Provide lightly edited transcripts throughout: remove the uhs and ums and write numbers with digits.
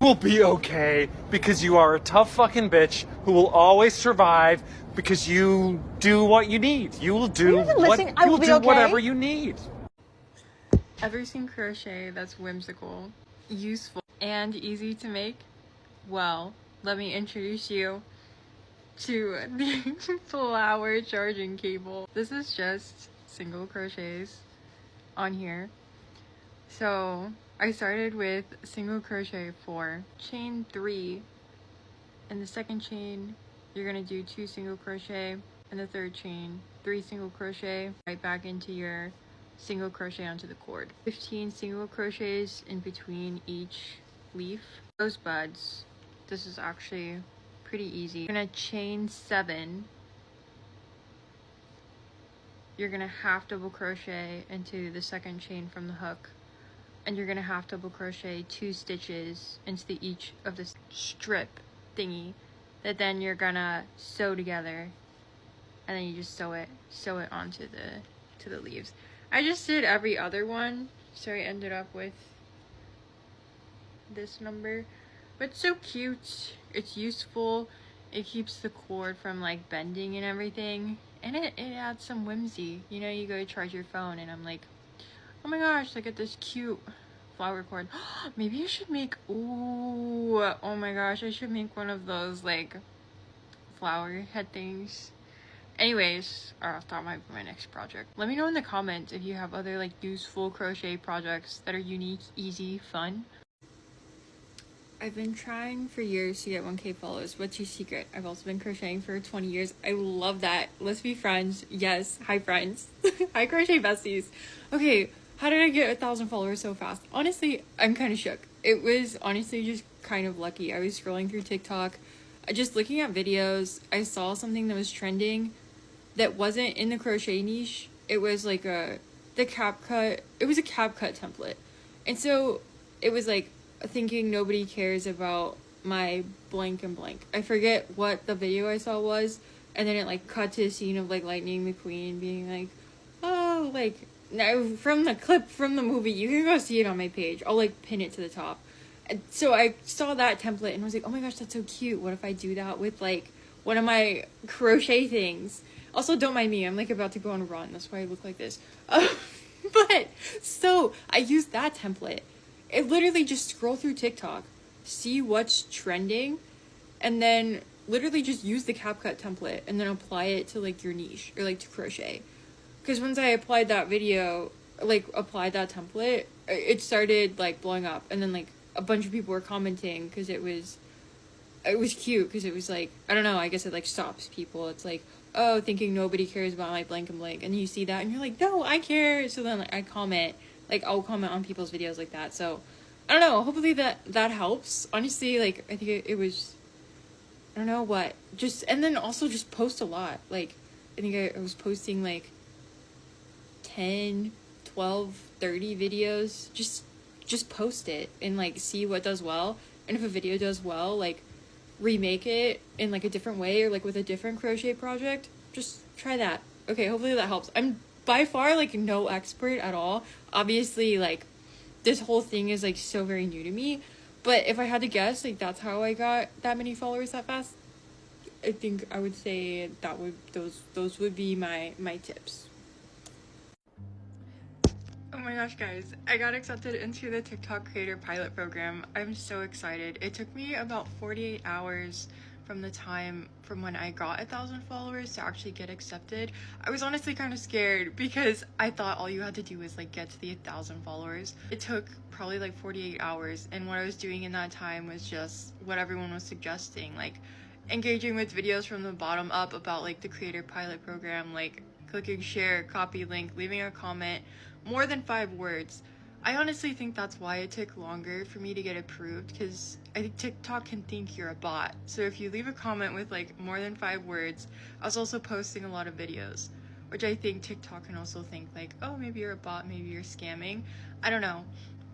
will be okay because you are a tough fucking bitch who will always survive because you do what you need. You will do whatever you need. Ever seen crochet that's whimsical, useful, and easy to make? Well, let me introduce you to the flower charging cable. This is just single crochets on here. So I started with single crochet 4, chain 3. In the second chain, you're gonna do 2 single crochet. In the third chain, 3 single crochet, right back into your single crochet onto the cord. 15 single crochets in between each leaf. Those buds, this is actually pretty easy. You're gonna chain 7. You're gonna half double crochet into the second chain from the hook, and you're gonna half double crochet 2 stitches into each of the strip thingy that then you're gonna sew together, and then you just sew it onto the leaves. I just did every other one, so I ended up with this number, but it's so cute. It's useful. It keeps the cord from like bending and everything, and it adds some whimsy. You know, you go to charge your phone and I'm like, oh my gosh, look at this cute flower cord. Maybe I should make, ooh, oh my gosh, I should make one of those like flower head things. Anyways, I thought might be my next project. Let me know in the comments if you have other like useful crochet projects that are unique, easy, fun. I've been trying for years to get 1K followers. What's your secret? I've also been crocheting for 20 years. I love that. Let's be friends. Yes. Hi, friends. Hi, crochet besties. Okay, how did I get 1,000 followers so fast? Honestly, I'm kind of shook. It was honestly just kind of lucky. I was scrolling through TikTok, just looking at videos. I saw something that was trending that wasn't in the crochet niche. It was like the cap cut. It was a cap cut template. And so it was like, thinking nobody cares about my blank and blank. I forget what the video I saw was, and then it like cut to a scene of like Lightning McQueen being like, oh, like, now from the clip from the movie, you can go see it on my page. I'll like pin it to the top. And so I saw that template and was like, oh my gosh, that's so cute. What if I do that with like one of my crochet things? Also, don't mind me, I'm like about to go on a run, that's why I look like this. But so I used that template. It literally just scroll through TikTok, see what's trending, and then literally just use the CapCut template and then apply it to like your niche or like to crochet. Because once I applied that video, like applied that template, it started like blowing up, and then like a bunch of people were commenting because it was cute, because it was like, I don't know, I guess it like stops people. It's like, oh, thinking nobody cares about my blank and blank, and you see that and you're like, no, I care. So then like I comment. Like, I'll comment on people's videos like that. So, I don't know. Hopefully that helps. Honestly, like, I think it was, I don't know what. Just, and then also just post a lot. Like, I think I was posting, like, 10, 12, 30 videos. Just post it and, like, see what does well. And if a video does well, like, remake it in, like, a different way or, like, with a different crochet project. Just try that. Okay, hopefully that helps. I'm by far like no expert at all. Obviously, like this whole thing is like so very new to me, but if I had to guess, like that's how I got that many followers that fast. I think I would say that would those would be my tips. Oh my gosh, guys, I got accepted into the TikTok creator pilot program. I'm so excited. It took me about 48 hours from the time from when I got 1,000 followers to actually get accepted. I was honestly kind of scared because I thought all you had to do was like get to the 1,000 followers. It took probably like 48 hours, and what I was doing in that time was just what everyone was suggesting, like engaging with videos from the bottom up about like the creator pilot program, like clicking share, copy link, leaving a comment, more than 5 words. I honestly think that's why it took longer for me to get approved, because I think TikTok can think you're a bot. So if you leave a comment with like more than 5 words, I was also posting a lot of videos, which I think TikTok can also think like, oh, maybe you're a bot, maybe you're scamming. I don't know.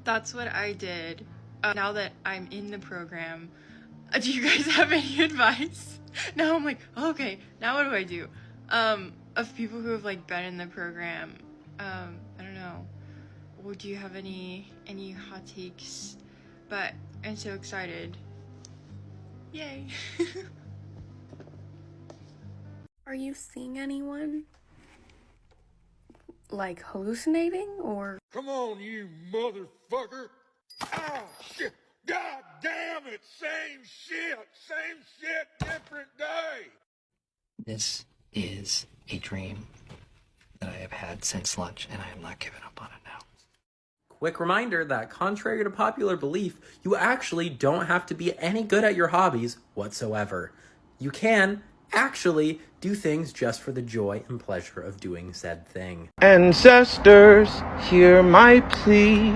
That's what I did. Now that I'm in the program, do you guys have any advice? Now I'm like, oh, okay, now what do I do? Of people who have like been in the program, I don't know. Well, do you have any hot takes? But and so excited. Yay. Are you seeing anyone? Like hallucinating or? Come on, you motherfucker! Ah, shit! God damn it! Same shit, different day! This is a dream that I have had since lunch, and I am not giving up on it now. Quick reminder that contrary to popular belief, you actually don't have to be any good at your hobbies whatsoever. You can actually do things just for the joy and pleasure of doing said thing. Ancestors, hear my plea.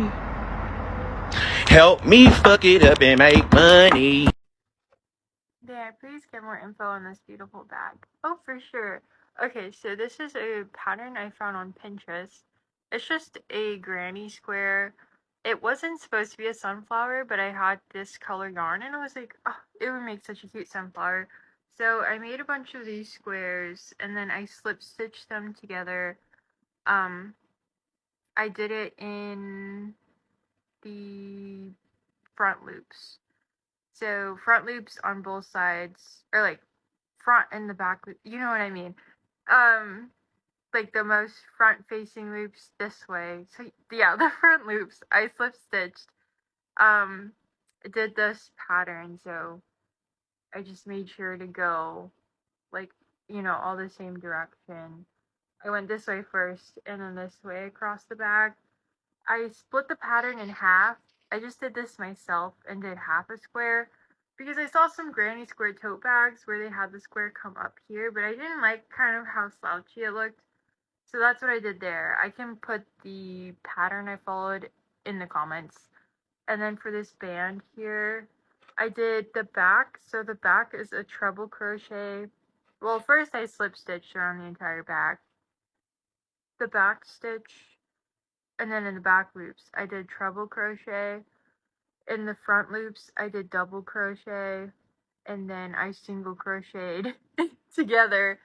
Help me fuck it up and make money. Dad, please get more info on this beautiful bag. Oh, for sure. Okay, so this is a pattern I found on Pinterest. It's just a granny square. It wasn't supposed to be a sunflower, but I had this color yarn and I was like, oh, it would make such a cute sunflower. So I made a bunch of these squares and then I slip stitched them together. I did it in the front loops. So front loops on both sides, or like front and the back loop, you know what I mean? Like the most front facing loops this way. So yeah, the front loops I slip stitched. Did this pattern, so I just made sure to go like, you know, all the same direction. I went this way first and then this way across the back. I split the pattern in half. I just did this myself and did half a square because I saw some granny square tote bags where they had the square come up here, but I didn't like kind of how slouchy it looked. So that's what I did there. I can put the pattern I followed in the comments. And then for this band here, I did the back. So the back is a treble crochet. Well, first I slip stitched around the entire back. The back stitch, and then in the back loops, I did treble crochet. In the front loops, I did double crochet. And then I single crocheted together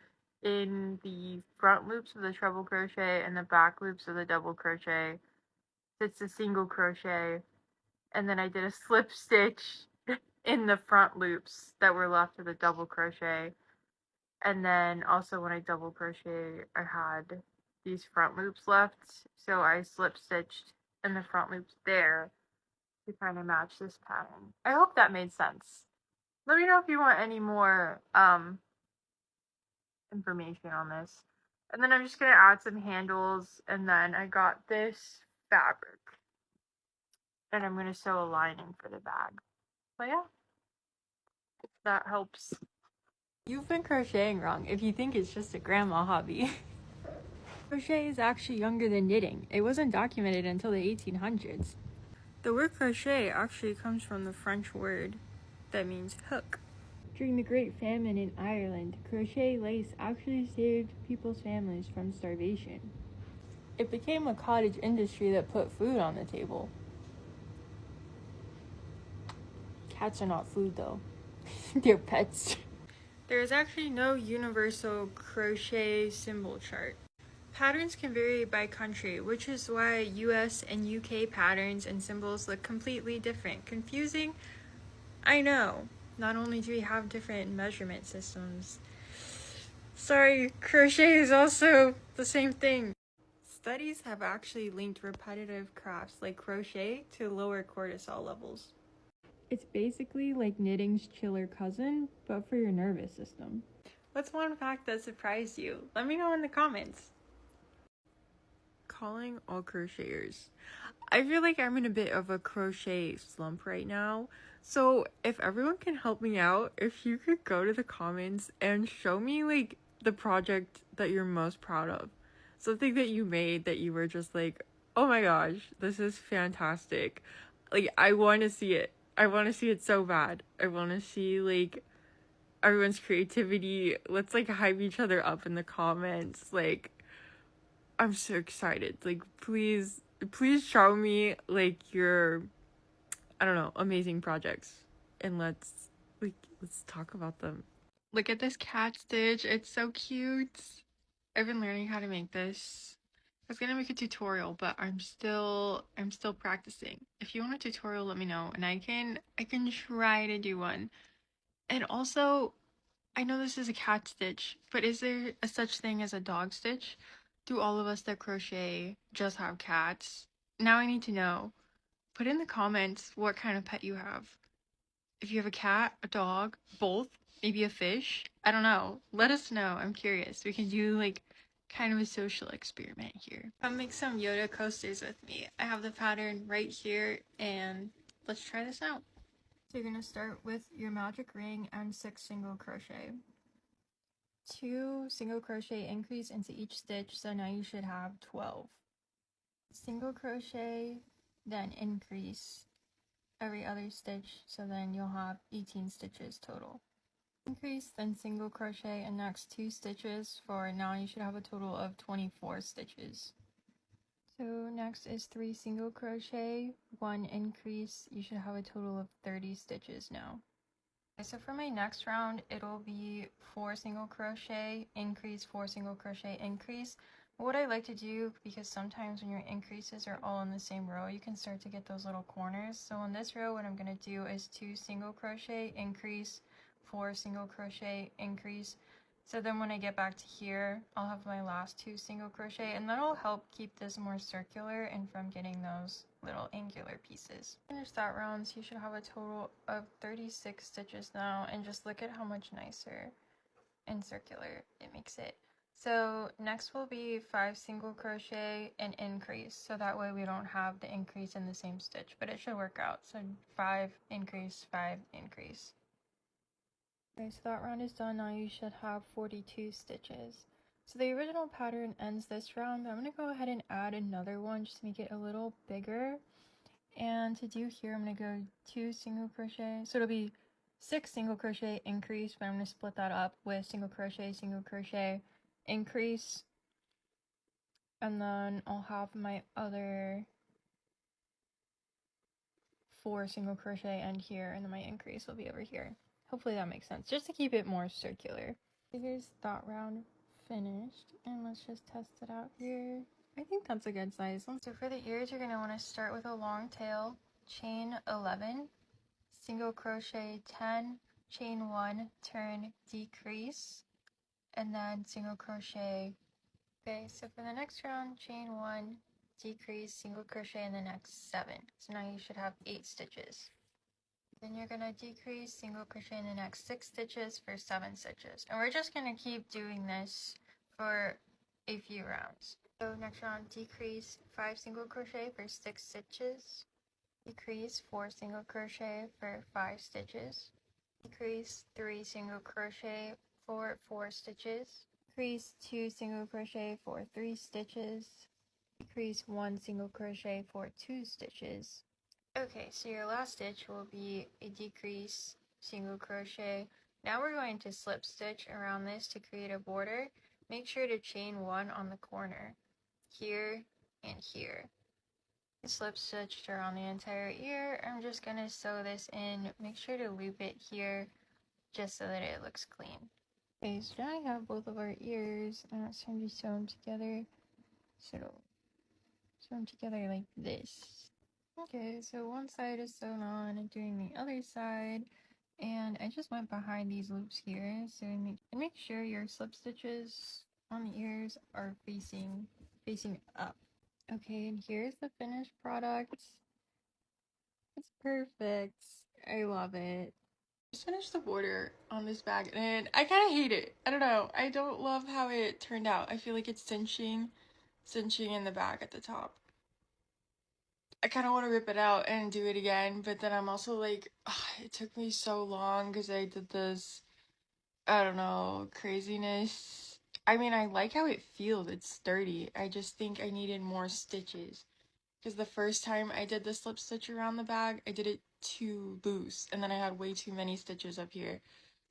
in the front loops of the treble crochet and the back loops of the double crochet. So it's a single crochet. And then I did a slip stitch in the front loops that were left of the double crochet. And then also when I double crochet, I had these front loops left. So I slip stitched in the front loops there to kind of match this pattern. I hope that made sense. Let me know if you want any more information on this. And then I'm just going to add some handles, and then I got this fabric. And I'm going to sew a lining for the bag. So yeah, if that helps. You've been crocheting wrong if you think it's just a grandma hobby. Crochet is actually younger than knitting. It wasn't documented until the 1800s. The word crochet actually comes from the French word that means hook. During the Great Famine in Ireland, crochet lace actually saved people's families from starvation. It became a cottage industry that put food on the table. Cats are not food though. They're pets. There is actually no universal crochet symbol chart. Patterns can vary by country, which is why US and UK patterns and symbols look completely different. Confusing? I know. Not only do we have different measurement systems. Sorry, crochet is also the same thing. Studies have actually linked repetitive crafts like crochet to lower cortisol levels. It's basically like knitting's chiller cousin, but for your nervous system. What's one fact that surprised you? Let me know in the comments. Calling all crocheters. I feel like I'm in a bit of a crochet slump right now. So if everyone can help me out, if you could go to the comments and show me like the project that you're most proud of. Something that you made that you were just like, oh my gosh, this is fantastic. Like, I want to see it. I want to see it so bad. I want to see like everyone's creativity. Let's like hype each other up in the comments. Like, I'm so excited. Like, please show me like your, I don't know, amazing projects, and let's talk about them. Look at this cat stitch. It's so cute. I've been learning how to make this was gonna make a tutorial, but I'm still practicing. If you want a tutorial, let me know, and I can try to do one. And also, I know this is a cat stitch, but is there a such thing as a dog stitch? Do all of us that crochet just have cats? Now I need to know. Put in the comments what kind of pet you have. If you have a cat, a dog, both, maybe a fish. I don't know. Let us know. I'm curious. We can do like kind of a social experiment here. Come make some Yoda coasters with me. I have the pattern right here, and let's try this out. So you're going to start with your magic ring and 6 single crochet. 2 single crochet increase into each stitch, so now you should have 12. Single crochet, then increase every other stitch, so then you'll have 18 stitches total. Increase, then single crochet and next 2 stitches, for now you should have a total of 24 stitches. So next is 3 single crochet, 1 increase, you should have a total of 30 stitches now. Okay, so for my next round, it'll be 4 single crochet, increase, 4 single crochet, increase. What I like to do, because sometimes when your increases are all in the same row, you can start to get those little corners. So on this row, what I'm going to do is 2 single crochet, increase, 4 single crochet, increase. So then when I get back to here, I'll have my last 2 single crochet, and that'll help keep this more circular and from getting those little angular pieces. Finish that round, so you should have a total of 36 stitches now, and just look at how much nicer and circular it makes it. So next will be 5 single crochet and increase, so that way we don't have the increase in the same stitch, but it should work out. So 5 increase, 5 increase. Okay, so that round is done. Now you should have 42 stitches. So the original pattern ends this round, but I'm going to go ahead and add another one just to make it a little bigger. And to do here, I'm going to go 2 single crochet, so it'll be 6 single crochet increase, but I'm going to split that up with single crochet, increase, and then I'll have my other 4 single crochet end here, and then my increase will be over here. Hopefully that makes sense, just to keep it more circular. So here's that round finished, and let's just test it out here. I think that's a good size. So for the ears, you're going to want to start with a long tail, chain 11, single crochet 10, chain 1, turn, decrease, and then single crochet. Okay, so for the next round, chain 1, decrease, single crochet in the next 7. So now you should have 8 stitches. Then you're going to decrease, single crochet in the next 6 stitches for 7 stitches. And we're just going to keep doing this for a few rounds. So next round, decrease 5 single crochet for 6 stitches. Decrease 4 single crochet for 5 stitches. Decrease 3 single crochet for 4 stitches. Decrease 2 single crochet for 3 stitches. Decrease 1 single crochet for 2 stitches. Okay, so your last stitch will be a decrease single crochet. Now we're going to slip stitch around this to create a border. Make sure to chain 1 on the corner, here and here. Slip stitched around the entire ear. I'm just going to sew this in. Make sure to loop it here just so that it looks clean. Okay, so now I have both of our ears, and it's time to sew them together. So sew them together like this. Okay, so one side is sewn on and doing the other side, and I just went behind these loops here, so make sure your slip stitches on the ears are facing up. Okay, and here's the finished product. It's perfect. I love it. Just finished the border on this bag, and I kind of hate it. I don't know. I don't love how it turned out. I feel like it's cinching in the back at the top. I kind of want to rip it out and do it again, but then I'm also like, it took me so long because I did this, I don't know, craziness. I mean, I like how it feels. It's sturdy. I just think I needed more stitches. Because the first time I did the slip stitch around the bag, I did it too loose, and then I had way too many stitches up here.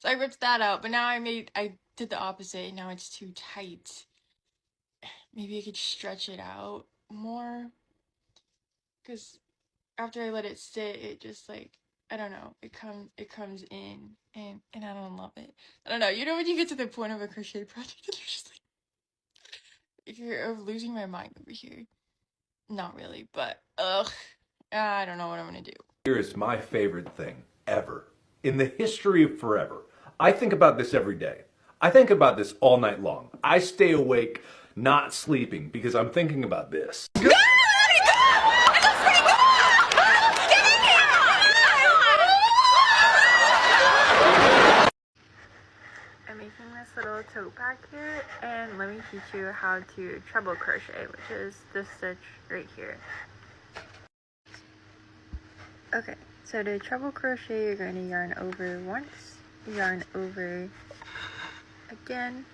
So I ripped that out, but now I did the opposite, and now it's too tight. Maybe I could stretch it out more. Because after I let it sit, it just like, I don't know, it comes in, and I don't love it. I don't know, you know when you get to the point of a crochet project and you're just like, You're losing my mind over here. Not really, but ugh. I don't know what I'm gonna do. Here is my favorite thing ever. In the history of forever. I think about this every day. I think about this all night long. I stay awake, not sleeping, because I'm thinking about this. I'm making this little tote bag here, and let me teach you how to treble crochet, which is this stitch right here. Okay, so to treble crochet, you're going to yarn over once, yarn over again,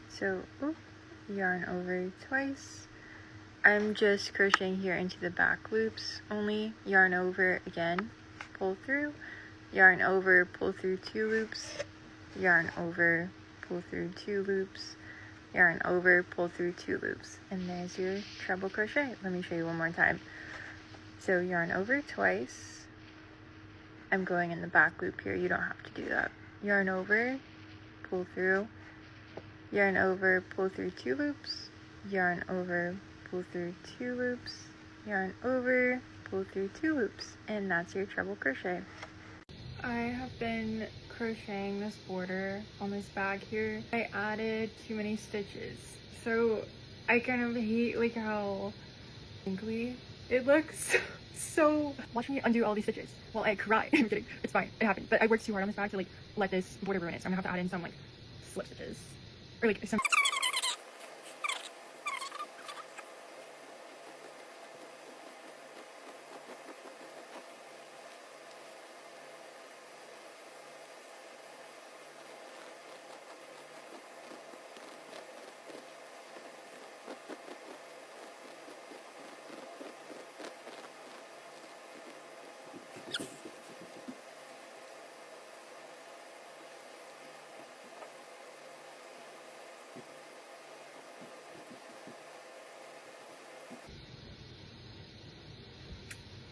so yarn over twice. I'm just crocheting here into the back loops only, yarn over again, pull through, yarn over, pull through 2 loops, yarn over, pull through 2 loops, yarn over, pull through 2 loops, and there's your treble crochet. Let me show you one more time. So yarn over twice. I'm going in the back loop here, you don't have to do that. Yarn over, pull through, yarn over, pull through 2 loops, yarn over, pull through 2 loops, yarn over, pull through 2 loops, and that's your treble crochet. I have been crocheting this border on this bag here. I added too many stitches, so I kind of hate like how wrinkly it looks. So watch me undo all these stitches while I cry. I'm kidding, it's fine, it happened, but I worked too hard on this bag to like let this border ruin it, so I'm gonna have to add in some like slip stitches or like some.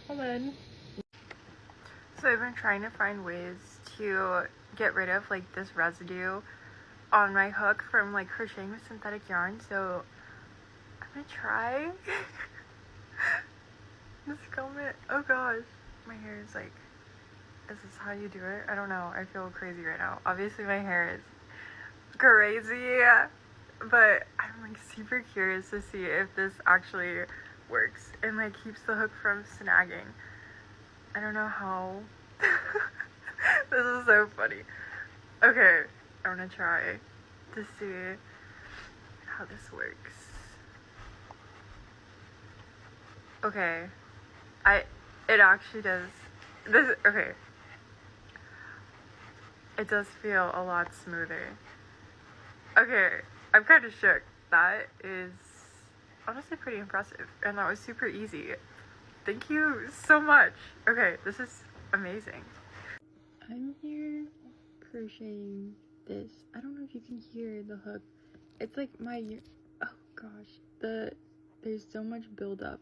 Hold on. So I've been trying to find ways to get rid of like this residue on my hook from like crocheting with synthetic yarn, so I'm gonna try. This comment, oh gosh, my hair is like, is this how you do it? I don't know, I feel crazy right now. Obviously my hair is crazy, but I'm like super curious to see if this actually works and like keeps the hook from snagging. I don't know how. This is so funny. Okay, I'm gonna try to see how this works. Okay, it actually does. This, okay. It does feel a lot smoother. Okay, I'm kind of shook. That is honestly pretty impressive, and that was super easy. Thank you so much. Okay, this is amazing. I'm here crocheting this. I don't know if you can hear the hook. It's like my, oh gosh, there's so much buildup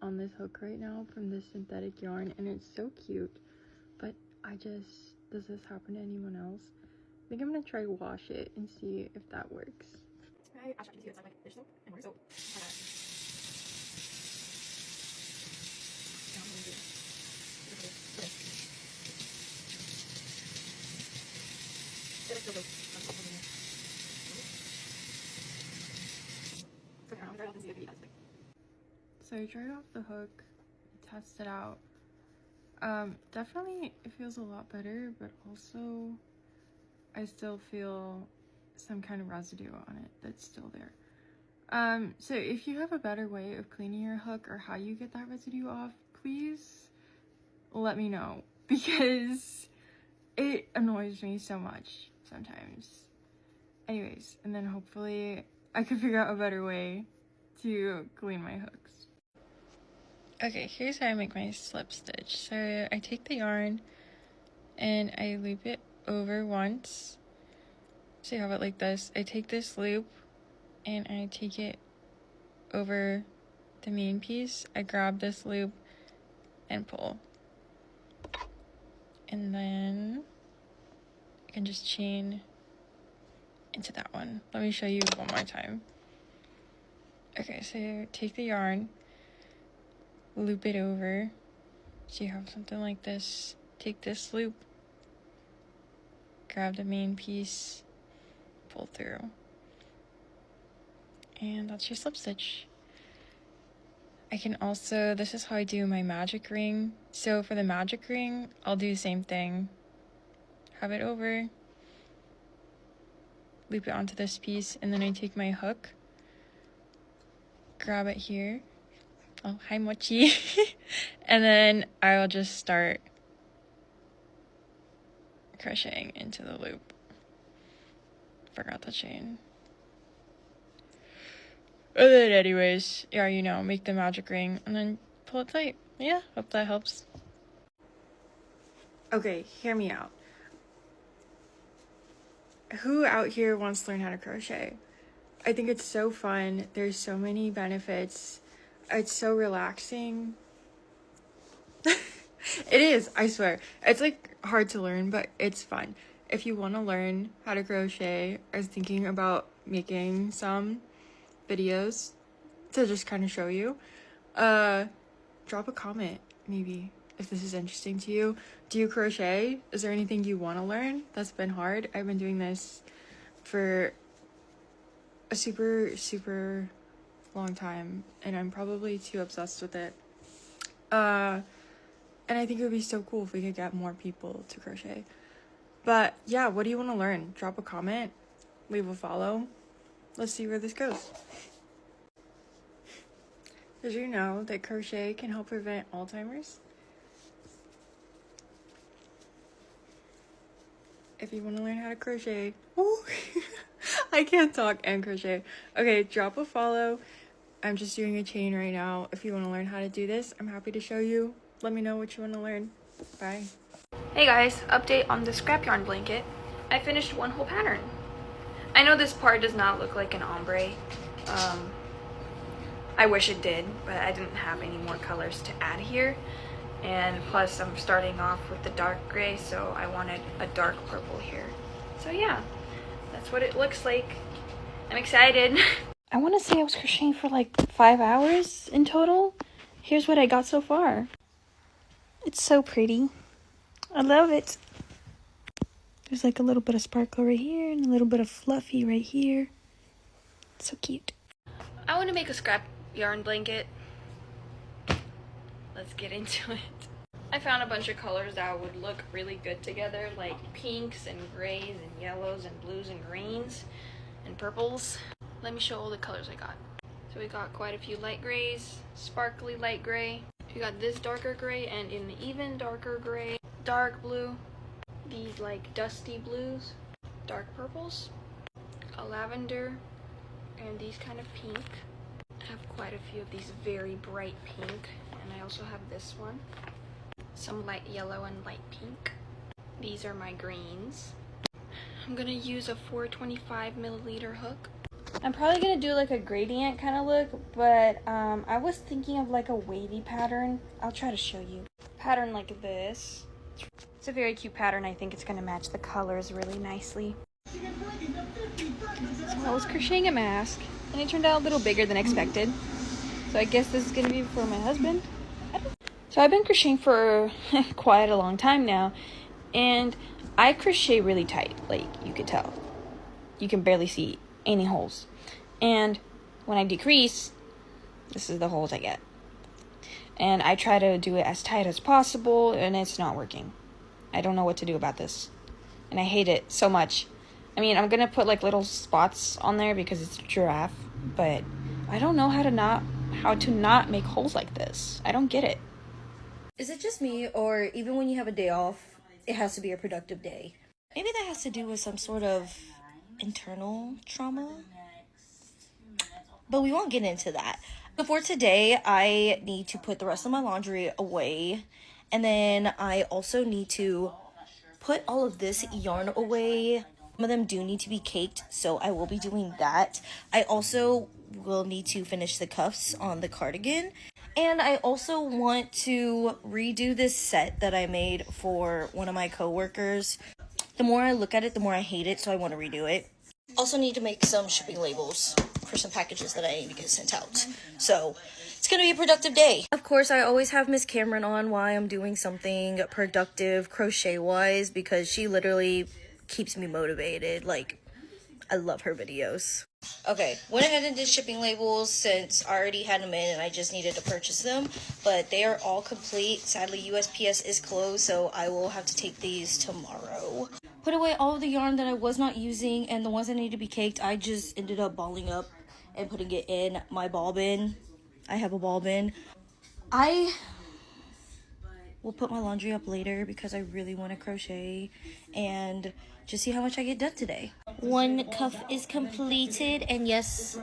on this hook right now from this synthetic yarn, and it's so cute, but does this happen to anyone else? I think I'm gonna try wash it and see if that works. I actually see it's like there's soap and more soap. So I tried off the hook, tested out. Definitely it feels a lot better, but also I still feel some kind of residue on it that's still there. So if you have a better way of cleaning your hook or how you get that residue off, please let me know, because it annoys me so much sometimes. Anyways, and then hopefully I can figure out a better way to clean my hooks. Okay, here's how I make my slip stitch. So I take the yarn and I loop it over once. So you have it like this. I take this loop and I take it over the main piece. I grab this loop and pull. And then I can just chain into that one. Let me show you one more time. Okay, so take the yarn, loop it over. So you have something like this. Take this loop, grab the main piece, pull through. And that's your slip stitch. I can also, this is how I do my magic ring. So for the magic ring, I'll do the same thing. Have it over, loop it onto this piece, and then I take my hook, grab it here. Oh, hi Mochi. And then I'll just start crocheting into the loop. Forgot the chain. And then anyways, yeah, you know, make the magic ring and then pull it tight. Yeah, hope that helps. Okay, hear me out. Who out here wants to learn how to crochet? I think it's so fun. There's so many benefits. It's so relaxing. It is, I swear. It's like hard to learn, but it's fun. If you want to learn how to crochet, I was thinking about making some videos to just kind of show you. Drop a comment maybe if this is interesting to you. Do you crochet? Is there anything you want to learn that's been hard? I've been doing this for a super long time and I'm probably too obsessed with it. And I think it would be so cool if we could get more people to crochet. But yeah, what do you want to learn? Drop a comment, leave a follow. Let's see where this goes. Did you know that crochet can help prevent Alzheimer's? If you want to learn how to crochet, I can't talk and crochet. Okay, drop a follow. I'm just doing a chain right now. If you want to learn how to do this, I'm happy to show you. Let me know what you want to learn. Bye. Hey guys, update on the scrap yarn blanket. I finished one whole pattern. I know this part does not look like an ombre. I wish it did, but I didn't have any more colors to add here. And plus I'm starting off with the dark gray, so I wanted a dark purple here. So yeah, that's what it looks like. I'm excited. I want to say I was crocheting for like 5 hours in total. Here's what I got so far. It's so pretty. I love it. There's like a little bit of sparkle right here and a little bit of fluffy right here. So cute. I want to make a scrap yarn blanket. Let's get into it. I found a bunch of colors that would look really good together, like pinks and grays and yellows and blues and greens and purples. Let me show all the colors I got. So we got quite a few light grays, sparkly light gray. We got this darker gray and an even darker gray, dark blue, these like dusty blues, dark purples, a lavender, and these kind of pink. I have quite a few of these very bright pink, and I also have this one. Some light yellow and light pink. These are my greens. I'm gonna use a 425 milliliter hook. I'm probably gonna do like a gradient kind of look, but I was thinking of like a wavy pattern. I'll try to show you. Pattern like this. It's a very cute pattern. I think it's gonna match the colors really nicely. So I was crocheting a mask, and it turned out a little bigger than expected. So I guess this is gonna be for my husband. So I've been crocheting for quite a long time now, and I crochet really tight, like you could tell. You can barely see any holes. And when I decrease, this is the holes I get. And I try to do it as tight as possible, and it's not working. I don't know what to do about this. And I hate it so much. I mean, I'm gonna put like little spots on there because it's a giraffe, but I don't know how to not make holes like this. I don't get it. Is it just me, or even when you have a day off, it has to be a productive day? Maybe that has to do with some sort of internal trauma, but we won't get into that. Before today, I need to put the rest of my laundry away, and then I also need to put all of this yarn away. Some of them do need to be caked, so I will be doing that. I also will need to finish the cuffs on the cardigan, and I also want to redo this set that I made for one of my coworkers. The more I look at it, the more I hate it, so I want to redo it. Also need to make some shipping labels for some packages that I need to get sent out. So it's gonna be a productive day. Of course, I always have Miss Cameron on while I'm doing something productive crochet-wise because she literally keeps me motivated. Like, I love her videos. Okay, went ahead and did shipping labels since I already had them in and I just needed to purchase them. But they are all complete. Sadly, USPS is closed, so I will have to take these tomorrow. Put away all of the yarn that I was not using, and the ones that need to be caked, I just ended up balling up and putting it in my ball bin. I have a ball bin. I will put my laundry up later because I really want to crochet and just see how much I get done today. One cuff is completed, and yes,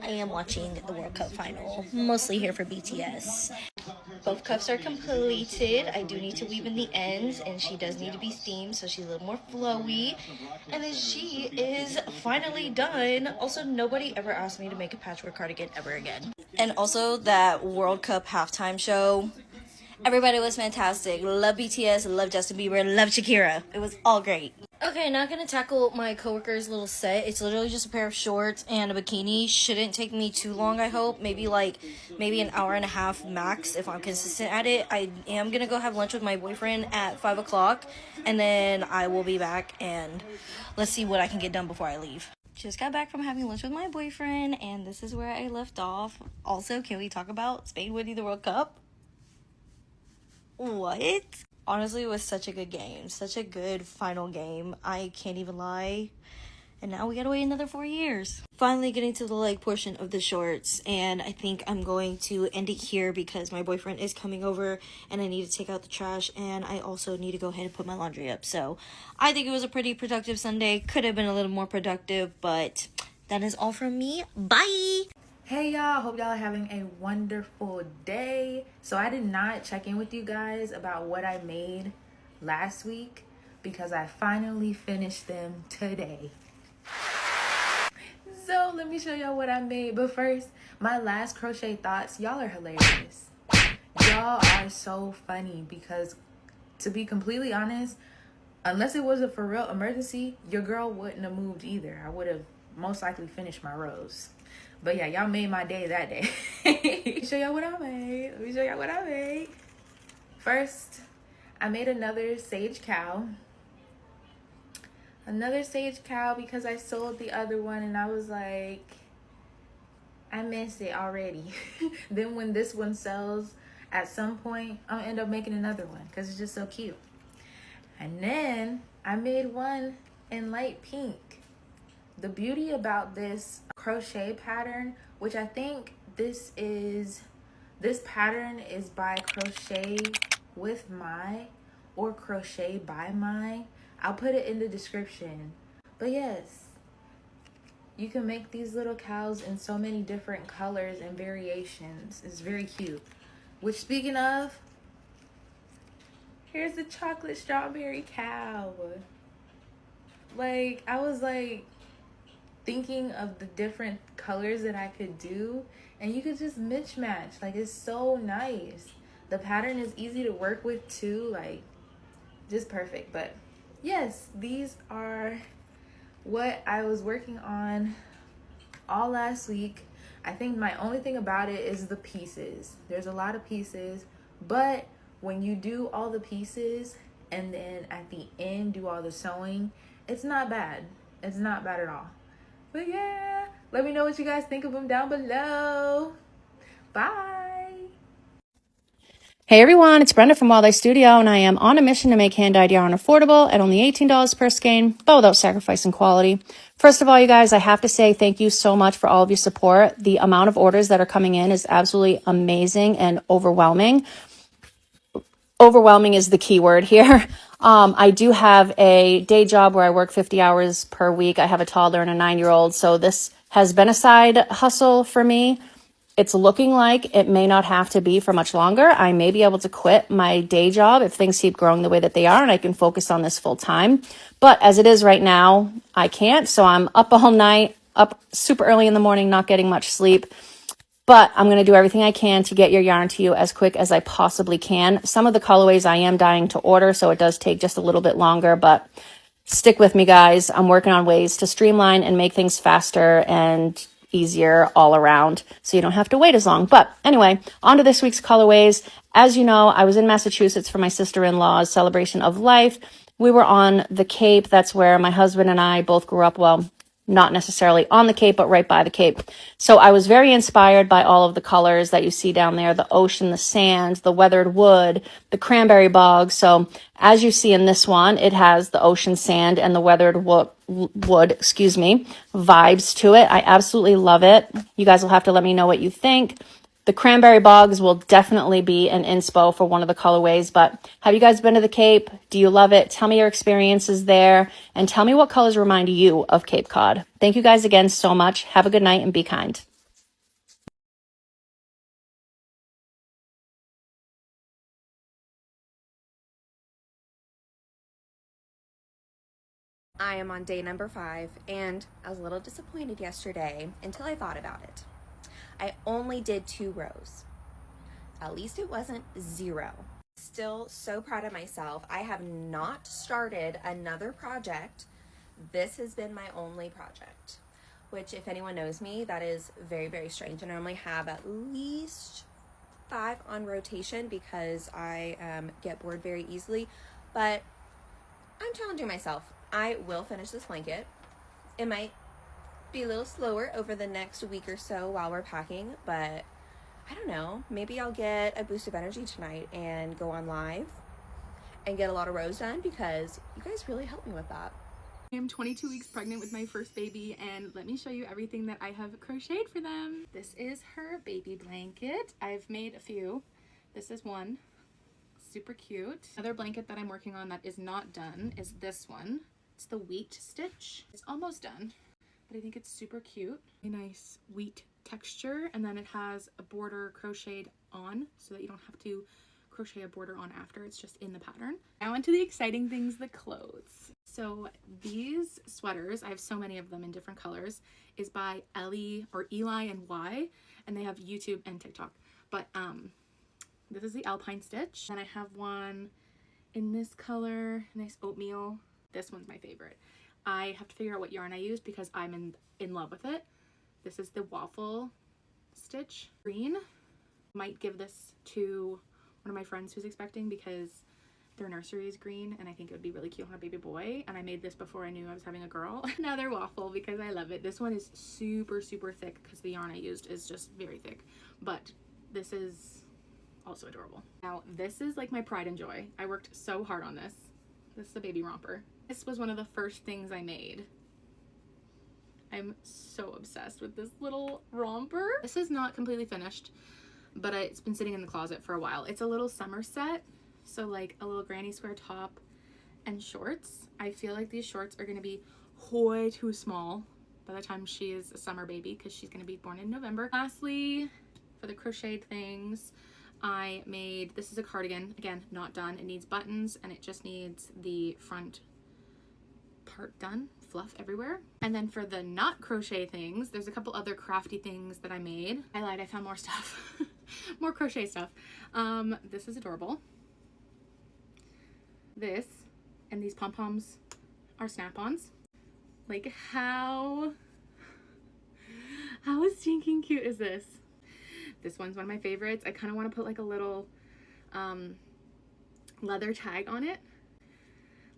I am watching the World Cup final, mostly here for BTS. Both cuffs are completed. I do need to weave in the ends, and she does need to be steamed so she's a little more flowy. And then she is finally done. Also, nobody ever asked me to make a patchwork cardigan ever again. And also that World Cup halftime show, everybody was fantastic. Love BTS, love Justin Bieber, love Shakira. It was all great. Okay, now gonna tackle my coworker's little set. It's literally just a pair of shorts and a bikini. Shouldn't take me too long, I hope. Maybe an hour and a half max if I'm consistent at it. I am gonna go have lunch with my boyfriend at 5 o'clock, and then I will be back, and let's see what I can get done before I leave. Just got back from having lunch with my boyfriend, and this is where I left off. Also, can we talk about Spain winning the World Cup? What? Honestly, it was such a good game. Such a good final game. I can't even lie. And now we gotta wait another 4 years. Finally getting to the leg portion of the shorts. And I think I'm going to end it here because my boyfriend is coming over and I need to take out the trash. And I also need to go ahead and put my laundry up. So I think it was a pretty productive Sunday. Could have been a little more productive. But that is all from me. Bye! Hey y'all, hope y'all are having a wonderful day. So I did not check in with you guys about what I made last week because I finally finished them today. So let me show y'all what I made. But first, my last crochet thoughts. Y'all are hilarious. Y'all are so funny because, to be completely honest, unless it was a for real emergency, your girl wouldn't have moved either. I would have most likely finished my rows. But yeah, y'all made my day that day. Let me show y'all what I made. First, I made another sage cow. Because I sold the other one and I was like, I missed it already. Then when this one sells, at some point, I'm gonna end up making another one because it's just so cute. And then I made one in light pink. The beauty about this crochet pattern, which I think this pattern is by Crochet with My or Crochet by My. I'll put it in the description. But yes, you can make these little cows in so many different colors and variations. It's very cute. Which, speaking of, here's the chocolate strawberry cow. Like, I was like thinking of the different colors that I could do, and you could just mismatch. Like, it's so nice. The pattern is easy to work with too, like, just perfect. But yes, these are what I was working on all last week. I think my only thing about it is the pieces. There's a lot of pieces, but when you do all the pieces and then at the end do all the sewing, it's not bad. It's not bad at all. But yeah, let me know what you guys think of them down below. Bye. Hey everyone, it's Brenda from Wild Eye Studio, and I am on a mission to make hand-dyed yarn affordable at only $18 per skein, but without sacrificing quality. First of all, you guys, I have to say thank you so much for all of your support. The amount of orders that are coming in is absolutely amazing and overwhelming. Overwhelming is the key word here. I do have a day job where I work 50 hours per week. I have a toddler and a 9-year-old, so this has been a side hustle for me. It's looking like it may not have to be for much longer. I may be able to quit my day job if things keep growing the way that they are and I can focus on this full time. But as it is right now, I can't. So I'm up all night, up super early in the morning, not getting much sleep. But I'm going to do everything I can to get your yarn to you as quick as I possibly can. Some of the colorways I am dying to order, so it does take just a little bit longer, but Stick with me, guys. I'm working on ways to streamline and make things faster and easier all around so you don't have to wait as long. But anyway, on to this week's colorways. As you know, I was in Massachusetts for my sister-in-law's celebration of life. We were on the Cape. That's where my husband and I both grew up. Well, not necessarily on the Cape, but right by the Cape. So I was very inspired by all of the colors that you see down there, the ocean, the sand, the weathered wood, the cranberry bog. So as you see in this one, it has the ocean sand and the weathered wood, vibes to it. I absolutely love it. You guys will have to let me know what you think. The cranberry bogs will definitely be an inspo for one of the colorways, but have you guys been to the Cape? Do you love it? Tell me your experiences there and tell me what colors remind you of Cape Cod. Thank you guys again so much. Have a good night and be kind. I am on day number 5 and I was a little disappointed yesterday until I thought about it. I only did 2 rows. At least it wasn't 0. Still so proud of myself. I have not started another project. This has been my only project, which if anyone knows me, that is very, very strange. I normally have at least 5 on rotation because I get bored very easily, but I'm challenging myself. I will finish this blanket. It might be a little slower over the next week or so while we're packing, but I don't know, maybe I'll get a boost of energy tonight and go on live and get a lot of rows done because you guys really helped me with that. I am 22 weeks pregnant with my first baby, and let me show you everything that I have crocheted for them. This is her baby blanket. I've made a few. This is one. Super cute. Another blanket that I'm working on that is not done is this one. It's the wheat stitch. It's almost done, but I think it's super cute. A nice wheat texture, and then it has a border crocheted on so that you don't have to crochet a border on after. It's just in the pattern. Now onto the exciting things, the clothes. So these sweaters, I have so many of them in different colors, is by Eli and Y, and they have YouTube and TikTok. But this is the Alpine stitch. Then I have one in this color, nice oatmeal. This one's my favorite. I have to figure out what yarn I use because I'm in love with it. This is the waffle stitch green. Might give this to one of my friends who's expecting because their nursery is green and I think it would be really cute on a baby boy. And I made this before I knew I was having a girl. Another waffle because I love it. This one is super, super thick because the yarn I used is just very thick. But this is also adorable. Now this is like my pride and joy. I worked so hard on this. This is a baby romper. This was one of the first things I made. I'm so obsessed with this little romper. This is not completely finished, but it's been sitting in the closet for a while. It's a little summer set, so like a little granny square top and shorts. I feel like these shorts are gonna be way too small by the time she is a summer baby because she's gonna be born in November. Lastly, for the crocheted things, I made, this is a cardigan, again, not done. It needs buttons and it just needs the front part done, fluff everywhere. And then for the not crochet things, there's a couple other crafty things that I made. I lied, I found more stuff, more crochet stuff. This is adorable. This and these pom-poms are snap-ons. Like how stinking cute is this? This one's one of my favorites. I kind of want to put like a little leather tag on it.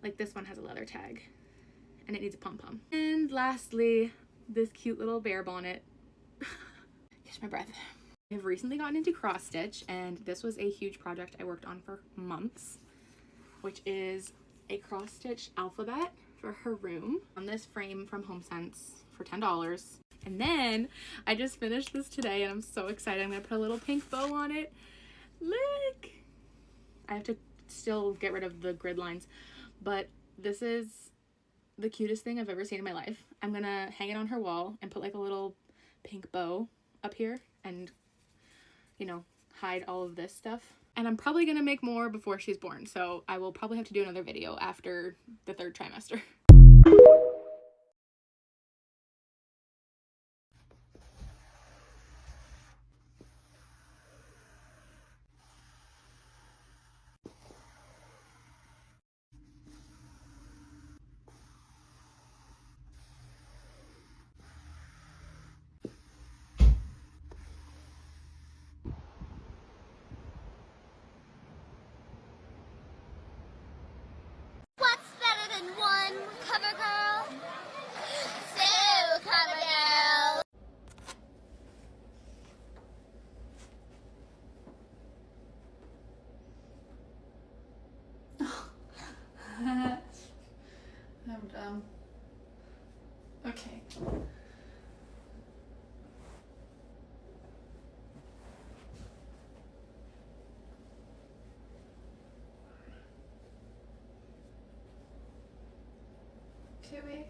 Like this one has a leather tag and it needs a pom-pom. And lastly, this cute little bear bonnet. Catch my breath. I've recently gotten into cross stitch and this was a huge project I worked on for months, which is a cross stitch alphabet for her room on this frame from HomeSense for $10. And then I just finished this today and I'm so excited. I'm gonna put a little pink bow on it. Look! I have to still get rid of the grid lines, but this is the cutest thing I've ever seen in my life. I'm gonna hang it on her wall and put like a little pink bow up here and, you know, hide all of this stuff. And I'm probably gonna make more before she's born, so I will probably have to do another video after the 3rd trimester. to it.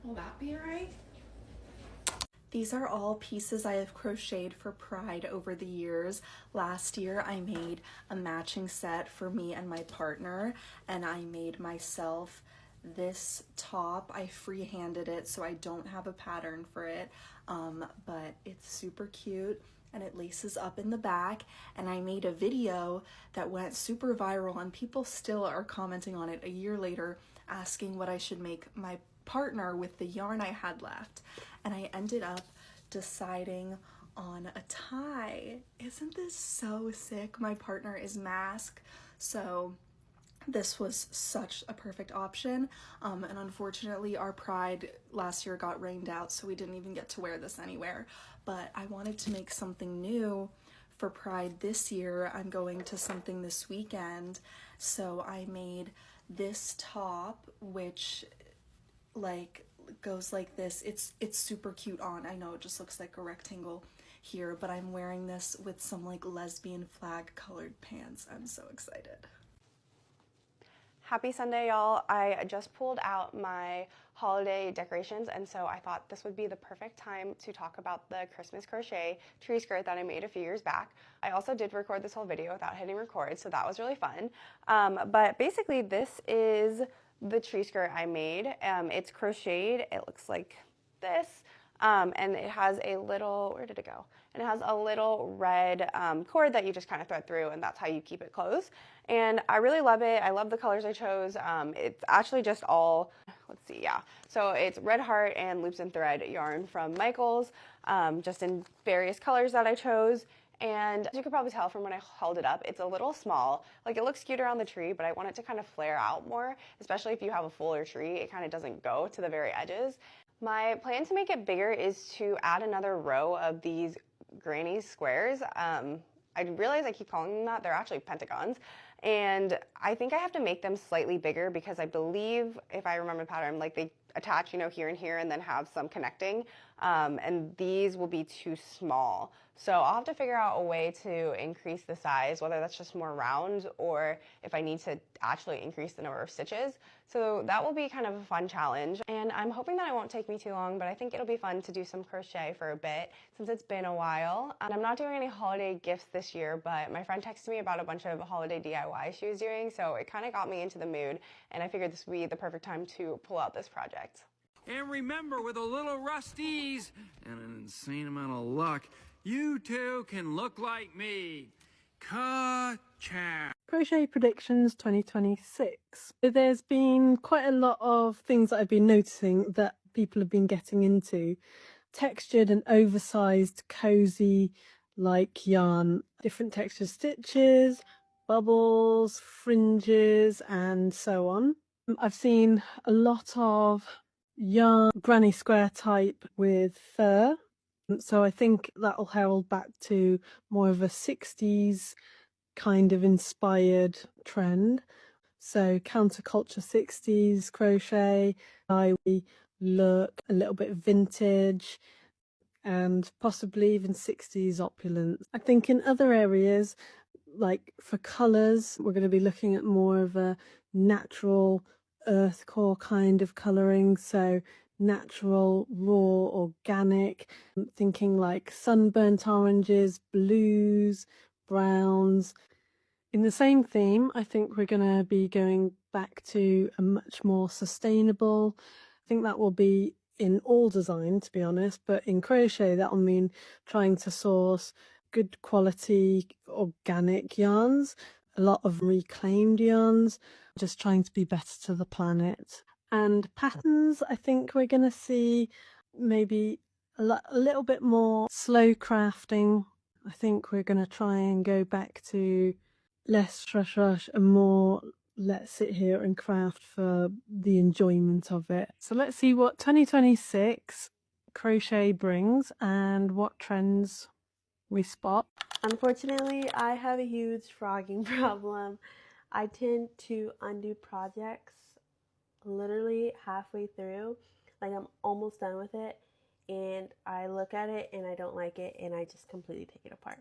Will that be alright? These are all pieces I have crocheted for Pride over the years. Last year I made a matching set for me and my partner, and I made myself this top. I freehanded it so I don't have a pattern for it, but it's super cute and it laces up in the back. And I made a video that went super viral and people still are commenting on it a year later asking what I should make my partner with the yarn I had left. And I ended up deciding on a tie. Isn't this so sick? My partner is mask, so this was such a perfect option. And unfortunately our Pride last year got rained out, so we didn't even get to wear this anywhere. But I wanted to make something new for Pride this year. I'm going to something this weekend, so I made this top, which like goes like this. It's super cute on. I know it just looks like a rectangle here, but I'm wearing this with some like lesbian flag colored pants. I'm so excited. Happy Sunday, y'all. I just pulled out my holiday decorations, and so I thought this would be the perfect time to talk about the Christmas crochet tree skirt that I made a few years back. I also did record this whole video without hitting record, so that was really fun. But basically this is the tree skirt I made. It's crocheted. It looks like this. And it has a little, where did it go? And it has a little red cord that you just kind of thread through, and that's how you keep it closed. And I really love it. I love the colors I chose. It's actually just all, let's see, yeah. So it's Red Heart and Loops and Thread yarn from Michaels, just in various colors that I chose. And as you could probably tell from when I held it up, it's a little small. Like, it looks cute around the tree, but I want it to kind of flare out more, especially if you have a fuller tree. It kind of doesn't go to the very edges. My plan to make it bigger is to add another row of these granny squares. I realize I keep calling them that. They're actually pentagons. And I think I have to make them slightly bigger because I believe, if I remember the pattern, like they attach, you know, here and here and then have some connecting. And these will be too small. So I'll have to figure out a way to increase the size, whether that's just more round or if I need to actually increase the number of stitches. So that will be kind of a fun challenge. And I'm hoping that it won't take me too long, but I think it'll be fun to do some crochet for a bit since it's been a while. And I'm not doing any holiday gifts this year, but my friend texted me about a bunch of holiday DIY she was doing, so it kind of got me into the mood, and I figured this would be the perfect time to pull out this project. And remember, with a little rusties and an insane amount of luck, you too can look like me. Ka-chow. Crochet Predictions 2026. There's been quite a lot of things that I've been noticing that people have been getting into. Textured and oversized, cozy, like yarn, different textured stitches, bubbles, fringes, and so on. I've seen a lot of yarn, granny square type with fur. So I think that'll herald back to more of a 60s kind of inspired trend. So counterculture 60s crochet, I look a little bit vintage and possibly even 60s opulence. I think in other areas, like for colours, we're going to be looking at more of a natural earth core kind of colouring. So natural, raw, organic, I'm thinking like sunburnt oranges, blues, browns. In the same theme, I think we're going to be going back to a much more sustainable. I think that will be in all design, to be honest, but in crochet that will mean trying to source good quality organic yarns, a lot of reclaimed yarns, just trying to be better to the planet. And patterns, I think we're going to see maybe a little bit more slow crafting. I think we're going to try and go back to less rush and more let's sit here and craft for the enjoyment of it. So let's see what 2026 crochet brings and what trends we spot. Unfortunately, I have a huge frogging problem. I tend to undo projects literally halfway through, like I'm almost done with it, and I look at it and I don't like it and I just completely take it apart.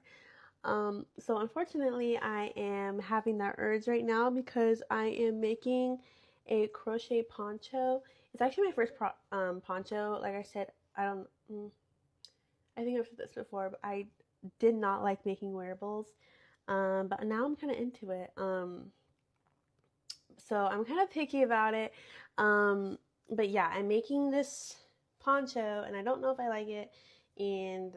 So unfortunately I am having that urge right now because I am making a crochet poncho. It's actually my first poncho. Like I said, I think I've said this before, but I did not like making wearables. But now I'm kind of into it. So I'm kind of picky about it. But yeah, I'm making this poncho and I don't know if I like it, and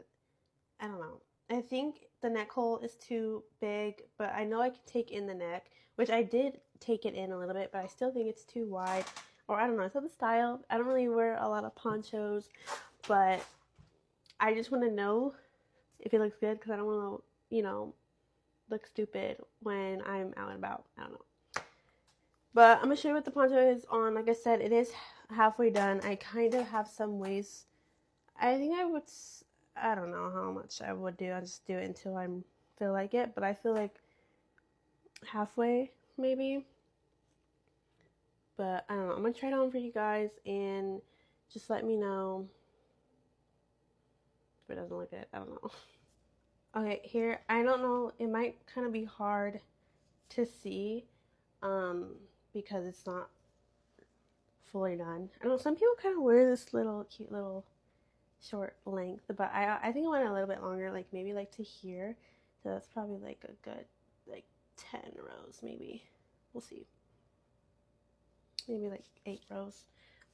I don't know. I think the neck hole is too big, but I know I can take in the neck, which I did take it in a little bit, but I still think it's too wide, or I don't know, it's not the style. I don't really wear a lot of ponchos, but I just want to know if it looks good because I don't want to, look stupid when I'm out and about. I don't know. But I'm going to show you what the poncho is on. Like I said, it is halfway done. I kind of have some ways. I think I don't know how much I would do. I'll just do it until I feel like it. But I feel like halfway, maybe. But I don't know. I'm going to try it on for you guys and just let me know if it doesn't look good. I don't know. Okay, here. I don't know. It might kind of be hard to see because it's not fully done. I know some people kind of wear this little cute little short length, but I think I want it a little bit longer, like maybe like to here. So that's probably like a good like 10 rows maybe. We'll see. Maybe like 8 rows.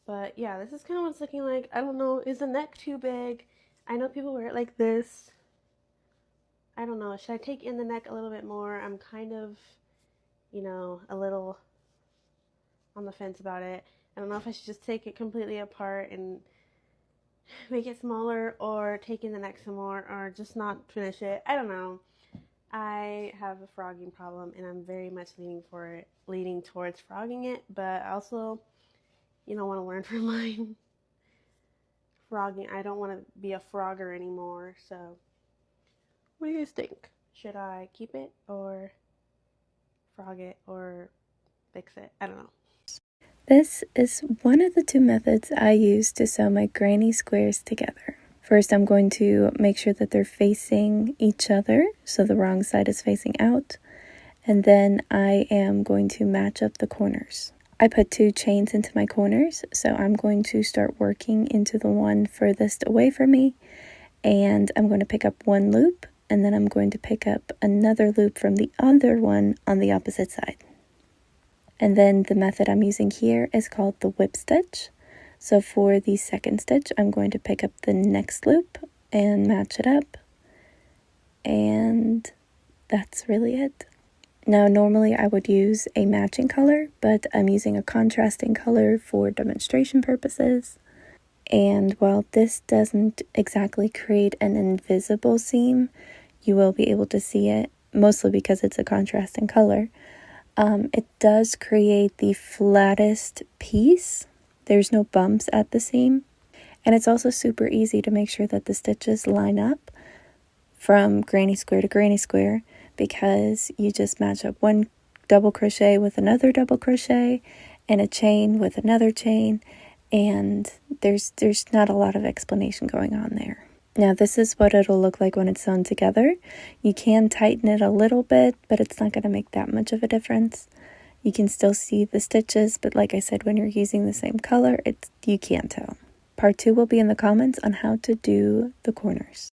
But yeah, this is kind of what it's looking like. I don't know, is the neck too big? I know people wear it like this. I don't know, should I take in the neck a little bit more? I'm kind of, a little on the fence about it. I don't know if I should just take it completely apart and make it smaller, or take in the neck some more, or just not finish it. I don't know. I have a frogging problem and I'm very much leaning towards frogging it, but I also, want to learn from mine. Frogging, I don't want to be a frogger anymore, so what do you guys think? Should I keep it or frog it or fix it? I don't know. This is one of the 2 methods I use to sew my granny squares together. First, I'm going to make sure that they're facing each other, so the wrong side is facing out. And then I am going to match up the corners. I put 2 chains into my corners, so I'm going to start working into the one furthest away from me. And I'm going to pick up 1 loop, and then I'm going to pick up another loop from the other one on the opposite side. And then the method I'm using here is called the whip stitch. So for the second stitch, I'm going to pick up the next loop and match it up. And that's really it. Now, normally I would use a matching color, but I'm using a contrasting color for demonstration purposes. And while this doesn't exactly create an invisible seam, you will be able to see it, mostly because it's a contrasting color. It does create the flattest piece. There's no bumps at the seam. And it's also super easy to make sure that the stitches line up from granny square to granny square, because you just match up 1 double crochet with another double crochet and a chain with another chain, and there's not a lot of explanation going on there. Now this is what it'll look like when it's sewn together. You can tighten it a little bit, but it's not going to make that much of a difference. You can still see the stitches, but like I said, when you're using the same color, you can't tell. Part 2 will be in the comments on how to do the corners.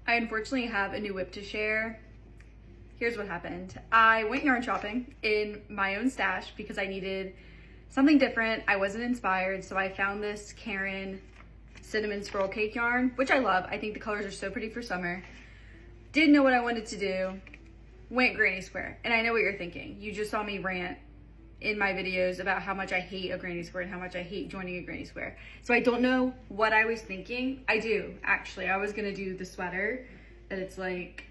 I unfortunately have a new whip to share. Here's what happened. I went yarn shopping in my own stash because I needed something different. I wasn't inspired, so I found this Karen cinnamon swirl cake yarn, which I love. I think the colors are so pretty for summer. Didn't know what I wanted to do. Went granny square. And I know what you're thinking. You just saw me rant in my videos about how much I hate a granny square and how much I hate joining a granny square. So I don't know what I was thinking. I do, actually. I was gonna do the sweater that it's like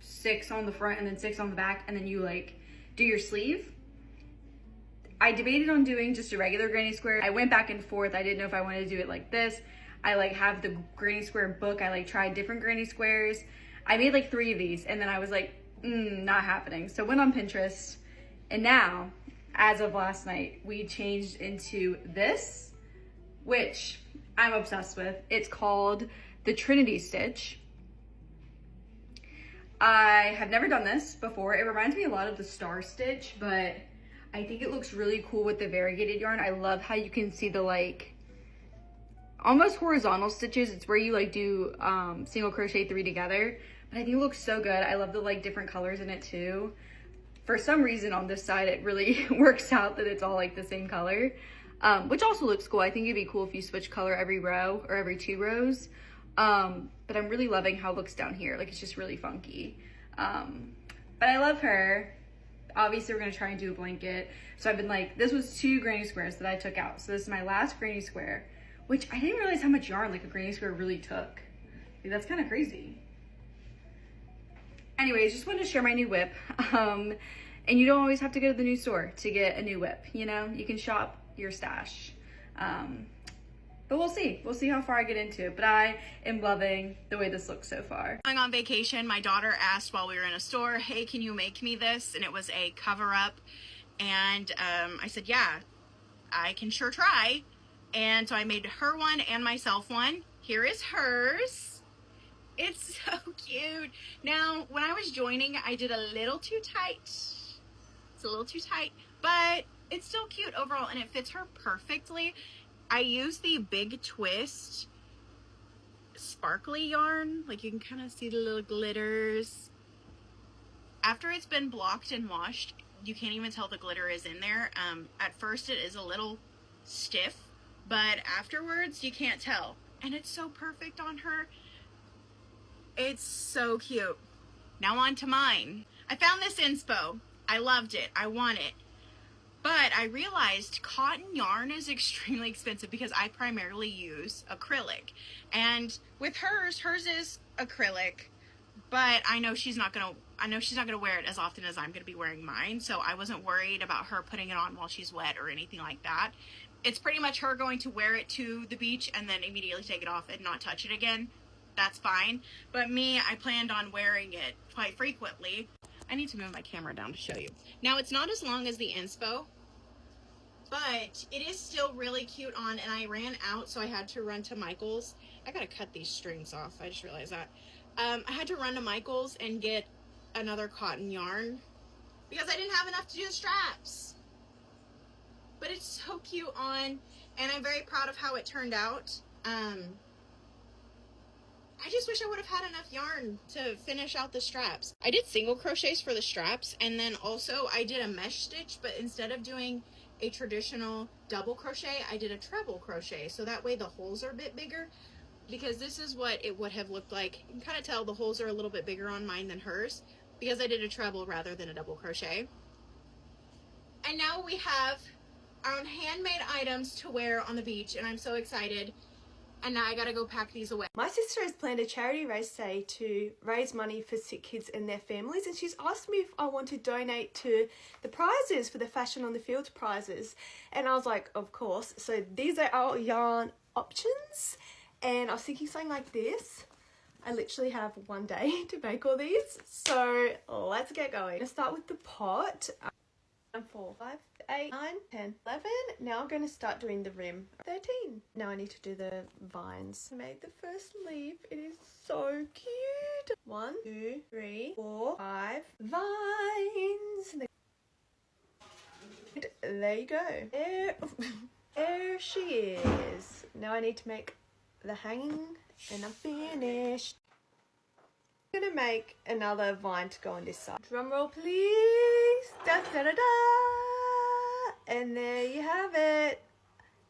6 on the front and then 6 on the back, and then you do your sleeve. I debated on doing just a regular granny square. I went back and forth. I didn't know if I wanted to do it like this. I have the granny square book. I tried different granny squares. I made like 3 of these and then I was like, not happening. So went on Pinterest, and now, as of last night, we changed into this, which I'm obsessed with. It's called the Trinity Stitch. I have never done this before. It reminds me a lot of the Star Stitch, but I think it looks really cool with the variegated yarn. I love how you can see the like almost horizontal stitches. It's where you like do single crochet 3 together, but I think it looks so good. I love the like different colors in it too. For some reason on this side, it really works out that it's all like the same color, which also looks cool. I think it'd be cool if you switch color every row or every 2 rows. But I'm really loving how it looks down here. Like, it's just really funky. But I love her. Obviously, we're gonna try and do a blanket. So I've been like, this was 2 granny squares that I took out. So this is my last granny square, which I didn't realize how much yarn like a granny square really took. Like, that's kind of crazy. Anyways, just wanted to share my new whip. And you don't always have to go to the new store to get a new whip, you know? You can shop your stash. But we'll see. We'll see how far I get into it. But I am loving the way this looks so far. Going on vacation, my daughter asked while we were in a store, hey, can you make me this? And it was a cover up. And I said, yeah, I can sure try. And so I made her one and myself one. Here is hers. It's so cute. Now, when I was joining, I did a little too tight. It's a little too tight, but it's still cute overall and it fits her perfectly. I use the Big Twist sparkly yarn. Like, you can kind of see the little glitters. After it's been blocked and washed, you can't even tell the glitter is in there. At first it is a little stiff, but afterwards you can't tell. And it's so perfect on her. It's so cute. Now on to mine. I found this inspo. I loved it. I want it. But I realized cotton yarn is extremely expensive because I primarily use acrylic. And with hers is acrylic, but I know she's not gonna wear it as often as I'm gonna be wearing mine. So I wasn't worried about her putting it on while she's wet or anything like that. It's pretty much her going to wear it to the beach and then immediately take it off and not touch it again. That's fine. But me, I planned on wearing it quite frequently. I need to move my camera down to show you. Now, it's not as long as the inspo, but it is still really cute on, and I ran out, so I had to run to Michael's. I gotta cut these strings off. I just realized that. I had to run to Michael's and get another cotton yarn because I didn't have enough to do the straps. But it's so cute on, and I'm very proud of how it turned out. I just wish I would have had enough yarn to finish out the straps. I did single crochets for the straps, and then also I did a mesh stitch, but instead of doing a traditional double crochet, I did a treble crochet, so that way the holes are a bit bigger, because this is what it would have looked like. You can kind of tell the holes are a little bit bigger on mine than hers, because I did a treble rather than a double crochet. And now we have our own handmade items to wear on the beach, and I'm so excited. And now I gotta go pack these away. My sister has planned a charity race day to raise money for sick kids and their families, and she's asked me if I want to donate to the prizes for the Fashion on the Field prizes. And I was like, of course. So these are our yarn options, and I was thinking something like this. I literally have one day to make all these, so let's get going. Let's start with the pot. 4, 5, 8, 9, 10, 11. Now I'm going to start doing the rim. 13. Now I need to do the vines. I made the first leaf. It is so cute. 1, 2, 3, 4, 5 vines. There you go. There she is. Now I need to make the hanging, and I'm finished. I'm gonna make another vine to go on this side. Drum roll, please. Da da da da. And there you have it.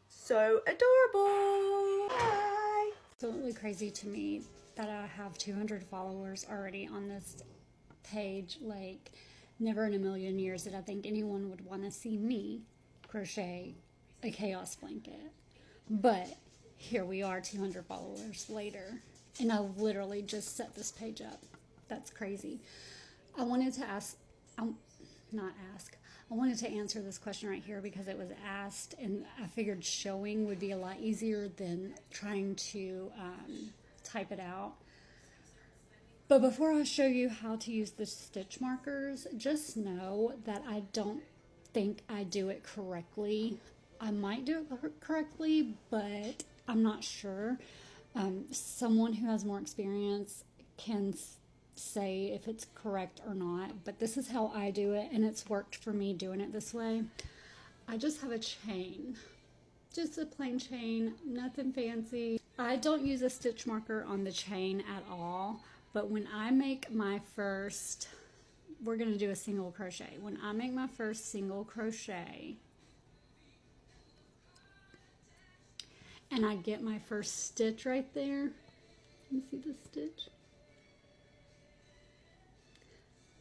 So adorable. Bye. Absolutely crazy to me that I have 200 followers already on this page. Like, never in a million years did I think anyone would want to see me crochet a chaos blanket. But here we are 200 followers later. And I literally just set this page up. That's crazy. I wanted to I wanted to answer this question right here because it was asked, and I figured showing would be a lot easier than trying to type it out. But before I show you how to use the stitch markers, just know that I don't think I do it correctly. I might do it correctly, but I'm not sure. Someone who has more experience can say if it's correct or not, but this is how I do it, and it's worked for me doing it this way. I just have a chain, just a plain chain, nothing fancy. I don't use a stitch marker on the chain at all, but when I make my first, we're going to do a single crochet. When I make my first single crochet and I get my first stitch right there, you see the stitch?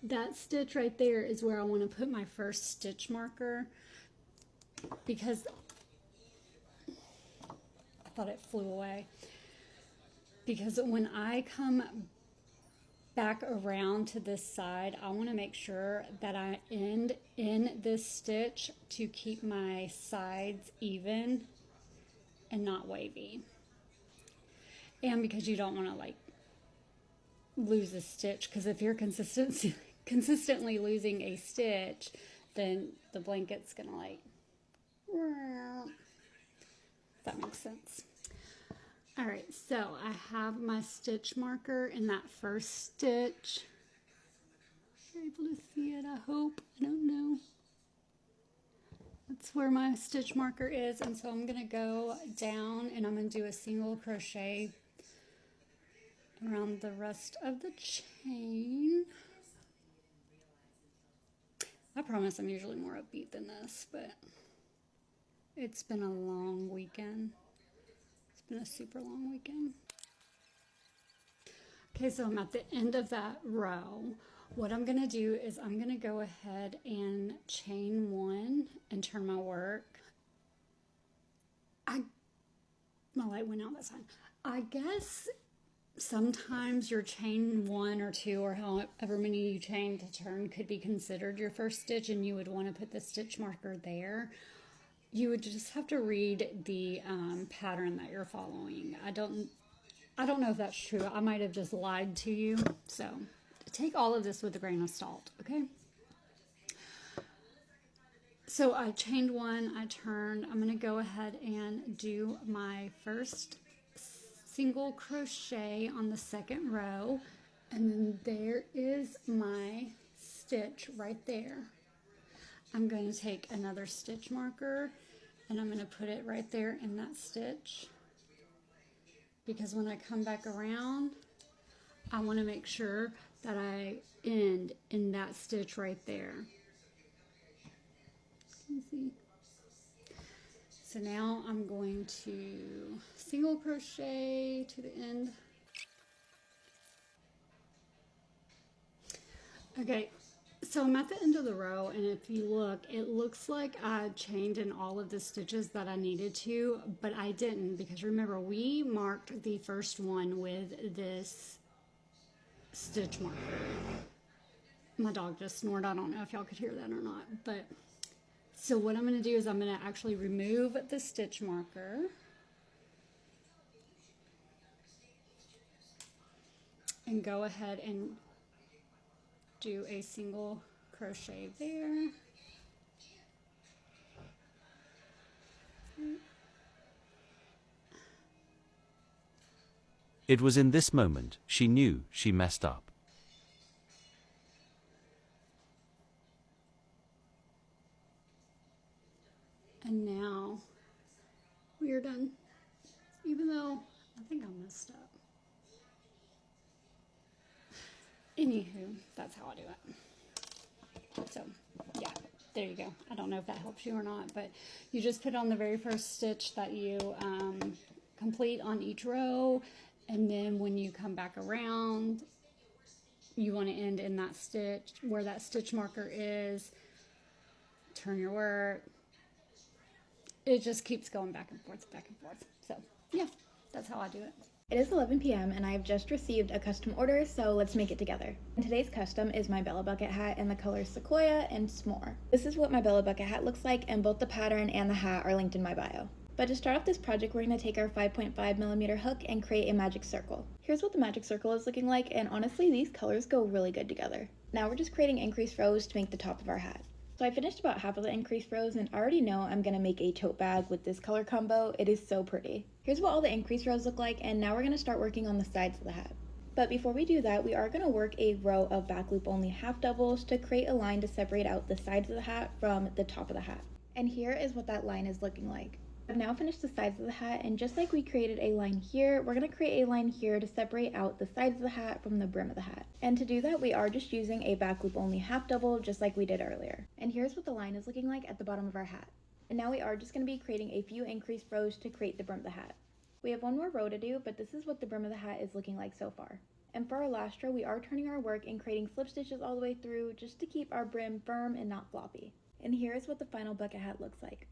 That stitch right there is where I want to put my first stitch marker, because I thought it flew away. Because when I come back around to this side, I want to make sure that I end in this stitch to keep my sides even and not wavy. And because you don't want to like lose a stitch, because if you're consistently losing a stitch, then the blanket's gonna like, if that makes sense. All right, so I have my stitch marker in that first stitch. You're able to see it, I hope. I don't know. That's where my stitch marker is, and so I'm gonna go down and I'm gonna do a single crochet around the rest of the chain. I promise I'm usually more upbeat than this, but it's been a long weekend. It's been a super long weekend. Okay, so I'm at the end of that row. What I'm gonna do is I'm gonna go ahead and chain one and turn my work. My light went out that time. I guess sometimes your chain one or two, or however many you chain to turn, could be considered your first stitch, and you would want to put the stitch marker there. You would just have to read the pattern that you're following. I don't know if that's true. I might have just lied to you. So take all of this with a grain of salt, okay? So I chained one, I turned. I'm gonna go ahead and do my first single crochet on the second row, and then there is my stitch right there. I'm going to take another stitch marker and I'm going to put it right there in that stitch, because when I come back around, I want to make sure that I end in that stitch right there. Can you see? So now I'm going to single crochet to the end. Okay, so I'm at the end of the row, and if you look, it looks like I chained in all of the stitches that I needed to, but I didn't, because remember, we marked the first one with this stitch marker. My dog just snored. I don't know if y'all could hear that or not, but so what I'm going to do is I'm going to actually remove the stitch marker. And go ahead and do a single crochet there. It was in this moment she knew she messed up. And now we are done, even though I think I messed up. Anywho, that's how I do it. So yeah, there you go. I don't know if that helps you or not, but you just put on the very first stitch that you complete on each row, and then when you come back around, you want to end in that stitch where that stitch marker is. Turn your work. It just keeps going back and forth, back and forth. So yeah, that's how I do it. It is 11 p.m. and I've just received a custom order, so let's make it together. And today's custom is my Bella Bucket hat in the colors Sequoia and S'more. This is what my Bella Bucket hat looks like, and both the pattern and the hat are linked in my bio. But to start off this project, we're going to take our 5.5mm hook and create a magic circle. Here's what the magic circle is looking like, and honestly, these colors go really good together. Now we're just creating increased rows to make the top of our hat. So I finished about half of the increased rows, and I already know I'm going to make a tote bag with this color combo. It is so pretty. Here's what all the increased rows look like, and now we're going to start working on the sides of the hat. But before we do that, we are going to work a row of back loop only half doubles to create a line to separate out the sides of the hat from the top of the hat. And here is what that line is looking like. I've now finished the sides of the hat, and just like we created a line here, we're going to create a line here to separate out the sides of the hat from the brim of the hat. And to do that, we are just using a back loop only half double, just like we did earlier. And here's what the line is looking like at the bottom of our hat. And now we are just going to be creating a few increased rows to create the brim of the hat. We have one more row to do, but this is what the brim of the hat is looking like so far. And for our last row, we are turning our work and creating slip stitches all the way through just to keep our brim firm and not floppy. And here is what the final bucket hat looks like.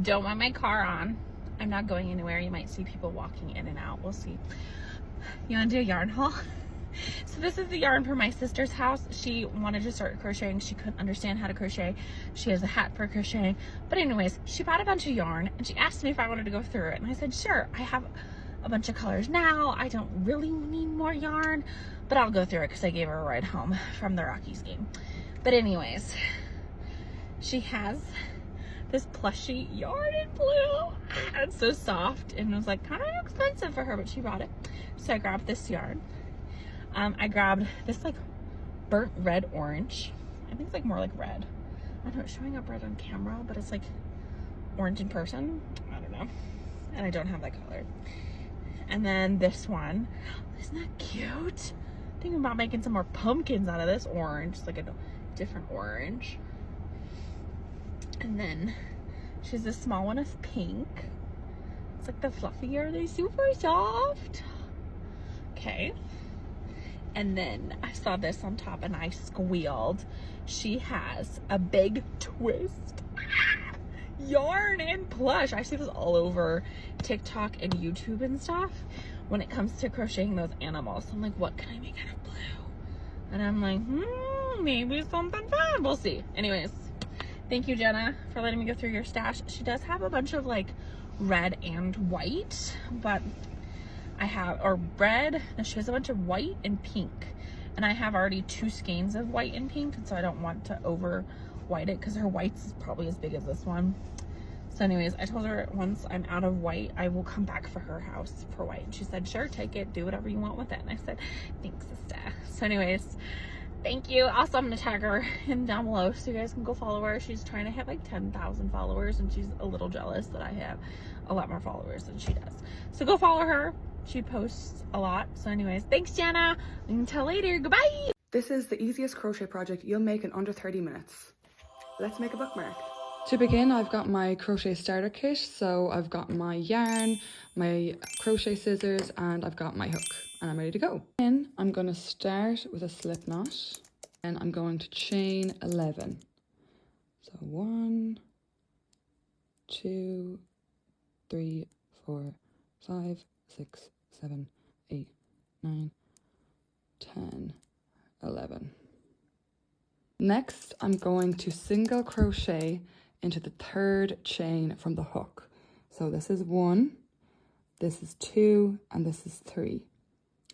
Don't want my car on. I'm not going anywhere. You might see people walking in and out. We'll see. You want to do a yarn haul? So this is the yarn for my sister's house. She wanted to start crocheting. She couldn't understand how to crochet. She has a hat for crocheting. But anyways, she bought a bunch of yarn and she asked me if I wanted to go through it. And I said, sure. I have a bunch of colors now. I don't really need more yarn, but I'll go through it because I gave her a ride home from the Rockies game. But anyways, she has this plushy yarn in blue. It's so soft and it was like kind of expensive for her, but she bought it. So I grabbed this yarn. I grabbed this like burnt red orange. I think it's like more like red. I don't know, it's showing up red on camera, but it's like orange in person. I don't know. And I don't have that color. And then this one. Isn't that cute? Thinking about making some more pumpkins out of this orange. It's like a different orange. And then she's a small one of pink. It's like the fluffy yarn. They're super soft. Okay. And then I saw this on top and I squealed. She has a big twist yarn and plush. I see this all over TikTok and YouTube and stuff when it comes to crocheting those animals. So I'm like, what can I make out of blue? And I'm like, maybe something fun. We'll see. Anyways, thank you, Jenna, for letting me go through your stash. She does have a bunch of like red and white, but I have, or red, and she has a bunch of white and pink. And I have already 2 skeins of white and pink, and so I don't want to over white it because her white's is probably as big as this one. So anyways, I told her once I'm out of white, I will come back for her house for white. And she said, sure, take it, do whatever you want with it. And I said, thanks, sister. So anyways, thank you. Also, I'm gonna tag her in down below so you guys can go follow her. She's trying to hit like 10,000 followers and she's a little jealous that I have a lot more followers than she does. So go follow her. She posts a lot. So anyways, thanks, Jenna. Until later, goodbye. This is the easiest crochet project you'll make in under 30 minutes. Let's make a bookmark. To begin, I've got my crochet starter kit. So I've got my yarn, my crochet scissors, and I've got my hook. And I'm ready to go. Then I'm going to start with a slip knot and I'm going to chain 11. So 1, 2, 3, 4, 5, 6, 7, 8, 9, 10, 11. Next, I'm going to single crochet into the 3rd chain from the hook. So this is 1, this is 2, and this is 3.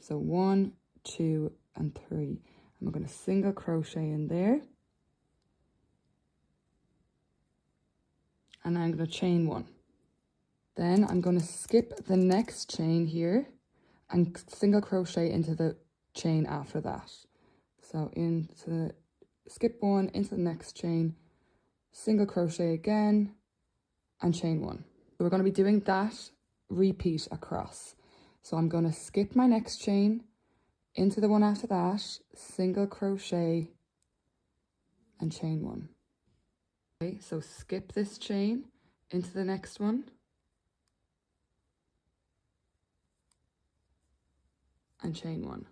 So 1, 2, and 3. And we're going to single crochet in there. And I'm going to chain 1. Then I'm going to skip the next chain here and single crochet into the chain after that. So skip 1 into the next chain, single crochet again, and chain 1. So we're going to be doing that repeat across. So I'm going to skip my next chain into the one after that, single crochet, and chain 1. Okay, so skip this chain into the next one, and chain 1.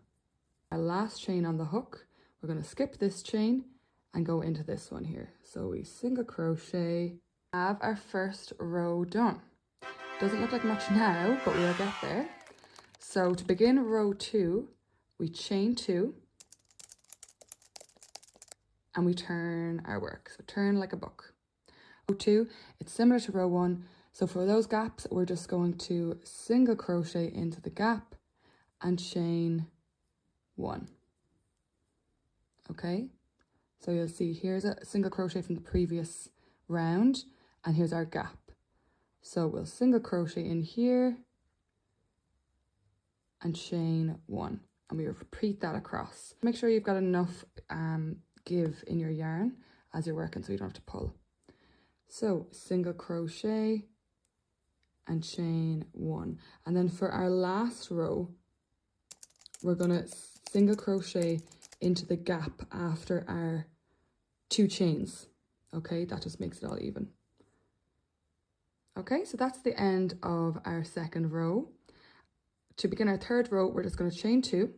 Our last chain on the hook, we're going to skip this chain and go into this one here. So we single crochet, have our first row done. Doesn't look like much now, but we'll get there. So to begin row 2, we chain 2 and we turn our work. So turn like a book. Row 2, it's similar to row 1. So for those gaps, we're just going to single crochet into the gap and chain 1. Okay, so you'll see here's a single crochet from the previous round, and here's our gap. So we'll single crochet in here and chain 1, and we repeat that across. Make sure you've got enough give in your yarn as you're working so you don't have to pull. So single crochet and chain 1, and then for our last row we're going to single crochet into the gap after our 2 chains. Okay, that just makes it all even. Okay, so that's the end of our second row. To begin our third row, we're just going to chain 2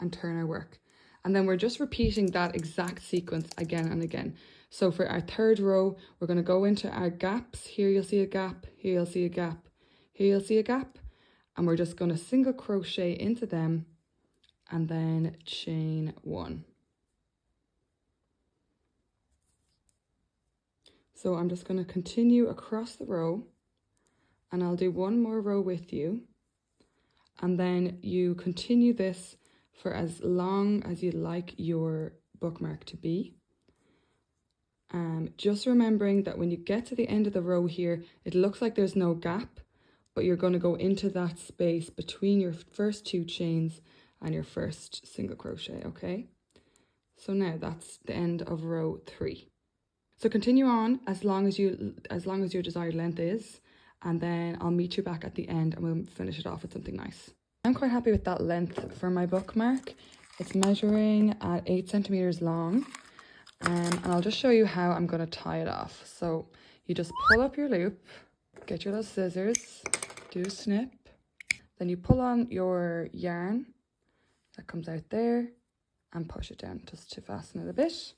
and turn our work. And then we're just repeating that exact sequence again and again. So for our third row, we're going to go into our gaps. Here you'll see a gap, here you'll see a gap, here you'll see a gap. And we're just going to single crochet into them and then chain 1. So I'm just going to continue across the row, and I'll do one more row with you, and then you continue this for as long as you'd like your bookmark to be. Just remembering that when you get to the end of the row here, it looks like there's no gap, but you're going to go into that space between your first 2 chains and your first single crochet. Okay, so now that's the end of row 3. So continue on as long as your desired length is, and then I'll meet you back at the end and we'll finish it off with something nice. I'm quite happy with that length for my bookmark. It's measuring at 8 centimeters long, and I'll just show you how I'm going to tie it off. So you just pull up your loop, get your little scissors, do a snip, then you pull on your yarn that comes out there and push it down just to fasten it a bit.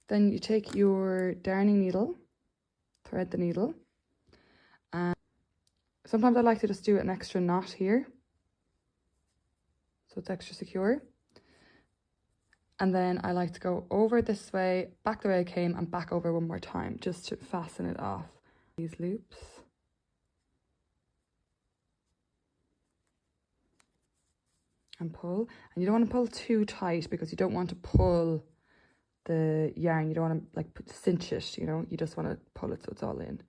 Then you take your darning needle, thread the needle, and sometimes I like to just do an extra knot here so it's extra secure. And then I like to go over this way, back the way I came, and back over one more time just to fasten it off. These loops. And pull. And you don't want to pull too tight because you don't want to pull the yarn. You don't want to like cinch it, you know, you just want to pull it so it's all in.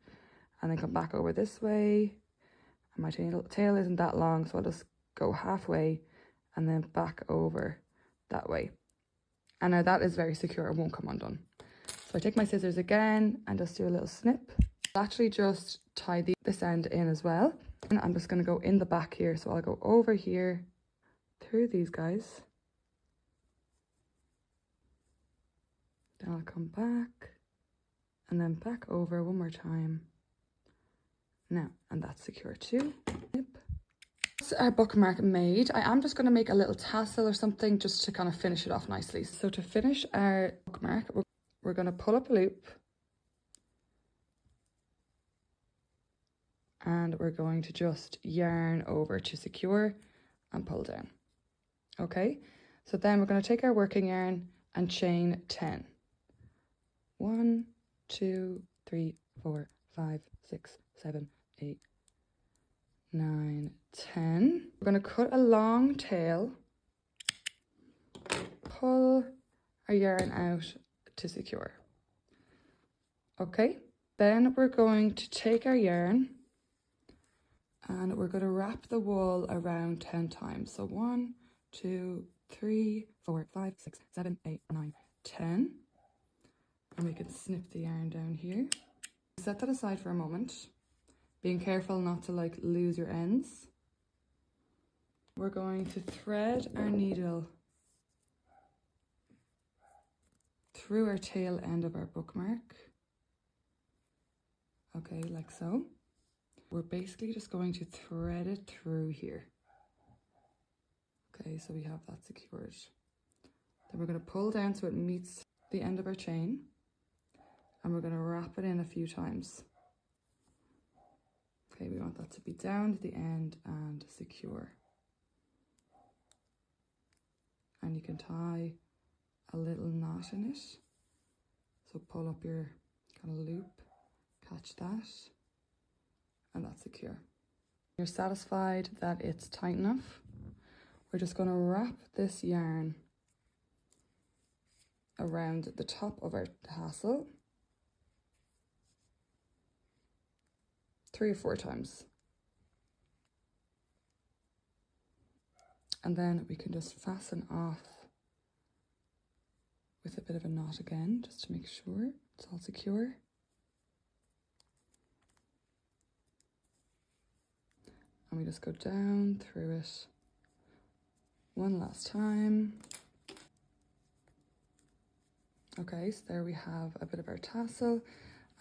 And then come back over this way. And my tail isn't that long, so I'll just go halfway and then back over that way. And now that is very secure, it won't come undone. So I take my scissors again and just do a little snip. I'll actually just tie this end in as well. And I'm just going to go in the back here. So I'll go over here through these guys. Then I'll come back and then back over one more time. Now, and that's secure too. That's our bookmark made. I am just going to make a little tassel or something just to kind of finish it off nicely. So to finish our bookmark, we're going to pull up a loop. And we're going to just yarn over to secure and pull down. Okay, so then we're going to take our working yarn and chain 10. 1, 2, 3, 4, 5, 6, 7, 8, 9, 10. We're going to cut a long tail, pull our yarn out to secure. Okay, then we're going to take our yarn and we're going to wrap the wool around 10 times. So 1, 2, 3, 4, 5, 6, 7, 8, 9, 10. And we can snip the yarn down here. Set that aside for a moment, being careful not to like lose your ends. We're going to thread our needle through our tail end of our bookmark. Okay, like so. We're basically just going to thread it through here. Okay, so we have that secured. Then we're going to pull down so it meets the end of our chain. And we're going to wrap it in a few times. Okay, we want that to be down to the end and secure. and you can tie a little knot in it. So pull up your kind of loop, catch that, and that's secure. You're satisfied that it's tight enough. We're just going to wrap this yarn around the top of our tassel 3 or 4 times. And then we can just fasten off with a bit of a knot again, just to make sure it's all secure. And we just go down through it one last time. Okay, so there we have a bit of our tassel.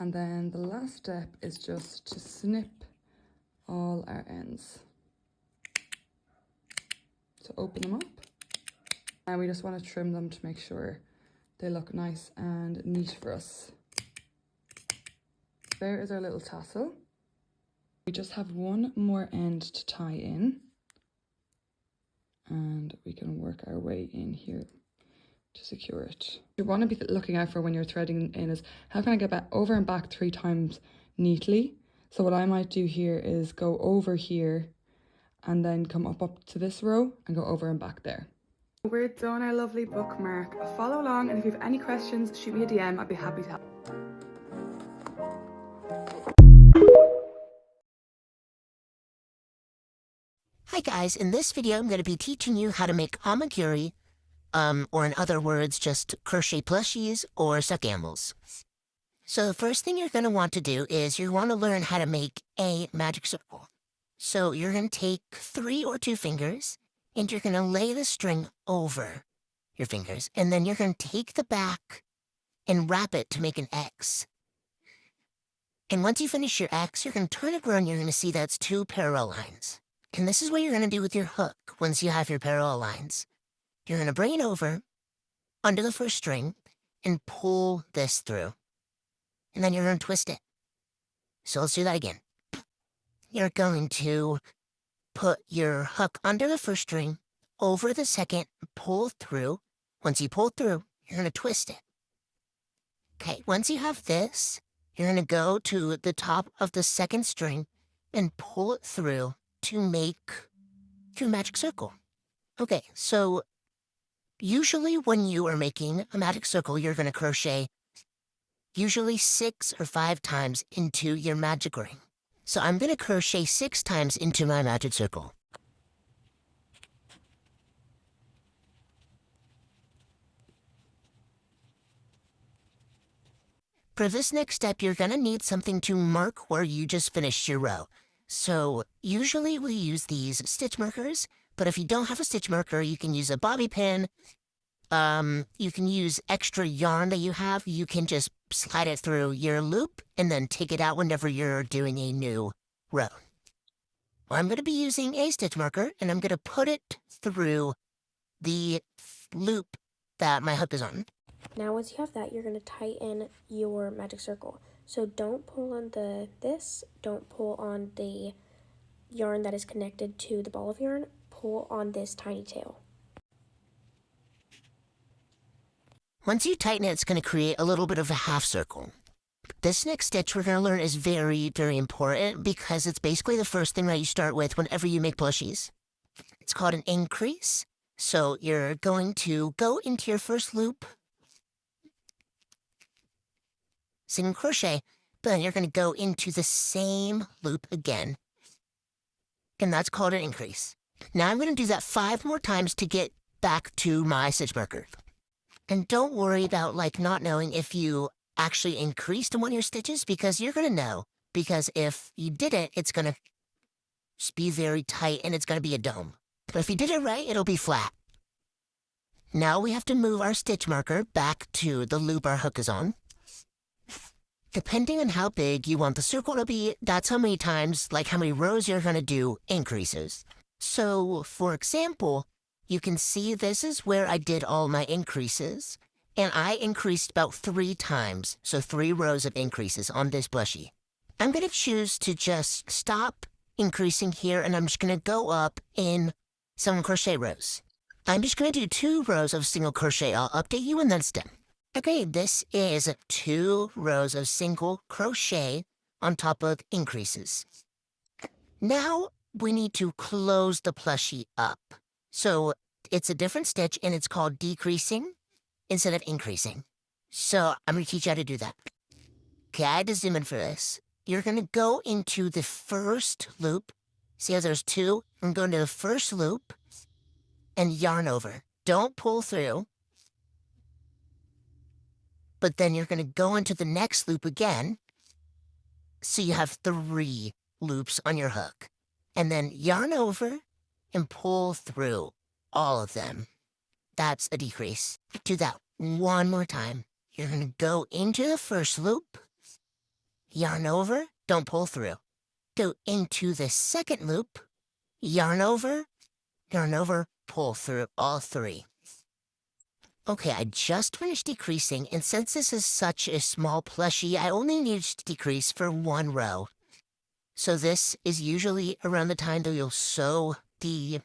And then the last step is just to snip all our ends. So open them up. And we just want to trim them to make sure they look nice and neat for us. There is our little tassel. We just have one more end to tie in. And we can work our way in here to secure it. You want to be looking out for when you're threading in is, how can I get back over and back 3 times neatly? So what I might do here is go over here and then come up to this row and go over and back there. We're done our lovely bookmark. Follow along, and if you have any questions, shoot me a DM. I'd be happy to help. Hi guys, in this video I'm going to be teaching you how to make amaguri, or in other words, just crochet plushies or stuffed animals. So the first thing you're going to want to do is you want to learn how to make a magic circle. So you're going to take 3 or 2 fingers and you're going to lay the string over your fingers, and then you're going to take the back and wrap it to make an X. And once you finish your X, you're going to turn it around and you're going to see that's 2 parallel lines. And this is what you're going to do with your hook once you have your parallel lines. You're going to bring it over under the first string and pull this through. And then you're going to twist it. So let's do that again. You're going to put your hook under the first string, over the second, pull through. Once you pull through, you're going to twist it. Okay, once you have this, you're going to go to the top of the second string and pull it through to make your magic circle. Okay, so usually when you are making a magic circle, you're going to crochet usually 6 or 5 times into your magic ring. So I'm going to crochet 6 times into my magic circle. For this next step, you're going to need something to mark where you just finished your row. So usually we use these stitch markers, but if you don't have a stitch marker, you can use a bobby pin. You can use extra yarn that you have. You can just slide it through your loop and then take it out whenever you're doing a new row. Well, I'm going to be using a stitch marker, and I'm going to put it through the loop that my hook is on. Now once you have that, you're going to tighten your magic circle. So don't pull on don't pull on the yarn that is connected to the ball of yarn. Pull on this tiny tail. Once you tighten it, it's going to create a little bit of a half circle. This next stitch we're going to learn is very, very important because it's basically the first thing that you start with whenever you make plushies. It's called an increase. So you're going to go into your first loop, single crochet, but then you're going to go into the same loop again. And that's called an increase. Now I'm going to do that 5 more times to get back to my stitch marker. And don't worry about not knowing if you actually increased one of your stitches, because you're going to know. Because if you didn't, it's going to just be very tight and it's going to be a dome. But if you did it right, it'll be flat. Now we have to move our stitch marker back to the loop our hook is on. Depending on how big you want the circle to be, that's how many times, how many rows you're going to do increases. So, for example, you can see this is where I did all my increases, and I increased about 3 times, so 3 rows of increases on this blushie. I'm going to choose to just stop increasing here, and I'm just going to go up in single crochet rows. I'm just going to do 2 rows of single crochet. I'll update you when that's done. Okay, this is 2 rows of single crochet on top of increases. Now we need to close the plushie up. So it's a different stitch and it's called decreasing instead of increasing. So I'm going to teach you how to do that. Okay, I had to zoom in for this. You're going to go into the first loop. See how there's 2? I'm going to the first loop and yarn over. Don't pull through. But then you're going to go into the next loop again. So you have 3 loops on your hook. And then yarn over and pull through all of them. That's a decrease. Do that one more time. You're going to go into the first loop, yarn over, don't pull through. Go into the second loop, yarn over, pull through all 3. Okay, I just finished decreasing, and since this is such a small plushie, I only needed to decrease for 1 row. So this is usually around the time that you'll sew the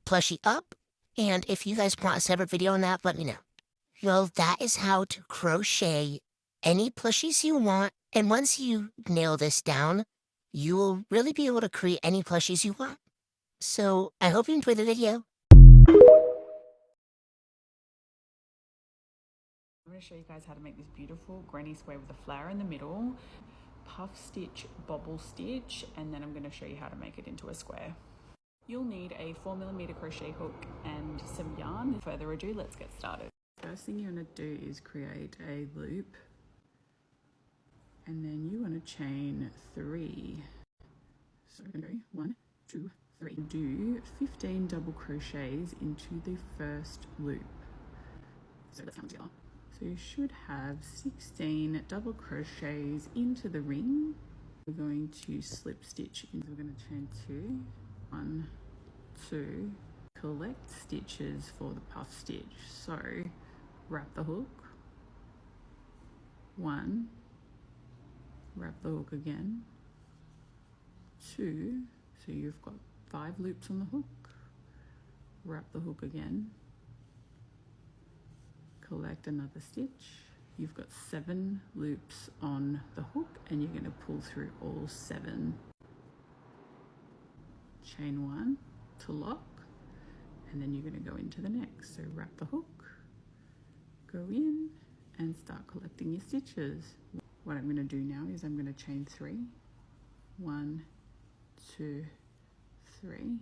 plushie up, and if you guys want a separate video on that, let me know. Well, that is how to crochet any plushies you want, and once you nail this down, you will really be able to create any plushies you want. So, I hope you enjoyed the video. I'm going to show you guys how to make this beautiful granny square with a flower in the middle, puff stitch, bobble stitch, and then I'm going to show you how to make it into a square. You'll need a 4mm crochet hook and some yarn. Without further ado, let's get started. First thing you want to do is create a loop, and then you want to chain 3. So we're going to go 1, 2, 3. Do 15 double crochets into the first loop. So let's count together. So you should have 16 double crochets into the ring. We're going to slip stitch in. We're going to chain 2, 1, 2, collect stitches for the puff stitch. So wrap the hook, 1, wrap the hook again, 2, so you've got 5 loops on the hook, wrap the hook again, collect another stitch. You've got 7 loops on the hook and you're going to pull through all 7. Chain 1 to lock, and then you're going to go into the next. So wrap the hook, go in and start collecting your stitches. What I'm going to do now is I'm going to chain 3, 1, 2, 3,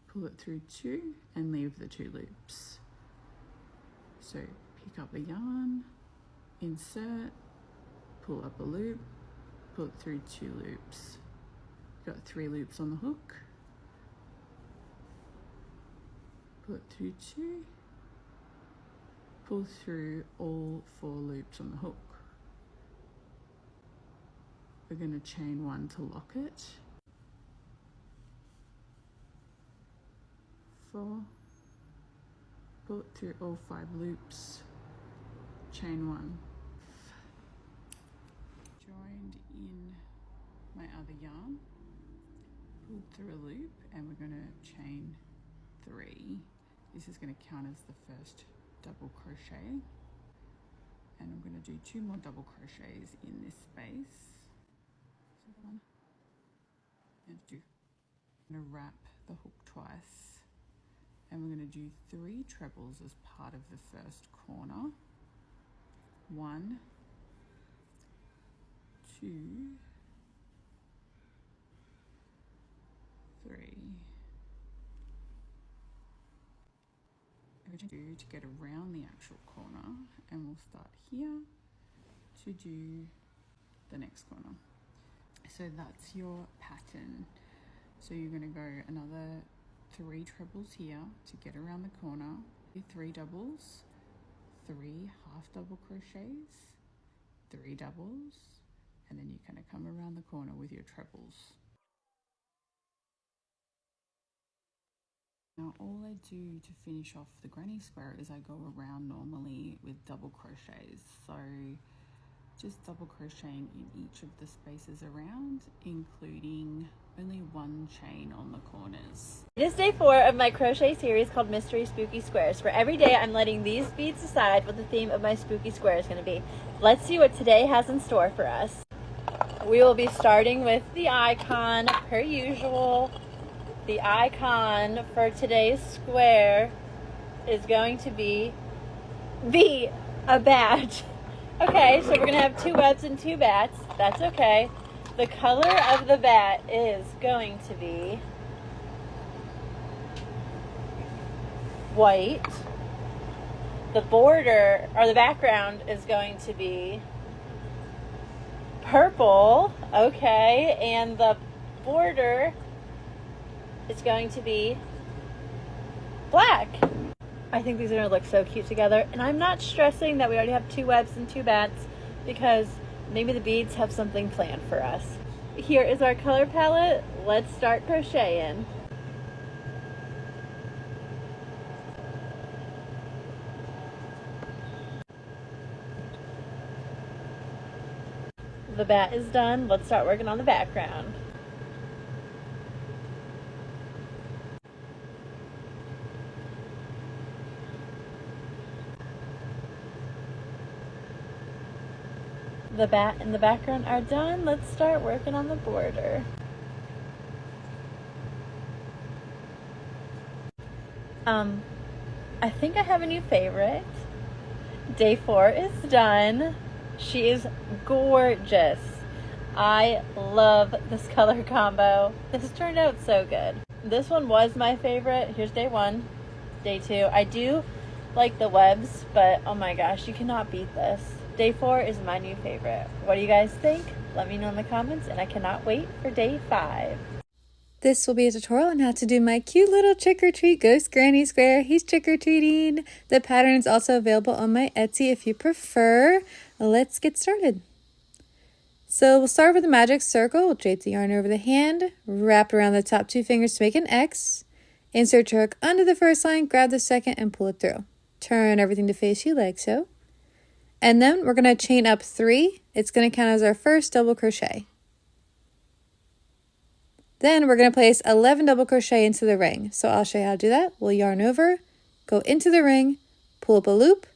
pull it through 2 and leave the 2 loops. So pick up the yarn, insert, pull up a loop, pull it through 2 loops. Got 3 loops on the hook, pull it through 2, pull through all 4 loops on the hook. We're going to chain 1 to lock it, 4, pull it through all 5 loops, chain 1. Joined in my other yarn, pulled through a loop, and we're going to chain 3. This is going to count as the first double crochet, and I'm going to do 2 more double crochets in this space. So 1 and 2. I'm going to wrap the hook twice, and we're going to do 3 trebles as part of the first corner. 1, 2, 3. Everything do to get around the actual corner, and we'll start here to do the next corner. So that's your pattern. So you're going to go another 3 trebles here to get around the corner, 3 doubles, 3 half double crochets, 3 doubles, and then you're going to come around the corner with your trebles. Now all I do to finish off the granny square is I go around normally with double crochets. So just double crocheting in each of the spaces around, including only one chain on the corners. It is day 4 of my crochet series called Mystery Spooky Squares. For every day, I'm letting these beads decide what the theme of my spooky square is going to be. Let's see what today has in store for us. We will be starting with the icon, per usual. The icon for today's square is going to be a bat. Okay, so we're going to have 2 webs and 2 bats. That's okay. The color of the bat is going to be white. The border, or the background, is going to be purple. Okay, and the border is going to be black. I think these are going to look so cute together, and I'm not stressing that we already have 2 webs and 2 bats because maybe the beads have something planned for us. Here is our color palette. Let's start crocheting. The bat is done. Let's start working on the background. The bat and the background are done. Let's start working on the border. I think I have a new favorite. Day 4 is done. She is gorgeous. I love this color combo. This turned out so good. This one was my favorite. Here's day 1. Day 2. I do like the webs, but oh my gosh, you cannot beat this. Day 4 is my new favorite. What do you guys think? Let me know in the comments, and I cannot wait for day 5. This will be a tutorial on how to do my cute little trick-or-treat ghost granny square. He's trick-or-treating. The pattern is also available on my Etsy if you prefer. Let's get started. So we'll start with a magic circle. We'll drape the yarn over the hand, wrap around the top 2 fingers to make an X. Insert your hook under the first line, grab the second, and pull it through. Turn everything to face you like so. And then we're going to chain up 3. It's going to count as our first double crochet. Then we're going to place 11 double crochet into the ring. So I'll show you how to do that. We'll yarn over, go into the ring, pull up a loop,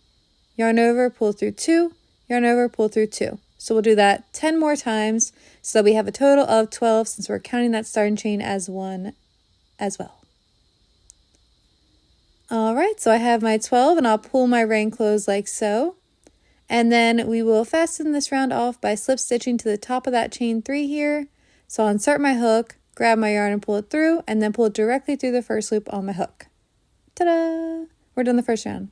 yarn over, pull through 2, yarn over, pull through 2. So we'll do that 10 more times so that we have a total of 12 since we're counting that starting chain as 1 as well. All right, so I have my 12 and I'll pull my ring closed like so. And then we will fasten this round off by slip stitching to the top of that chain 3 here. So I'll insert my hook, grab my yarn and pull it through, and then pull it directly through the first loop on my hook. Ta-da! We're done the first round.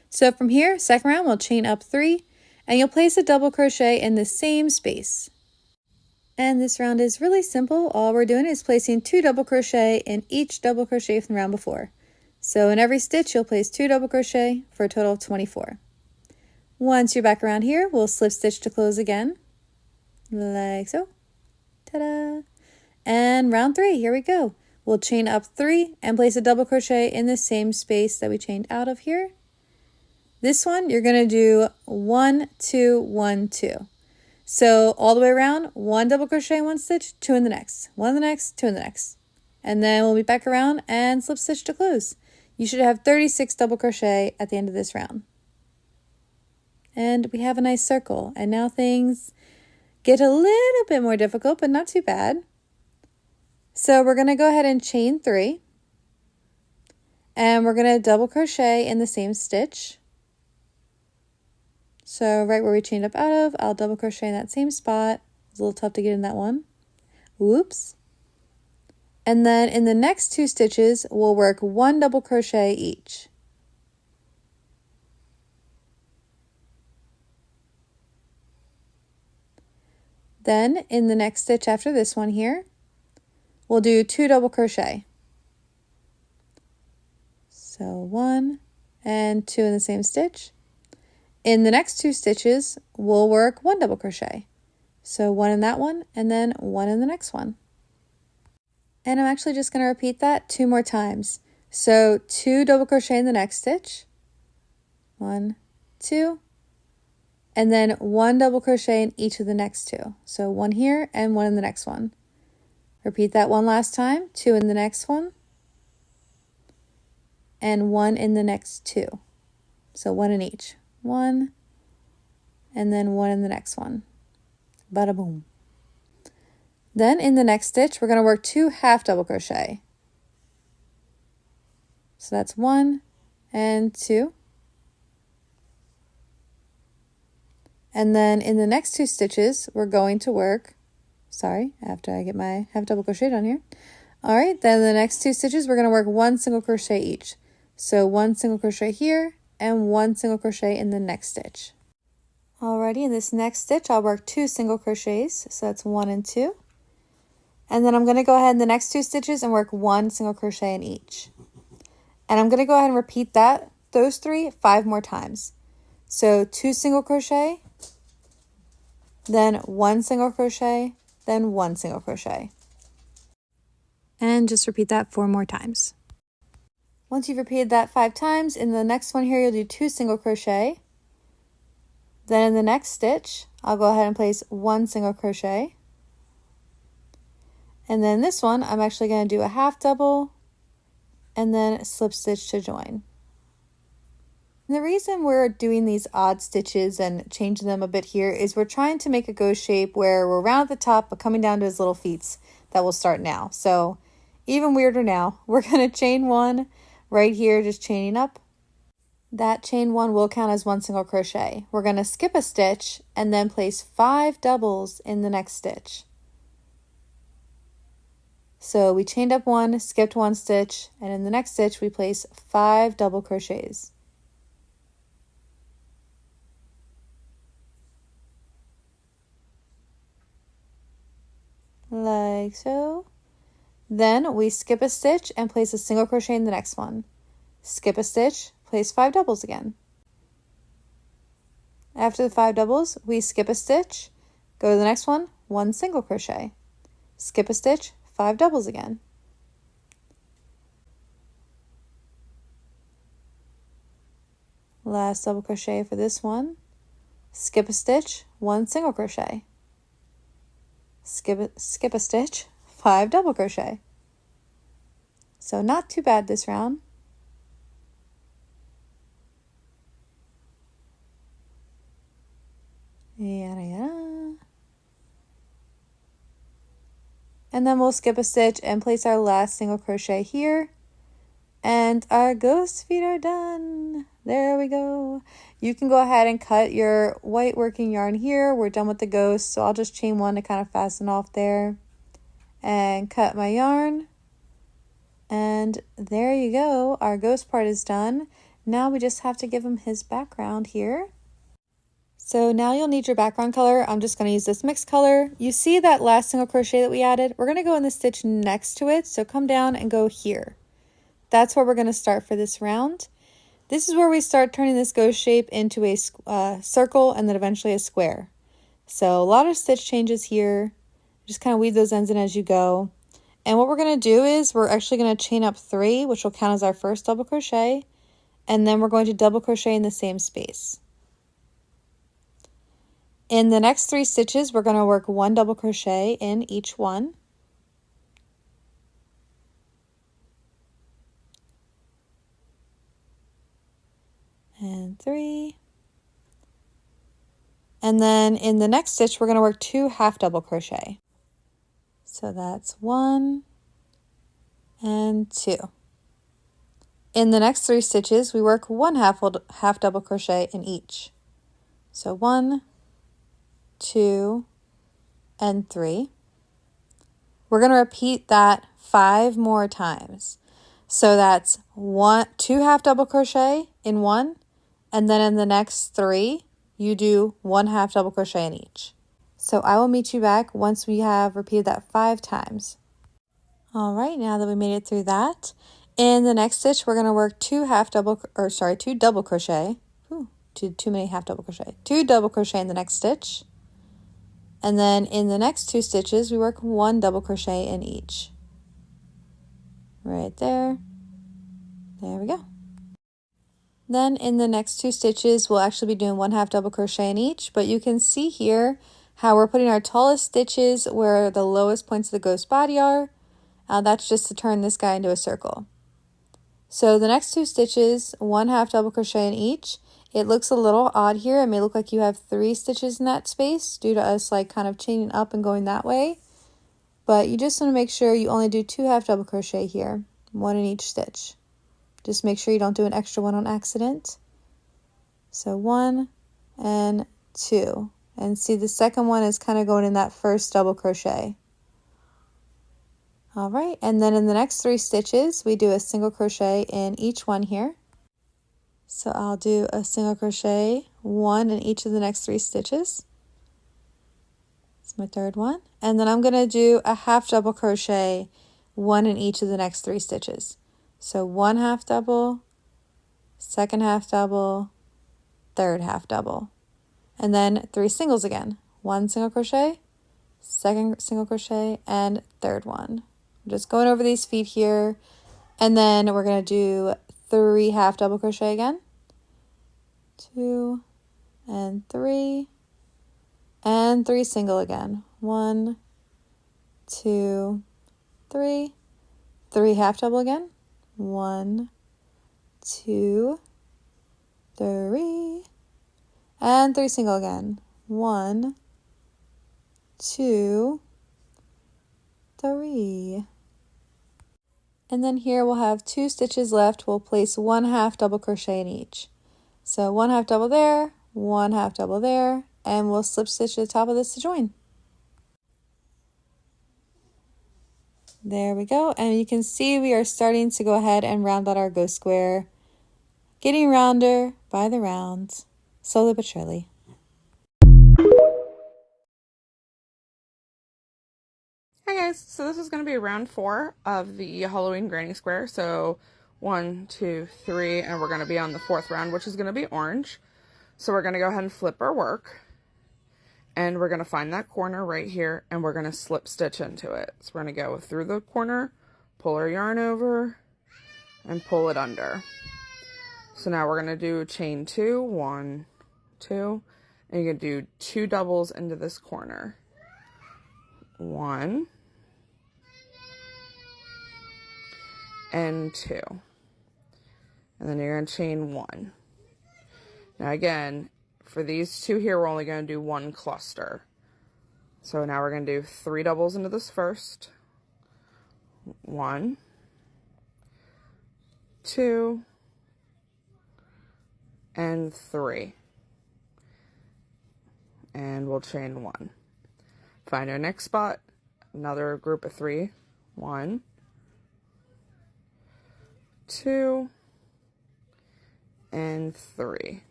So from here, second round, we'll chain up 3, and you'll place a double crochet in the same space. And this round is really simple. All we're doing is placing 2 double crochet in each double crochet from the round before. So in every stitch, you'll place 2 double crochet for a total of 24. Once you're back around here, we'll slip stitch to close again, like so. Ta-da! And round 3, here we go. We'll chain up 3 and place a double crochet in the same space that we chained out of here. This one, you're going to do 1, 2, 1, 2. So all the way around, 1 double crochet in one stitch, 2 in the next, 1 in the next, 2 in the next. And then we'll be back around and slip stitch to close. You should have 36 double crochet at the end of this round. And we have a nice circle. And now things get a little bit more difficult, but not too bad. So we're going to go ahead and chain 3. And we're going to double crochet in the same stitch. So right where we chained up out of, I'll double crochet in that same spot. It's a little tough to get in that one. Whoops. And then in the next 2 stitches, we'll work 1 double crochet each. Then in the next stitch after this one here, we'll do 2 double crochet. So 1 and 2 in the same stitch. In the next 2 stitches, we'll work 1 double crochet. So 1 in that one and then 1 in the next one. And I'm actually just going to repeat that 2 more times. So 2 double crochet in the next stitch. 1, 2. And then 1 double crochet in each of the next 2. So 1 here and 1 in the next one. Repeat that one last time, 2 in the next one, and 1 in the next 2. So 1 in each. 1, and then 1 in the next one. Bada boom. Then in the next stitch, we're going to work 2 half double crochet. So that's 1 and 2. And then in the next 2 stitches, we're going to work, after I get my half double crochet done here. All right, then the next 2 stitches, we're going to work 1 single crochet each. So 1 single crochet here and 1 single crochet in the next stitch. Alrighty, in this next stitch, I'll work 2 single crochets. So that's 1 and 2. And then I'm going to go ahead in the next 2 stitches and work 1 single crochet in each. And I'm going to go ahead and repeat those 3 5 more times. So 2 single crochet, then 1 single crochet, then 1 single crochet. And just repeat that 4 more times. Once you've repeated that 5 times, in the next one here, you'll do 2 single crochet. Then in the next stitch, I'll go ahead and place 1 single crochet. And then this one, I'm actually going to do a half double and then slip stitch to join. And the reason we're doing these odd stitches and changing them a bit here is we're trying to make a ghost shape where we're round at the top but coming down to his little feet that will start now. So even weirder now, we're going to chain 1 right here, just chaining up. That chain 1 will count as 1 single crochet. We're going to skip a stitch and then place 5 doubles in the next stitch. So we chained up 1, skipped 1 stitch, and in the next stitch we place 5 double crochets. Like so. Then we skip a stitch and place a single crochet in the next one. Skip a stitch, place 5 doubles again. After the 5 doubles, we skip a stitch, go to the next one, 1 single crochet. Skip a stitch, 5 doubles again. Last double crochet for this one. Skip a stitch, 1 single crochet. Skip a stitch, 5 double crochet. So not too bad this round. Yada yada. And then we'll skip a stitch and place our last single crochet here. And our ghost feet are done. There we go. You can go ahead and cut your white working yarn here. We're done with the ghost, so I'll just chain 1 to kind of fasten off there. And cut my yarn. And there you go. Our ghost part is done. Now we just have to give him his background here. So now you'll need your background color. I'm just going to use this mixed color. You see that last single crochet that we added? We're going to go in the stitch next to it. So come down and go here. That's where we're going to start for this round. This is where we start turning this ghost shape into a circle and then eventually a square. So a lot of stitch changes here. Just kind of weave those ends in as you go. And what we're going to do is we're actually going to chain up 3, which will count as our first double crochet. And then we're going to double crochet in the same space. In the next 3 stitches, we're going to work 1 double crochet in each one. And 3. And then in the next stitch, we're going to work 2 half double crochet. So that's 1 and 2. In the next 3 stitches, we work 1 half double crochet in each. So 1, 2, and 3. We're going to repeat that 5 more times. So that's 2 half double crochet in one, and then in the next 3, you do 1 half double crochet in each. So I will meet you back once we have repeated that 5 times. All right, now that we made it through that, in the next stitch, we're going to work 2 double crochet. Ooh, too many half double crochet. 2 double crochet in the next stitch. And then in the next 2 stitches, we work 1 double crochet in each. Right there. There we go. Then in the next 2 stitches, we'll actually be doing 1 half double crochet in each, but you can see here how we're putting our tallest stitches where the lowest points of the ghost body are. That's just to turn this guy into a circle. So the next 2 stitches, 1/2 double crochet in each. It looks a little odd here. It may look like you have 3 stitches in that space due to us like kind of chaining up and going that way. But you just want to make sure you only do 2 half double crochet here, 1 in each stitch. Just make sure you don't do an extra one on accident. So 1 and 2. And see, the second one is kind of going in that first double crochet. All right, and then in the next 3 stitches, we do a single crochet in each one here. So I'll do a single crochet, 1 in each of the next 3 stitches. It's my third one. And then I'm going to do a half double crochet, 1 in each of the next 3 stitches. So 1 half double, second half double, third half double. And then 3 singles again. 1 single crochet, second single crochet, and third one. I'm just going over these feet here. And then we're going to do 3 half double crochet again. 2 and 3. And 3 single again. 1, 2, 3. 3 half double again. 1, 2, 3. And 3 single again. 1, 2, 3. And then here we'll have 2 stitches left. We'll place 1 half double crochet in each. So 1 half double there, 1 half double there, and we'll slip stitch to the top of this to join. There we go. And you can see we are starting to go ahead and round out our ghost square. Getting rounder by the round, slowly but surely. Hi guys, so this is going to be round 4 of the Halloween granny square. So 1, 2, 3, and we're going to be on the 4th round, which is going to be orange. So we're going to go ahead and flip our work, and we're going to find that corner right here, and we're going to slip stitch into it. So we're going to go through the corner, pull our yarn over, and pull it under. So now we're going to do chain 2, 1, 2, and you're going to do 2 doubles into this corner. 1 and 2, and then you're going to chain 1. Now again, for these 2 here, we're only going to do 1 cluster. So now we're going to do 3 doubles into this first. 1, 2, and 3. And we'll chain 1. Find our next spot, another group of 3. 1, 2, and 3.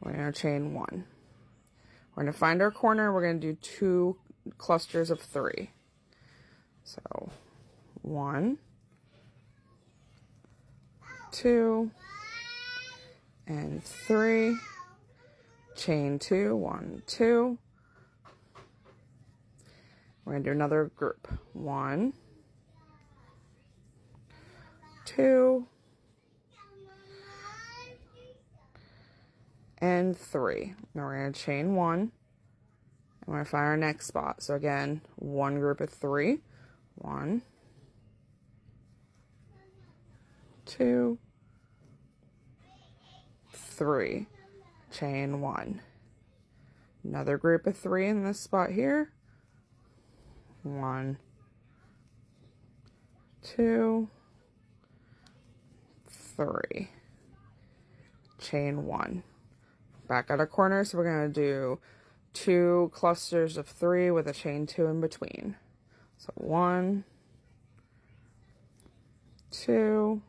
We're going to chain 1. We're going to find our corner. We're going to do 2 clusters of 3. So 1, 2, and 3. Chain 2, 1, 2. We're going to do another group. 1, 2, and 3. Now we're going to chain 1, and we're going to find our next spot. So again, 1 group of 3. 1, 2, 3. Chain 1. Another group of 3 in this spot here. 1, 2, 3. Chain 1. Back at our corner, so we're going to do 2 clusters of 3 with a chain 2 in between. So 1, 2,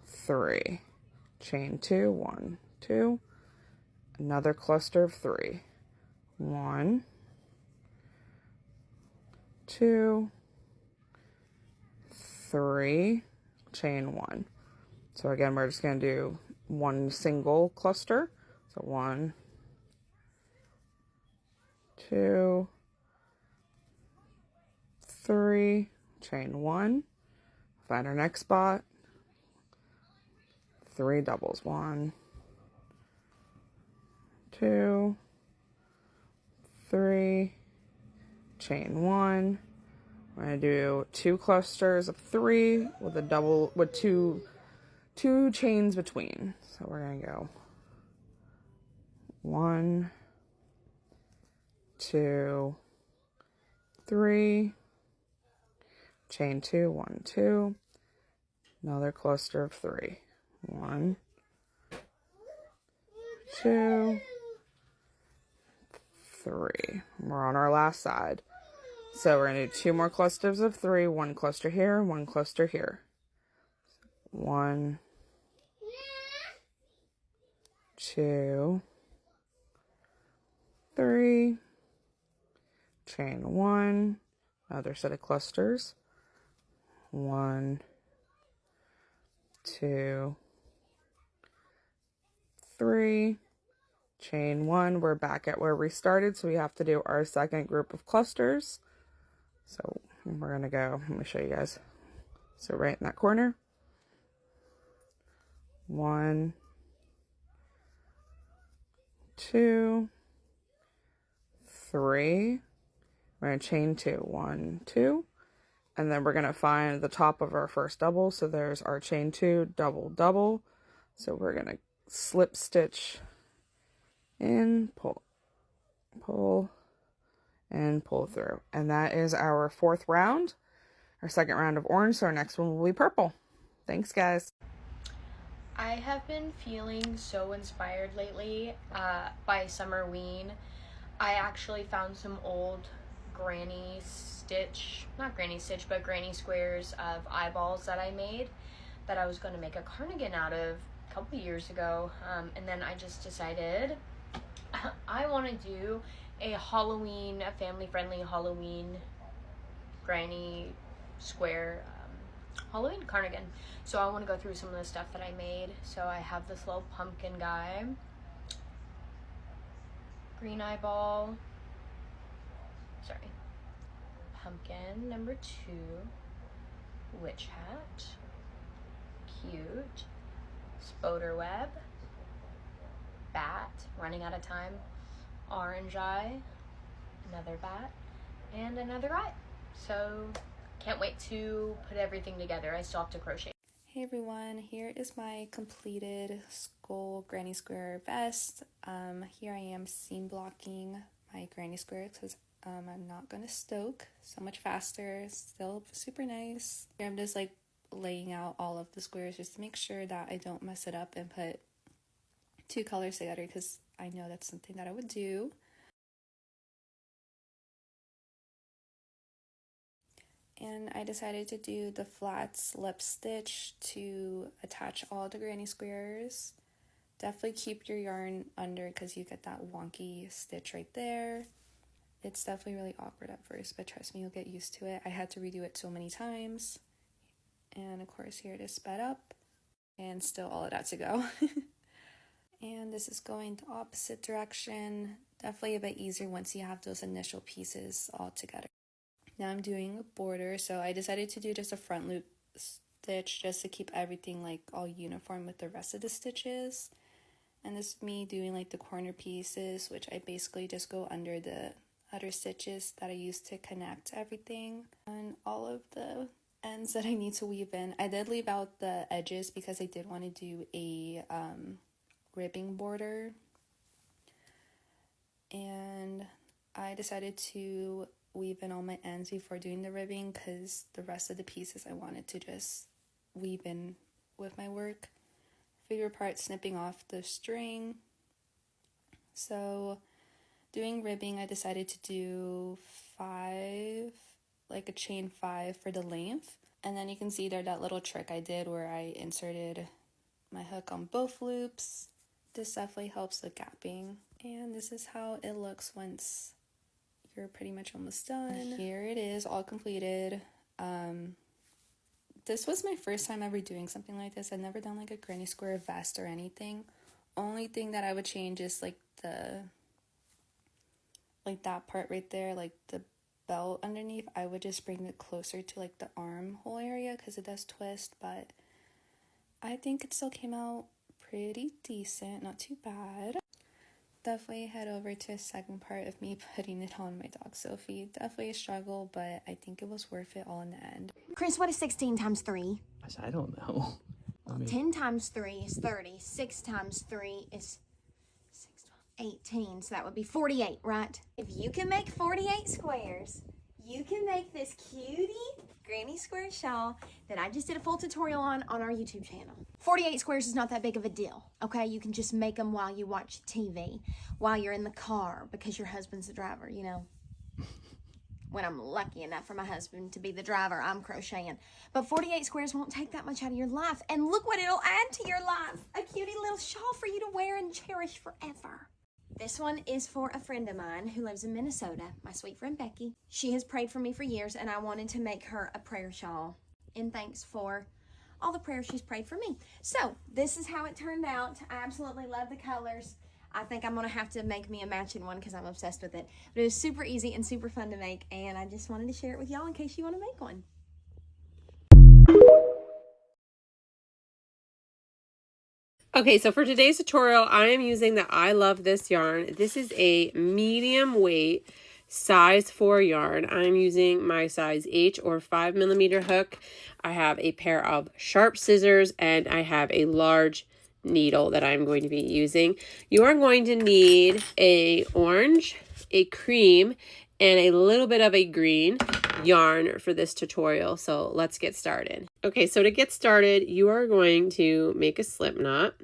3. Chain 2, 1, 2. Another cluster of 3. 1, 2, 3. Chain 1. So again, we're just going to do 1 single cluster. So 1, 2, 3, chain 1. Find our next spot. 3 doubles. 1, 2, 3, chain 1. We're going to do 2 clusters of 3 with a double, with two chains between. So we're going to go 1, 2, 3, chain 2, 1, 2, another cluster of 3, 1, 2, 3. We're on our last side. So we're going to do 2 more clusters of 3, 1 cluster here, 1 cluster here. 1, 2, 3, chain 1, another set of clusters. 1, 2, 3, chain 1. We're back at where we started, so we have to do our second group of clusters. So we're going to go, let me show you guys. So right in that corner, 1, 2, 3. We're going to chain 2, 1, 2, and then we're going to find the top of our first double. So there's our chain 2, double, double. So we're going to slip stitch in, pull, pull, and pull through. And that is our 4th round, our second round of orange. So our next one will be purple. Thanks, guys. I have been feeling so inspired lately by Summerween. I actually found some old granny squares of eyeballs that I made that I was going to make a cardigan out of a couple years ago. And then I just decided I want to do a family-friendly Halloween granny square Halloween cardigan. So I want to go through some of the stuff that I made. So I have this little pumpkin guy, green eyeball, pumpkin number 2, witch hat, cute, spider web, bat, running out of time, orange eye, another bat, and another eye. So can't wait to put everything together. I still have to crochet. Hey everyone, here is my completed skull granny square vest. Here I am seam blocking my granny square because I'm not going to stoke so much faster. Still super nice. Here I'm just like laying out all of the squares just to make sure that I don't mess it up and put 2 colors together, because I know that's something that I would do. And I decided to do the flat slip stitch to attach all the granny squares. Definitely keep your yarn under because you get that wonky stitch right there. It's definitely really awkward at first, but trust me, you'll get used to it. I had to redo it so many times. And of course here it is sped up, and still all of that to go. And this is going the opposite direction. Definitely a bit easier once you have those initial pieces all together. Now I'm doing a border, so I decided to do just a front loop stitch just to keep everything like all uniform with the rest of the stitches. And this is me doing like the corner pieces, which I basically just go under the other stitches that I used to connect everything. And all of the ends that I need to weave in. I did leave out the edges because I did want to do a ribbing border. And I decided to weave in all my ends before doing the ribbing because the rest of the pieces I wanted to just weave in with my work. Favorite part, snipping off the string. So doing ribbing, I decided to do 5, like a chain 5 for the length. And then you can see there that little trick I did where I inserted my hook on both loops. This definitely helps with gapping. And this is how it looks once you're pretty much almost done. Here it is, all completed. This was my first time ever doing something like this. I've never done like a granny square vest or anything. Only thing that I would change is like that part right there, like the belt underneath. I would just bring it closer to like the armhole area because it does twist, but I think it still came out pretty decent, not too bad. Definitely head over to a second part of me putting it on my dog Sophie. Definitely a struggle, but I think it was worth it all in the end. Chris, what is 16 times 3? I don't know. Well, 10 times 3 is 30. 6 times 3 is 18, so that would be 48, right? If you can make 48 squares, you can make this cutie granny square shawl that I just did a full tutorial on our YouTube channel. 48 squares is not that big of a deal, okay? You can just make them while you watch TV, while you're in the car because your husband's the driver, you know. When I'm lucky enough for my husband to be the driver, I'm crocheting. But 48 squares won't take that much out of your life. And look what it'll add to your life. A cutie little shawl for you to wear and cherish forever. This one is for a friend of mine who lives in Minnesota, my sweet friend Becky. She has prayed for me for years, and I wanted to make her a prayer shawl in thanks for all the prayers she's prayed for me. So this is how it turned out. I absolutely love the colors. I think I'm going to have to make me a matching one because I'm obsessed with it. But it was super easy and super fun to make, and I just wanted to share it with y'all in case you want to make one. Okay, so for today's tutorial, I am using the I Love This yarn. This is a medium weight size 4 yarn. I'm using my size H or 5mm hook. I have a pair of sharp scissors, and I have a large needle that I'm going to be using. You are going to need a orange, a cream, and a little bit of a green yarn for this tutorial. So let's get started. Okay, so to get started, you are going to make a slip knot.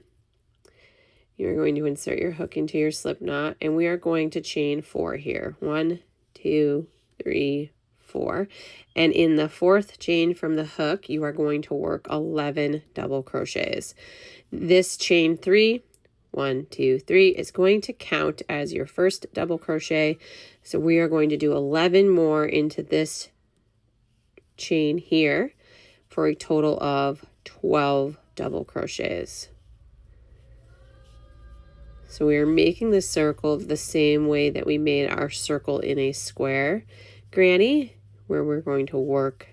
You're going to insert your hook into your slip knot, and we are going to chain 4 here. 1, 2, 3, 4. And in the 4th chain from the hook, you are going to work 11 double crochets. This chain 3, 1, 2, 3, is going to count as your first double crochet. So we are going to do 11 more into this chain here for a total of 12 double crochets. So we are making the circle the same way that we made our circle in a square granny, where we're going to work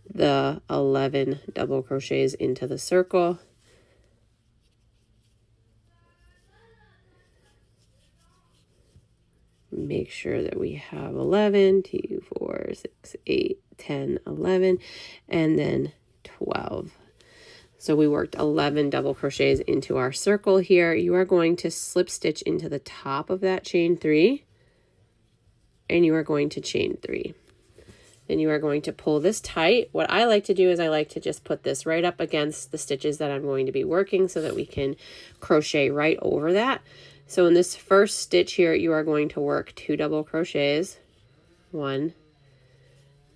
the 11 double crochets into the circle. Make sure that we have 11, 2, 4, 6, 8, 10, 11, and then 12. So we worked 11 double crochets into our circle here. You are going to slip stitch into the top of that chain 3, and you are going to chain 3. Then you are going to pull this tight. What I like to do is I like to just put this right up against the stitches that I'm going to be working so that we can crochet right over that. So in this first stitch here, you are going to work 2 double crochets. 1,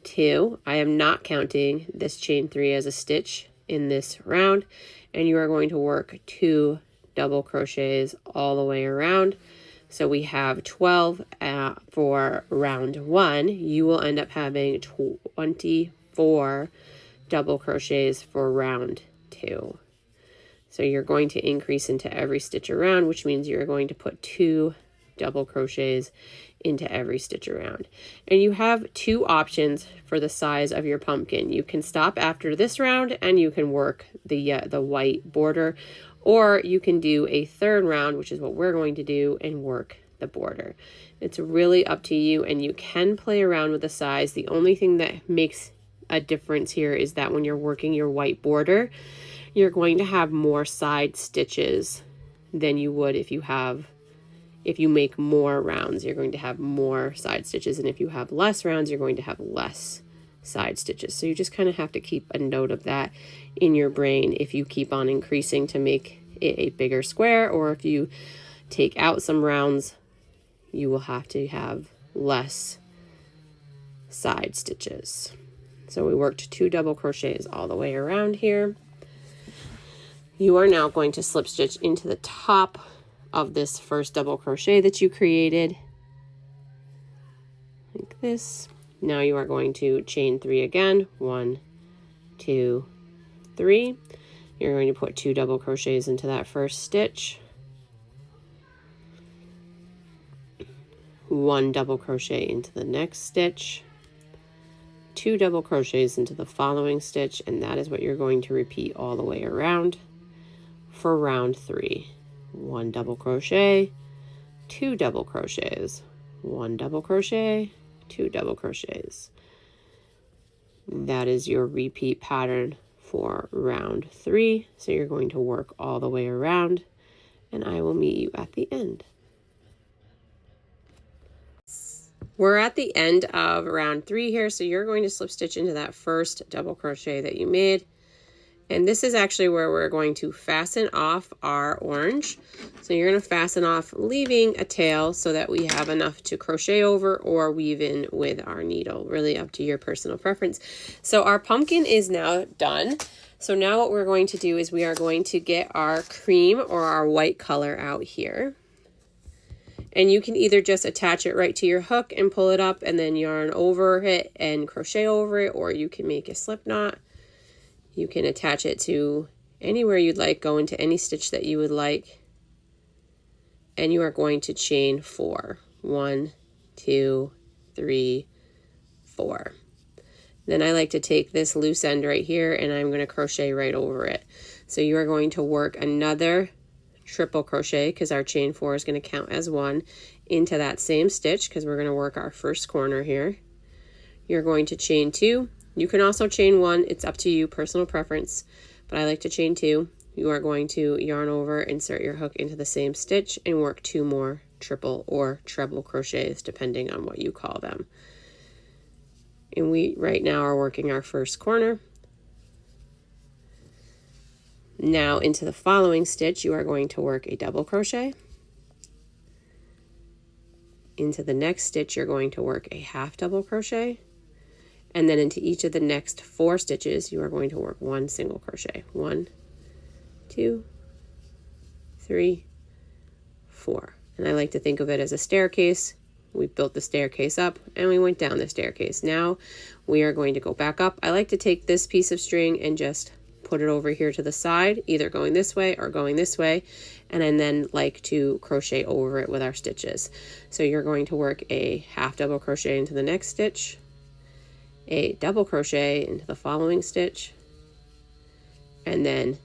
2. I am not counting this chain 3 as a stitch in this round, and you are going to work 2 double crochets all the way around. So we have 12 for round 1. You will end up having 24 double crochets for round 2. So you're going to increase into every stitch around, which means you're going to put 2 double crochets into every stitch around. And you have 2 options for the size of your pumpkin. You can stop after this round and you can work the white border, or you can do a 3rd round, which is what we're going to do, and work the border. It's really up to you, and you can play around with the size. The only thing that makes a difference here is that when you're working your white border, you're going to have more side stitches than you would if you make more rounds. You're going to have more side stitches, and if you have less rounds, you're going to have less side stitches. So you just kind of have to keep a note of that in your brain if you keep on increasing to make it a bigger square, or if you take out some rounds, you will have to have less side stitches. So we worked 2 double crochets all the way around here. You are now going to slip stitch into the top of this first double crochet that you created, like this. Now you are going to chain 3 again. 1, 2, 3. You're going to put 2 double crochets into that first stitch, 1 double crochet into the next stitch, 2 double crochets into the following stitch, and that is what you're going to repeat all the way around for round 3. 1 double crochet, 2 double crochets, 1 double crochet, 2 double crochets. That is your repeat pattern for round 3. So you're going to work all the way around, and I will meet you at the end. We're at the end of round 3 here, so you're going to slip stitch into that first double crochet that you made. And this is actually where we're going to fasten off our orange. So you're going to fasten off, leaving a tail so that we have enough to crochet over or weave in with our needle, really up to your personal preference. So our pumpkin is now done. So now what we're going to do is we are going to get our cream or our white color out here. And you can either just attach it right to your hook and pull it up and then yarn over it and crochet over it, or you can make a slip knot. You can attach it to anywhere you'd like, go into any stitch that you would like. And you are going to chain 4. 1, 2, 3, 4. Then I like to take this loose end right here and I'm going to crochet right over it. So you are going to work another triple crochet, because our chain 4 is going to count as 1, into that same stitch, because we're going to work our first corner here. You're going to chain 2. You can also chain 1, it's up to you, personal preference, but I like to chain 2. You are going to yarn over, insert your hook into the same stitch, and work 2 more triple or treble crochets, depending on what you call them. And we right now are working our first corner. Now into the following stitch, you are going to work a double crochet. Into the next stitch, you're going to work a half double crochet. And then into each of the next 4 stitches, you are going to work 1 single crochet. 1, 2, 3, 4. And I like to think of it as a staircase. We built the staircase up and we went down the staircase. Now we are going to go back up. I like to take this piece of string and just put it over here to the side, either going this way or going this way, and then like to crochet over it with our stitches. So you're going to work a half double crochet into the next stitch, a double crochet into the following stitch, and then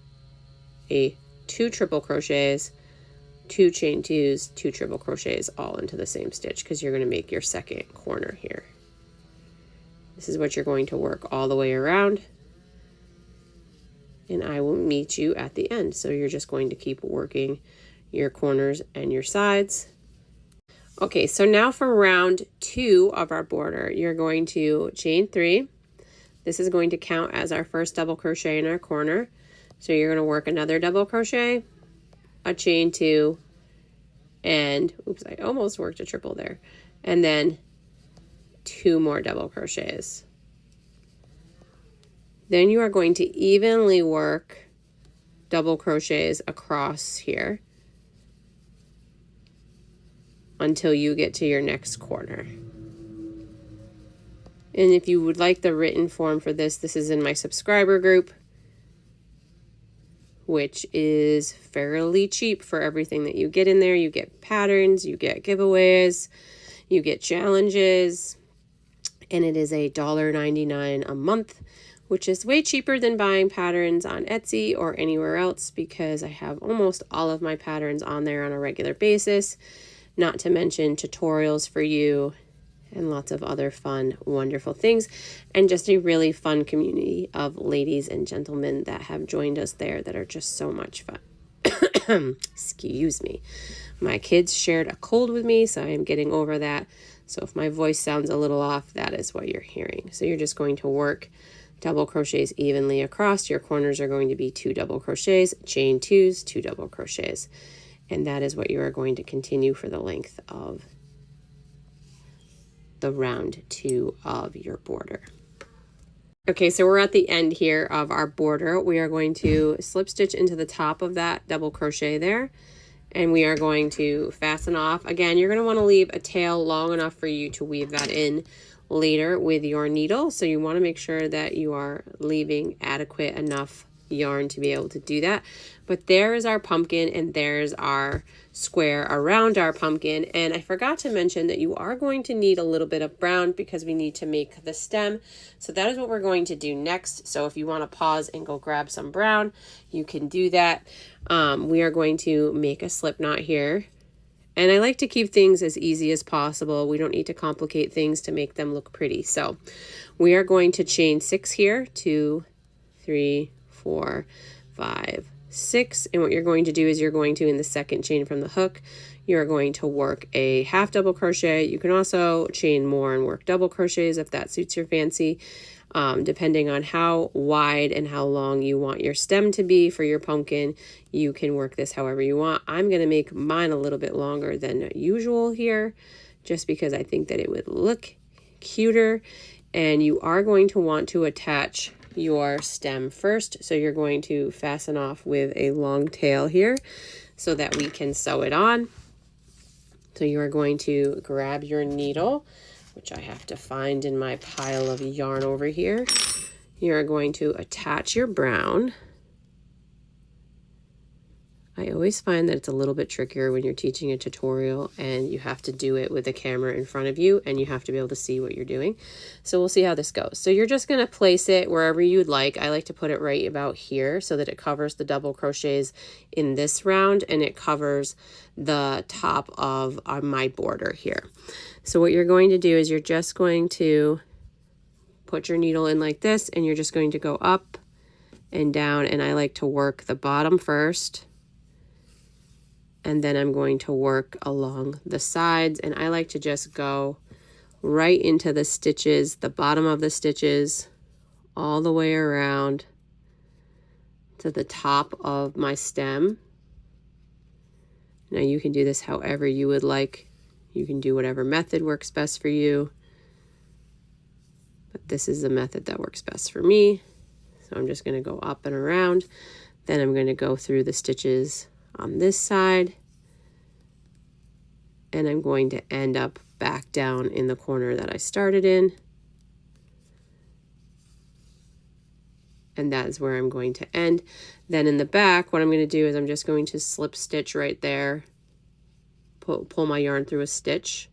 a 2 triple crochets, 2 chain 2s, 2 triple crochets all into the same stitch, because you're going to make your second corner here. This is what you're going to work all the way around, and I will meet you at the end. So you're just going to keep working your corners and your sides. Okay, so now for round 2 of our border, you're going to chain 3. This is going to count as our first double crochet in our corner. So you're going to work another double crochet, a chain 2, and oops, I almost worked a triple there, and then 2 more double crochets. Then you are going to evenly work double crochets across here until you get to your next corner. And if you would like the written form for this, this is in my subscriber group, which is fairly cheap for everything that you get in there. You get patterns, you get giveaways, you get challenges, and it is $1.99 a month, which is way cheaper than buying patterns on Etsy or anywhere else, because I have almost all of my patterns on there on a regular basis. Not to mention tutorials for you and lots of other fun, wonderful things, and just a really fun community of ladies and gentlemen that have joined us there that are just so much fun. Excuse me. My kids shared a cold with me, so I am getting over that. So if my voice sounds a little off, that is what you're hearing. So you're just going to work double crochets evenly across. Your corners are going to be 2 double crochets, chain 2s, 2 double crochets. And that is what you are going to continue for the length of the round 2 of your border. Okay, so we're at the end here of our border. We are going to slip stitch into the top of that double crochet there, and we are going to fasten off. Again, you're going to want to leave a tail long enough for you to weave that in later with your needle. So you want to make sure that you are leaving adequate enough yarn to be able to do that. But there is our pumpkin, and there's our square around our pumpkin. And I forgot to mention that you are going to need a little bit of brown because we need to make the stem. So that is what we're going to do next. So if you want to pause and go grab some brown, you can do that. We are going to make a slip knot here, And I like to keep things as easy as possible. We don't need to complicate things to make them look pretty. So we are going to chain 6 here, 2, 3, 4, 5, 6. And what you're going to do is you're going to, in the second chain from the hook, you're going to work a half double crochet. You can also chain more and work double crochets if that suits your fancy. Depending on how wide and how long you want your stem to be for your pumpkin, you can work this however you want. I'm going to make mine a little bit longer than usual here, just because I think that it would look cuter. And you are going to want to attach your stem first. So you're going to fasten off with a long tail here so that we can sew it on. So you are going to grab your needle, which I have to find in my pile of yarn over here. You're going to attach your brown. I always find that it's a little bit trickier when you're teaching a tutorial and you have to do it with a camera in front of you and you have to be able to see what you're doing. So we'll see how this goes. So you're just going to place it wherever you'd like. I like to put it right about here so that it covers the double crochets in this round and it covers the top of my border here. So what you're going to do is you're just going to put your needle in like this and you're just going to go up and down, and I like to work the bottom first. And then I'm going to work along the sides, and I like to just go right into the stitches, the bottom of the stitches, all the way around to the top of my stem. Now you can do this however you would like. You can do whatever method works best for you. But this is the method that works best for me. So I'm just going to go up and around. Then I'm going to go through the stitches on this side. And I'm going to end up back down in the corner that I started in. And that is where I'm going to end. Then in the back, what I'm going to do is I'm just going to slip stitch right there. Pull my yarn through a stitch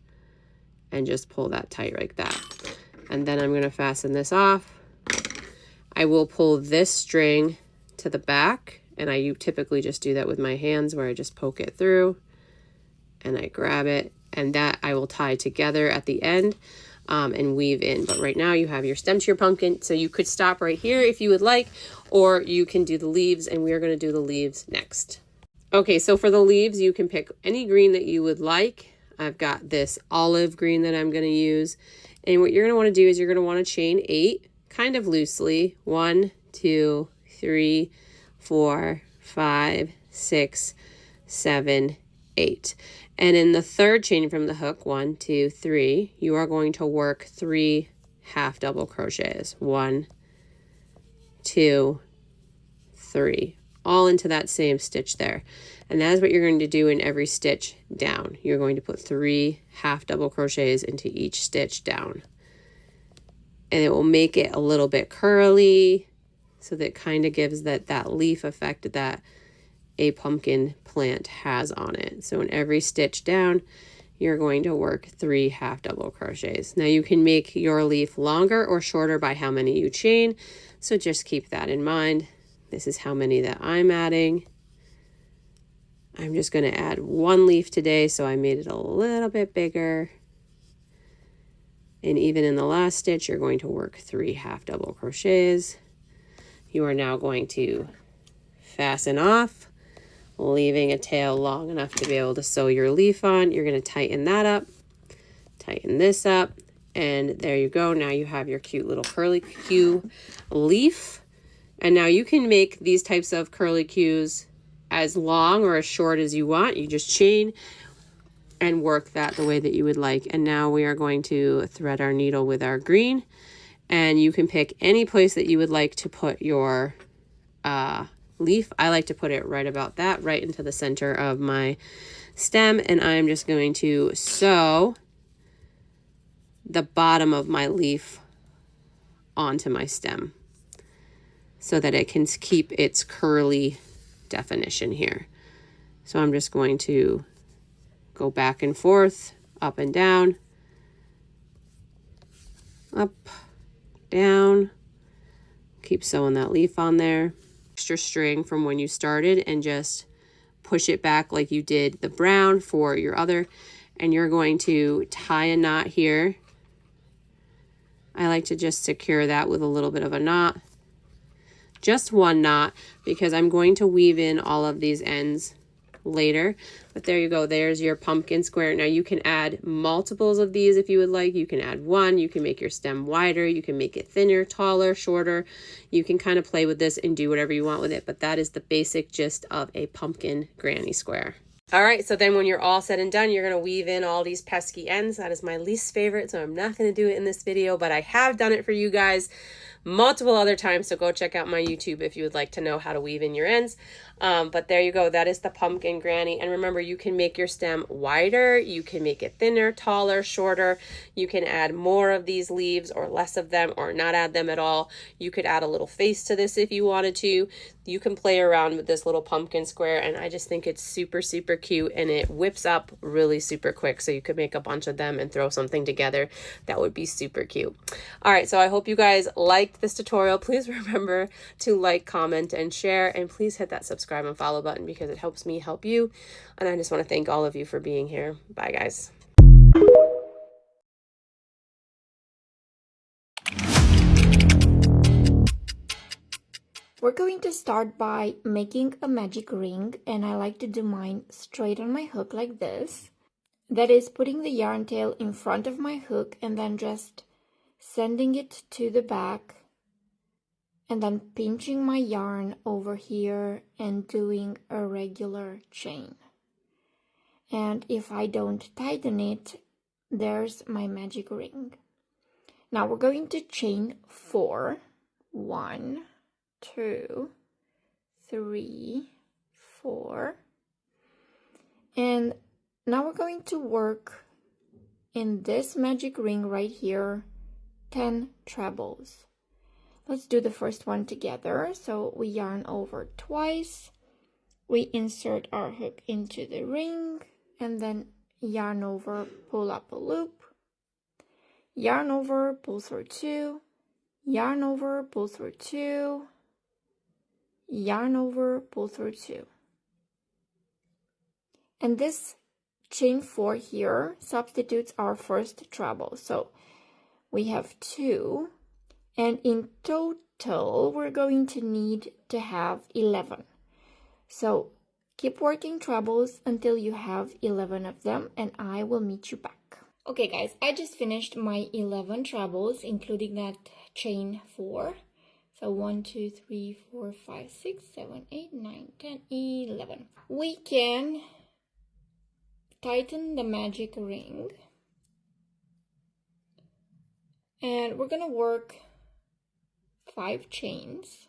and just pull that tight like that. And then I'm going to fasten this off. I will pull this string to the back, and I typically just do that with my hands where I just poke it through and I grab it, and that I will tie together at the end and weave in. But right now you have your stem to your pumpkin, so you could stop right here if you would like, or you can do the leaves, and we are going to do the leaves next. Okay, so for the leaves, you can pick any green that you would like. I've got this olive green that I'm going to use. And what you're going to want to do is you're going to want to chain 8 kind of loosely. 1, 2, 3, 4, 5, 6, 7, 8. And in the third chain from the hook, 1, 2, 3, you are going to work 3 half double crochets. 1, 2, 3. All into that same stitch there. And that is what you're going to do in every stitch down. You're going to put 3 half double crochets into each stitch down. And it will make it a little bit curly, so that it kind of gives that leaf effect that a pumpkin plant has on it. So in every stitch down, you're going to work 3 half double crochets. Now you can make your leaf longer or shorter by how many you chain. So just keep that in mind. This is how many that I'm adding. I'm just going to add 1 leaf today, so I made it a little bit bigger. And even in the last stitch, you're going to work 3 half double crochets. You are now going to fasten off, leaving a tail long enough to be able to sew your leaf on. You're going to tighten that up, tighten this up, and there you go. Now you have your cute little curly Q leaf. And now you can make these types of curly cues as long or as short as you want. You just chain and work that the way that you would like. And now we are going to thread our needle with our green. And you can pick any place that you would like to put your leaf. I like to put it right about that, right into the center of my stem. And I'm just going to sew the bottom of my leaf onto my stem, so that it can keep its curly definition here. So I'm just going to go back and forth, up and down, up, down, keep sewing that leaf on there. Extra string from when you started and just push it back like you did the brown for your other, and you're going to tie a knot here. I like to just secure that with a little bit of a knot. Just one knot, because I'm going to weave in all of these ends later. But there you go, there's your pumpkin square. Now you can add multiples of these if you would like. You can add one, you can make your stem wider, you can make it thinner, taller, shorter. You can kind of play with this and do whatever you want with it, but that is the basic gist of a pumpkin granny square. All right, so then when you're all said and done, you're going to weave in all these pesky ends. That is my least favorite, so I'm not going to do it in this video, but I have done it for you guys multiple other times, so go check out my YouTube if you would like to know how to weave in your ends. But there you go, that is the pumpkin granny. And remember, you can make your stem wider, you can make it thinner, taller, shorter. You can add more of these leaves or less of them, or not add them at all. You could add a little face to this if you wanted to. You can play around with this little pumpkin square, and I just think it's super, super cute, and it whips up really super quick, so you could make a bunch of them and throw something together. That would be super cute. All right, so I hope you guys liked this tutorial. Please remember to like, comment, and share, and please hit that subscribe and follow button because it helps me help you. And I just want to thank all of you for being here. Bye, guys. We're going to start by making a magic ring, and I like to do mine straight on my hook like this. That is putting the yarn tail in front of my hook and then just sending it to the back, and then pinching my yarn over here and doing a regular chain. And if I don't tighten it, there's my magic ring. Now we're going to chain 4. 1, 2, 3, 4. And now we're going to work in this magic ring right here 10 trebles. Let's do the first one together. So we yarn over twice, we insert our hook into the ring, and then yarn over, pull up a loop, yarn over, pull through 2, yarn over, pull through 2, yarn over, pull through 2. And this chain 4 here substitutes our first treble. So we have 2, and in total we're going to need to have 11. So keep working trebles until you have 11 of them, and I will meet you back. Okay guys, I just finished my 11 trebles, including that chain 4. So 1, 2, 3, 4, 5, 6, 7, 8, 9, 10, 11. We can tighten the magic ring, and we're gonna work 5 chains.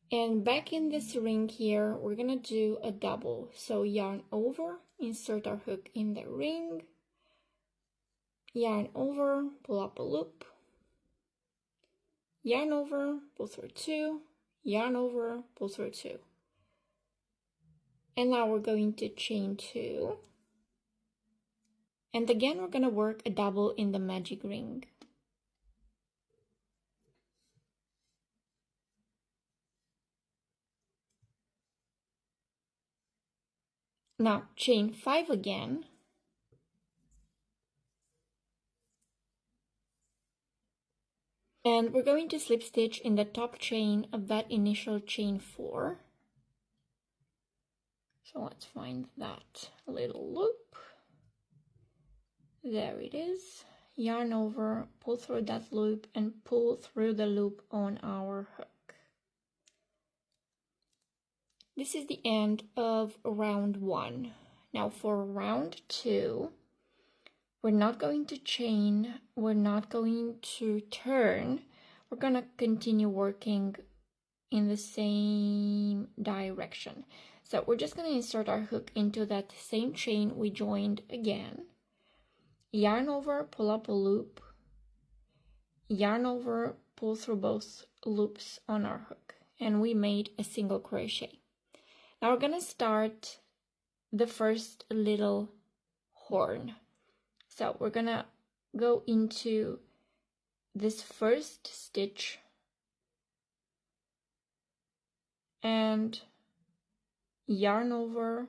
And back in this ring here, we're gonna do a double. So yarn over, insert our hook in the ring, yarn over, pull up a loop, yarn over, pull through 2, yarn over, pull through 2. And now we're going to chain 2. And again, we're gonna work a double in the magic ring. Now chain 5 again. And we're going to slip stitch in the top chain of that initial chain 4. So let's find that little loop. There it is. Yarn over, pull through that loop, and pull through the loop on our hook. This is the end of round 1. Now for round 2, we're not going to chain, we're not going to turn, we're gonna continue working in the same direction. So we're just gonna insert our hook into that same chain we joined again, yarn over, pull up a loop, yarn over, pull through both loops on our hook, and we made a single crochet. Now we're gonna start the first little horn. So we're gonna go into this first stitch and yarn over,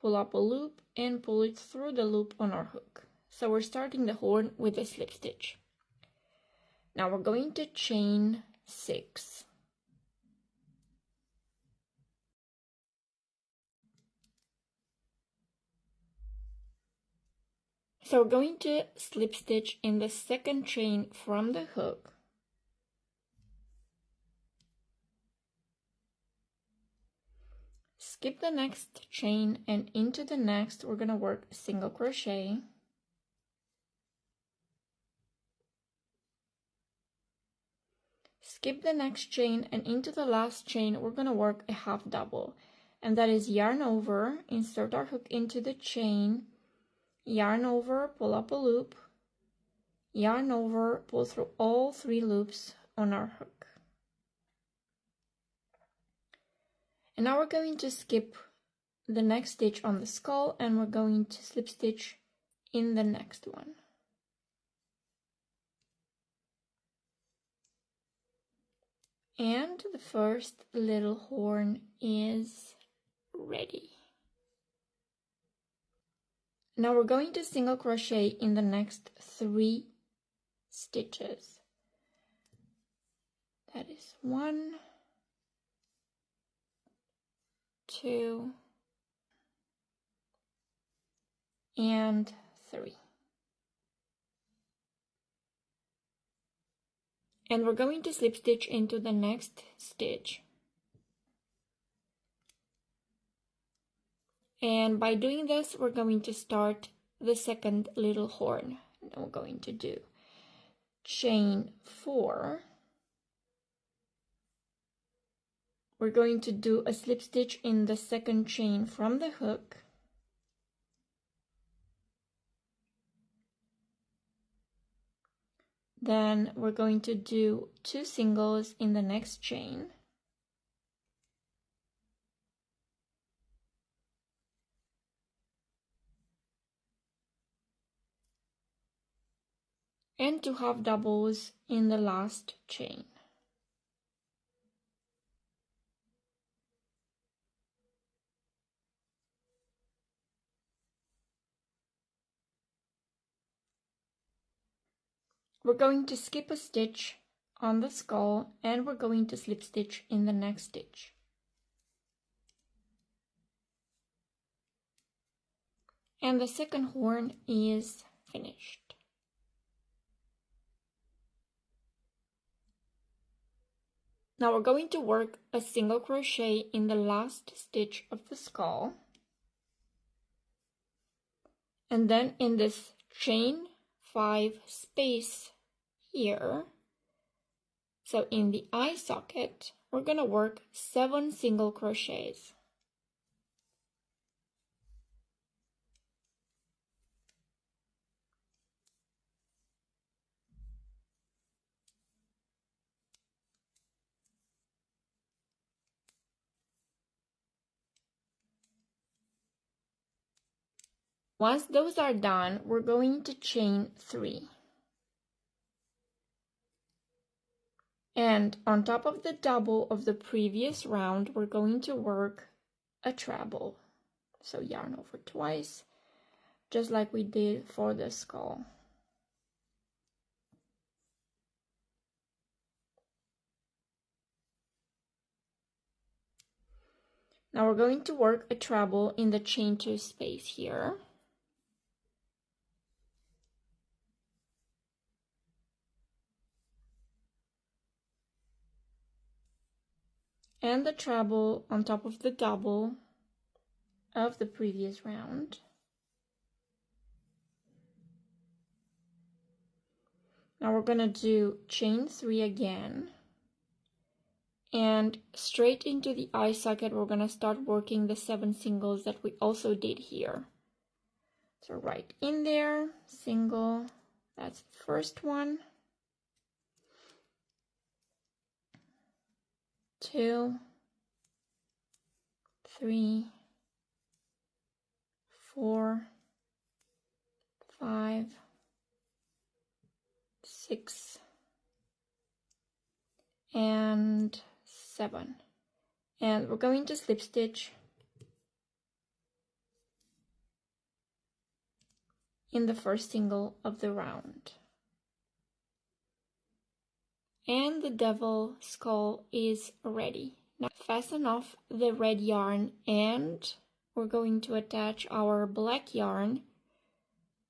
pull up a loop and pull it through the loop on our hook. So we're starting the horn with a slip stitch. Now we're going to chain 6. So we're going to slip stitch in the second chain from the hook. Skip the next chain, and into the next we're going to work single crochet. Skip the next chain, and into the last chain we're going to work a half double, and that is yarn over, insert our hook into the chain, yarn over, pull up a loop, yarn over, pull through all 3 loops on our hook. And now we're going to skip the next stitch on the skull, and we're going to slip stitch in the next one. And the first little horn is ready. Now we're going to single crochet in the next 3 stitches. That is 1, 2, and 3. And we're going to slip stitch into the next stitch. And by doing this, we're going to start the second little horn. And we're going to do chain 4. We're going to do a slip stitch in the second chain from the hook. Then we're going to do 2 singles in the next chain. And 2 half doubles in the last chain. We're going to skip a stitch on the skull, and we're going to slip stitch in the next stitch. And the second horn is finished. Now we're going to work a single crochet in the last stitch of the skull. And then in this chain 5 space here, so in the eye socket, we're going to work 7 single crochets. Once those are done, we're going to chain 3. And on top of the double of the previous round, we're going to work a treble. So yarn over twice, just like we did for the skull. Now we're going to work a treble in the chain 2 space here. And the treble on top of the double of the previous round. Now we're going to do chain 3 again, and straight into the eye socket we're going to start working the 7 singles that we also did here. So right in there, single, that's the first one, 2, 3, 4, 5, 6, and 7. And we're going to slip stitch in the first single of the round. And the devil skull is ready. Now fasten off the red yarn and we're going to attach our black yarn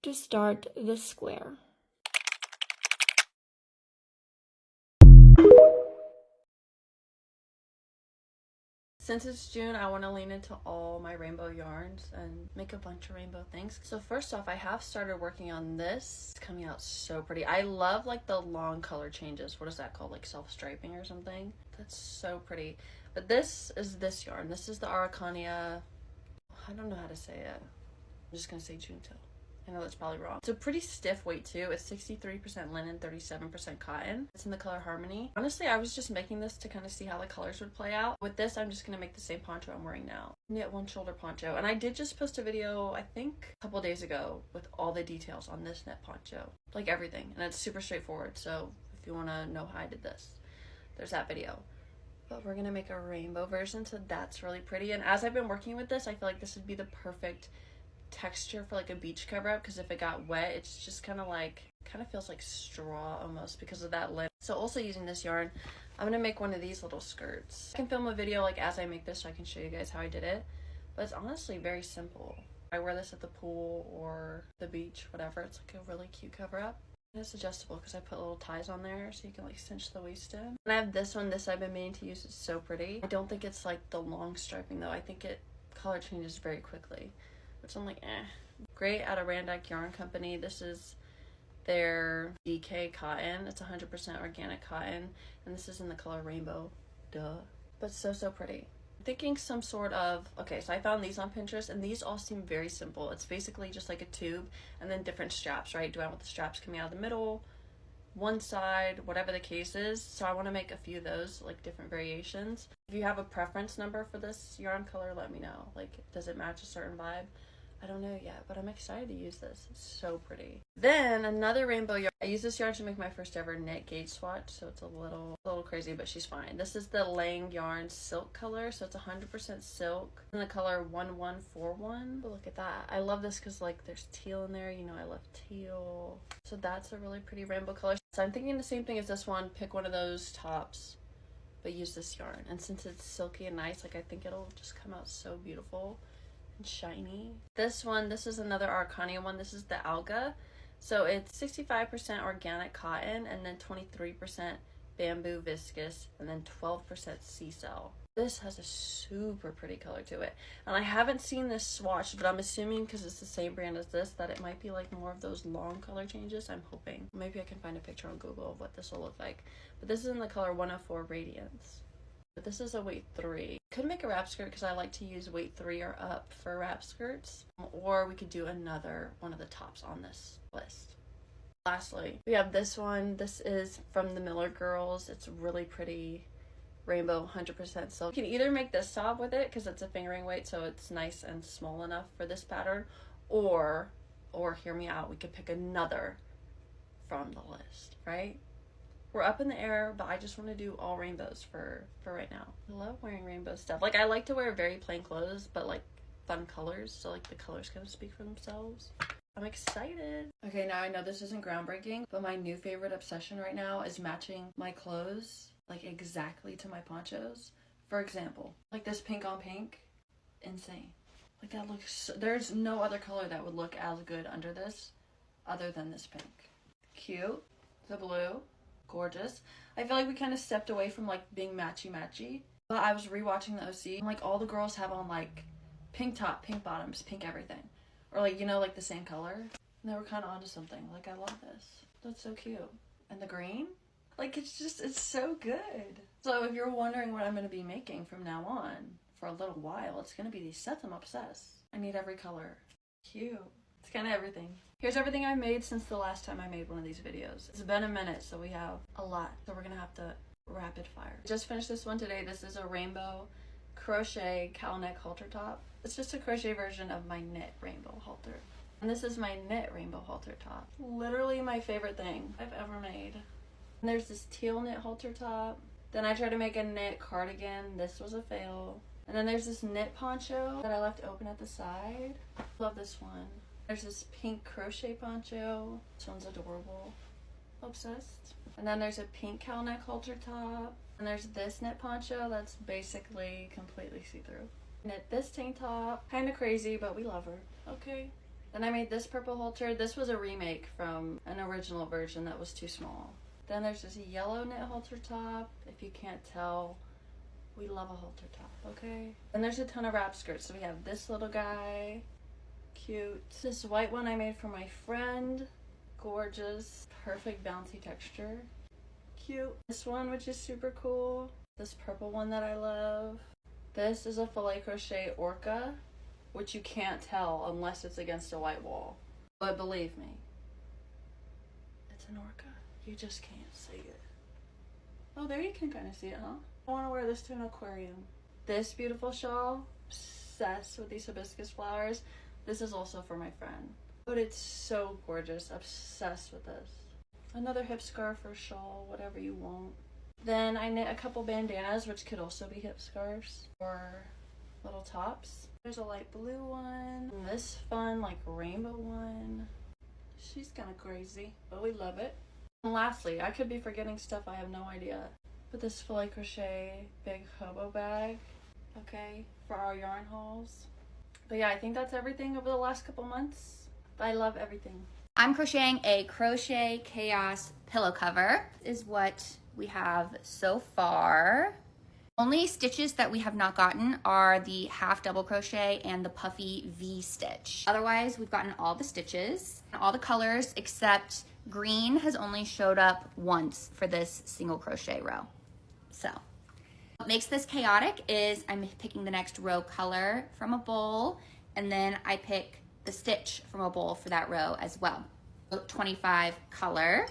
to start the square. Since it's June, I want to lean into all my rainbow yarns and make a bunch of rainbow things. So first off, I have started working on this. It's coming out so pretty. I love like the long color changes. What is that called? Like self-striping or something? That's so pretty. But this is this yarn. This is the Araucania. I don't know how to say it. I'm just going to say Junto. I know that's probably wrong. It's a pretty stiff weight too. It's 63% linen, 37% cotton. It's in the color Harmony. Honestly, I was just making this to kind of see how the colors would play out. With this, I'm just going to make the same poncho I'm wearing now. Knit one shoulder poncho. And I did just post a video, I think, a couple days ago with all the details on this knit poncho. Like everything. And it's super straightforward. So if you want to know how I did this, there's that video. But we're going to make a rainbow version, so that's really pretty. And as I've been working with this, I feel like this would be the perfect texture for like a beach cover up, because if it got wet, it's just kind of feels like straw almost because of that lint. So also using this yarn, I'm gonna make one of these little skirts. I can film a video like as I make this so I can show you guys how I did it, but it's honestly very simple. I wear this at the pool or the beach, whatever. It's like a really cute cover up. And it's adjustable because I put little ties on there so you can like cinch the waist in. And I have this one. This I've been meaning to use. It's so pretty. I don't think it's like the long striping though. I think it color changes very quickly, which I'm like, eh. Great at a Randak Yarn Company. This is their DK cotton. It's 100% organic cotton, and this is in the color Rainbow. Duh. But so pretty. I'm thinking some sort of, okay, so I found these on Pinterest, and these all seem very simple. It's basically just like a tube and then different straps, right? Do I want the straps coming out of the middle, one side, whatever the case is? So I want to make a few of those, like different variations. If you have a preference number for this yarn color, let me know. Like, does it match a certain vibe? I don't know yet, but I'm excited to use this. It's so pretty. Then another rainbow yarn. I use this yarn to make my first ever knit gauge swatch, so it's a little crazy, but she's fine. This is the Lang Yarn Silk color, so it's 100% silk in the color 1141. But look at that. I love this because like there's teal in there. You know I love teal. So that's a really pretty rainbow color. So I'm thinking the same thing as this one. Pick one of those tops, but use this yarn. And since it's silky and nice, like I think it'll just come out so beautiful and shiny. This one, this is another Araucania one. This is the Alga. So it's 65% organic cotton and then 23% bamboo viscose and then 12% sea cell. This has a super pretty color to it. And I haven't seen this swatched, but I'm assuming because it's the same brand as this that it might be like more of those long color changes. I'm hoping. Maybe I can find a picture on Google of what this will look like. But this is in the color 104 Radiance. But this is a weight 3. Could make a wrap skirt because I like to use weight 3 or up for wrap skirts. Or we could do another one of the tops on this list. Lastly, we have this one. This is from the Miller Girls. It's really pretty. Rainbow 100% silk. You can either make this top with it because it's a fingering weight, so it's nice and small enough for this pattern, or hear me out, we could pick another from the list, right? We're up in the air, but I just want to do all rainbows for right now. I love wearing rainbow stuff. Like I like to wear very plain clothes, but like fun colors, so like the colors kind of speak for themselves. I'm excited. Okay, now I know this isn't groundbreaking, but my new favorite obsession right now is matching my clothes like exactly to my ponchos. For example, like this pink on pink, insane. Like that looks so, there's no other color that would look as good under this other than this pink. Cute. The blue, gorgeous. I feel like we kind of stepped away from like being matchy, but I was rewatching the OC and like all the girls have on like pink top, pink bottoms, pink everything, or like, you know, like the same color, and they were kind of onto something. Like I love this. That's so cute. And the green, like it's so good. So if you're wondering what I'm going to be making from now on for a little while, it's going to be these sets. I'm obsessed. I need every color. Cute. It's kind of everything. Here's everything I've made since the last time I made one of these videos. It's been a minute, so we have a lot. So we're going to have to rapid fire. Just finished this one today. This is a rainbow crochet cowl neck halter top. It's just a crochet version of my knit rainbow halter. And this is my knit rainbow halter top. Literally my favorite thing I've ever made. And there's this teal knit halter top. Then I tried to make a knit cardigan. This was a fail. And then there's this knit poncho that I left open at the side. Love this one. There's this pink crochet poncho. This one's adorable. Obsessed. And then there's a pink cowl neck halter top. And there's this knit poncho that's basically completely see-through. Knit this tank top. Kind of crazy, but we love her. Okay. Then I made this purple halter. This was a remake from an original version that was too small. Then there's this yellow knit halter top. If you can't tell, we love a halter top, okay? And there's a ton of wrap skirts. So we have this little guy. Cute. This white one I made for my friend. Gorgeous. Perfect bouncy texture. Cute. This one, which is super cool. This purple one that I love. This is a filet crochet orca, which you can't tell unless it's against a white wall. But believe me, it's an orca. You just can't see it. Oh, there you can kind of see it, huh? I want to wear this to an aquarium. This beautiful shawl, obsessed with these hibiscus flowers. This is also for my friend. But it's so gorgeous. Obsessed with this. Another hip scarf or shawl, whatever you want. Then I knit a couple bandanas, which could also be hip scarves or little tops. There's a light blue one. And this fun, like rainbow one. She's kind of crazy, but we love it. And lastly, I could be forgetting stuff, I have no idea. But this filet crochet big hobo bag, okay, for our yarn hauls. But yeah, I think that's everything over the last couple months. I love everything. I'm crocheting a Crochet Chaos pillow cover. This is what we have so far. Only stitches that we have not gotten are the half double crochet and the puffy V stitch. Otherwise, we've gotten all the stitches, all the colors, except green has only showed up once for this single crochet row. So what makes this chaotic is I'm picking the next row color from a bowl, and then I pick the stitch from a bowl for that row as well. 25 color,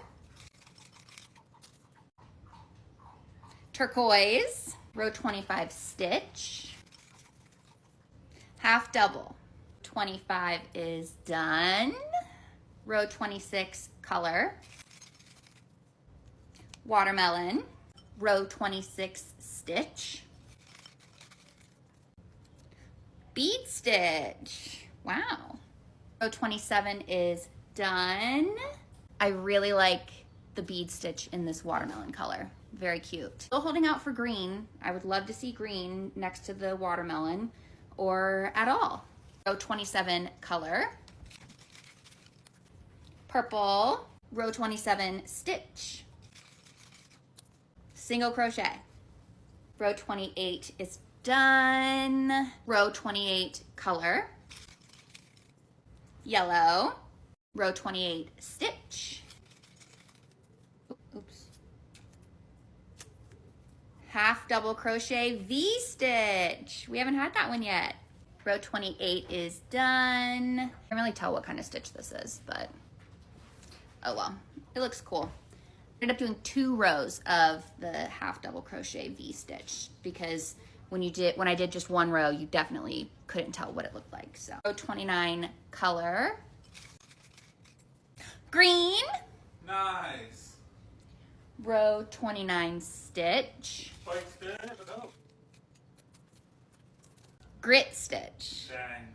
turquoise, row 25 stitch, half double, 25 is done, row 26 color, watermelon, row 26 stitch, bead stitch, wow, row 27 is done. I really like the bead stitch in this watermelon color. Very cute. Still holding out for green. I would love to see green next to the watermelon or at all. Row 27 color. Purple, row 27 stitch. Single crochet. Row 28 is done. Row 28 color. Yellow, row 28 stitch. Oops. Half double crochet V stitch. We haven't had that one yet. Row 28 is done. I can't really tell what kind of stitch this is, but oh well, it looks cool. I ended up doing 2 rows of the half double crochet V stitch because when I did just 1 row, you definitely couldn't tell what it looked like. So row 29 color, green, nice, row 29 stitch, grit stitch. Dang.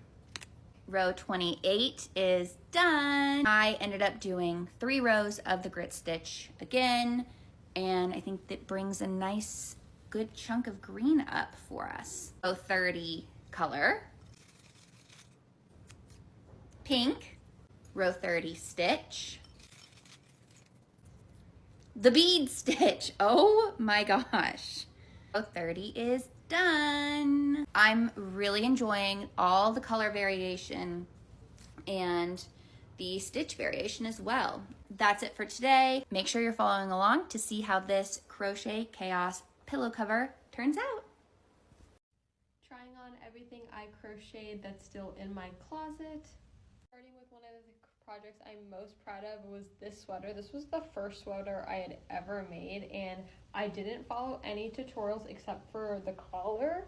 Row 28 is done. I ended up doing 3 rows of the grit stitch again, and I think that brings a nice good chunk of green up for us. Row 30 color, pink, row 30 stitch, the bead stitch. Oh my gosh. Row 30 is done. I'm really enjoying all the color variation and the stitch variation as well. That's it for today. Make sure you're following along to see how this Crochet Chaos pillow cover turns out. Trying on everything I crocheted that's still in my closet. Starting with one of the projects I'm most proud of was this sweater. This was the first sweater I had ever made, and I didn't follow any tutorials except for the collar,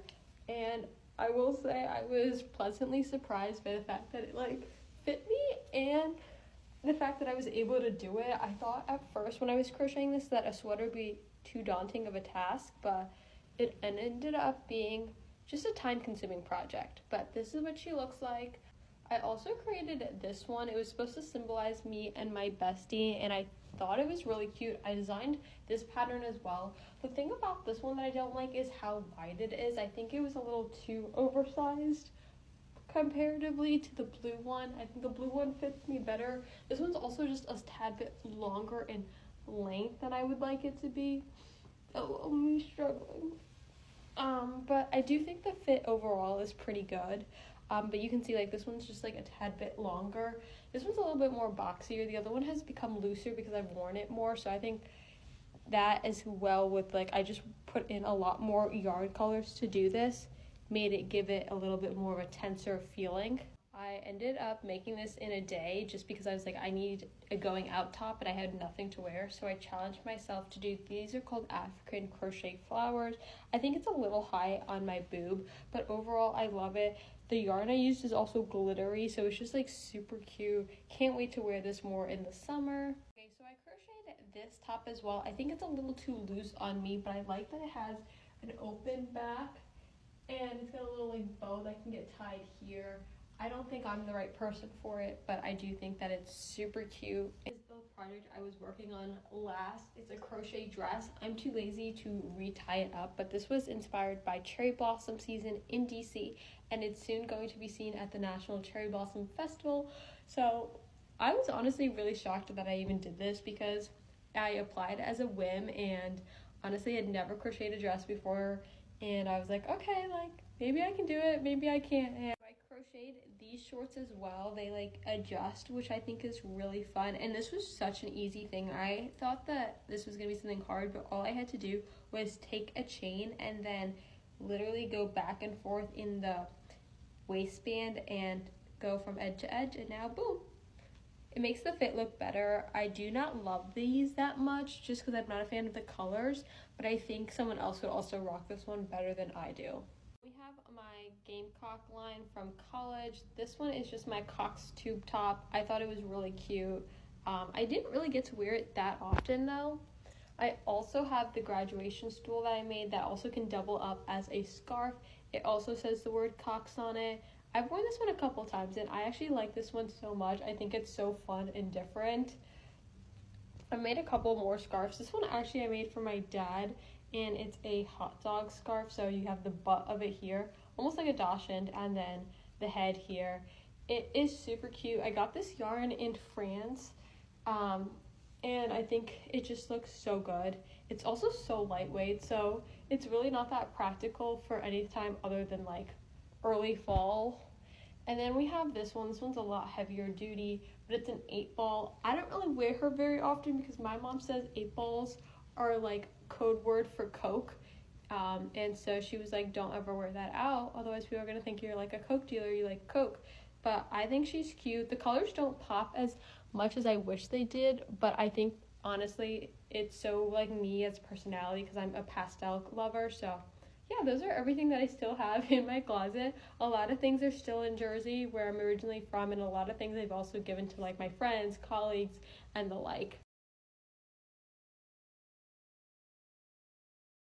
and I will say I was pleasantly surprised by the fact that it like fit me and the fact that I was able to do it. I thought at first when I was crocheting this that a sweater would be too daunting of a task, but it ended up being just a time-consuming project. But this is what she looks like. I also created this one. It was supposed to symbolize me and my bestie, and I thought it was really cute. I designed this pattern as well. The thing about this one that I don't like is how wide it is. I think it was a little too oversized comparatively to the blue one. I think the blue one fits me better. This one's also just a tad bit longer in length than I would like it to be. Oh, I'm struggling. But I do think the fit overall is pretty good. But you can see like this one's just like a tad bit longer. This one's a little bit more boxier. The other one has become looser because I've worn it more. So I think that as well with like, I just put in a lot more yarn colors to do this, made it give it a little bit more of a tenser feeling. I ended up making this in a day just because I was like, I need a going out top and I had nothing to wear. So I challenged myself to do, these are called African crochet flowers. I think it's a little high on my boob, but overall I love it. The yarn I used is also glittery, so it's just like super cute. Can't wait to wear this more in the summer. Okay, so I crocheted this top as well. I think it's a little too loose on me, but I like that it has an open back and it's got a little like bow that can get tied here. I don't think I'm the right person for it, but I do think that it's super cute. It's the project I was working on last. It's a crochet dress. I'm too lazy to re-tie it up, but this was inspired by cherry blossom season in DC, and it's soon going to be seen at the National Cherry Blossom Festival. So I was honestly really shocked that I even did this because I applied as a whim, and honestly I'd never crocheted a dress before, and I was like, okay, like maybe I can do it, maybe I can't. And I crocheted these shorts as well. They like adjust, which I think is really fun, and this was such an easy thing. I thought that this was gonna be something hard, but all I had to do was take a chain and then literally go back and forth in the waistband and go from edge to edge, and now boom, it makes the fit look better. I do not love these that much just because I'm not a fan of the colors, but I think someone else would also rock this one better than I do. We have my Gamecock line from college. This one is just my Cox tube top. I thought it was really cute. I didn't really get to wear it that often though. I also have the graduation stool that I made that also can double up as a scarf. It also says the word Cox on it. I've worn this one a couple times and I actually like this one so much. I think it's so fun and different. I made a couple more scarves. This one actually I made for my dad, and it's a hot dog scarf. So you have the butt of it here, almost like a dachshund, and then the head here. It is super cute. I got this yarn in France, and I think it just looks so good. It's also so lightweight, so it's really not that practical for any time other than like early fall. And then we have this one. This one's a lot heavier duty, but it's an 8-ball. I don't really wear her very often because my mom says 8-balls are like code word for Coke. And so she was like, don't ever wear that out, otherwise people are gonna think you're like a Coke dealer, you like Coke. But I think she's cute. The colors don't pop as much as I wish they did, but I think honestly it's so like me as personality because I'm a pastel lover. So yeah, those are everything that I still have in my closet. A lot of things are still in Jersey, where I'm originally from, and a lot of things I've also given to like my friends, colleagues, and the like.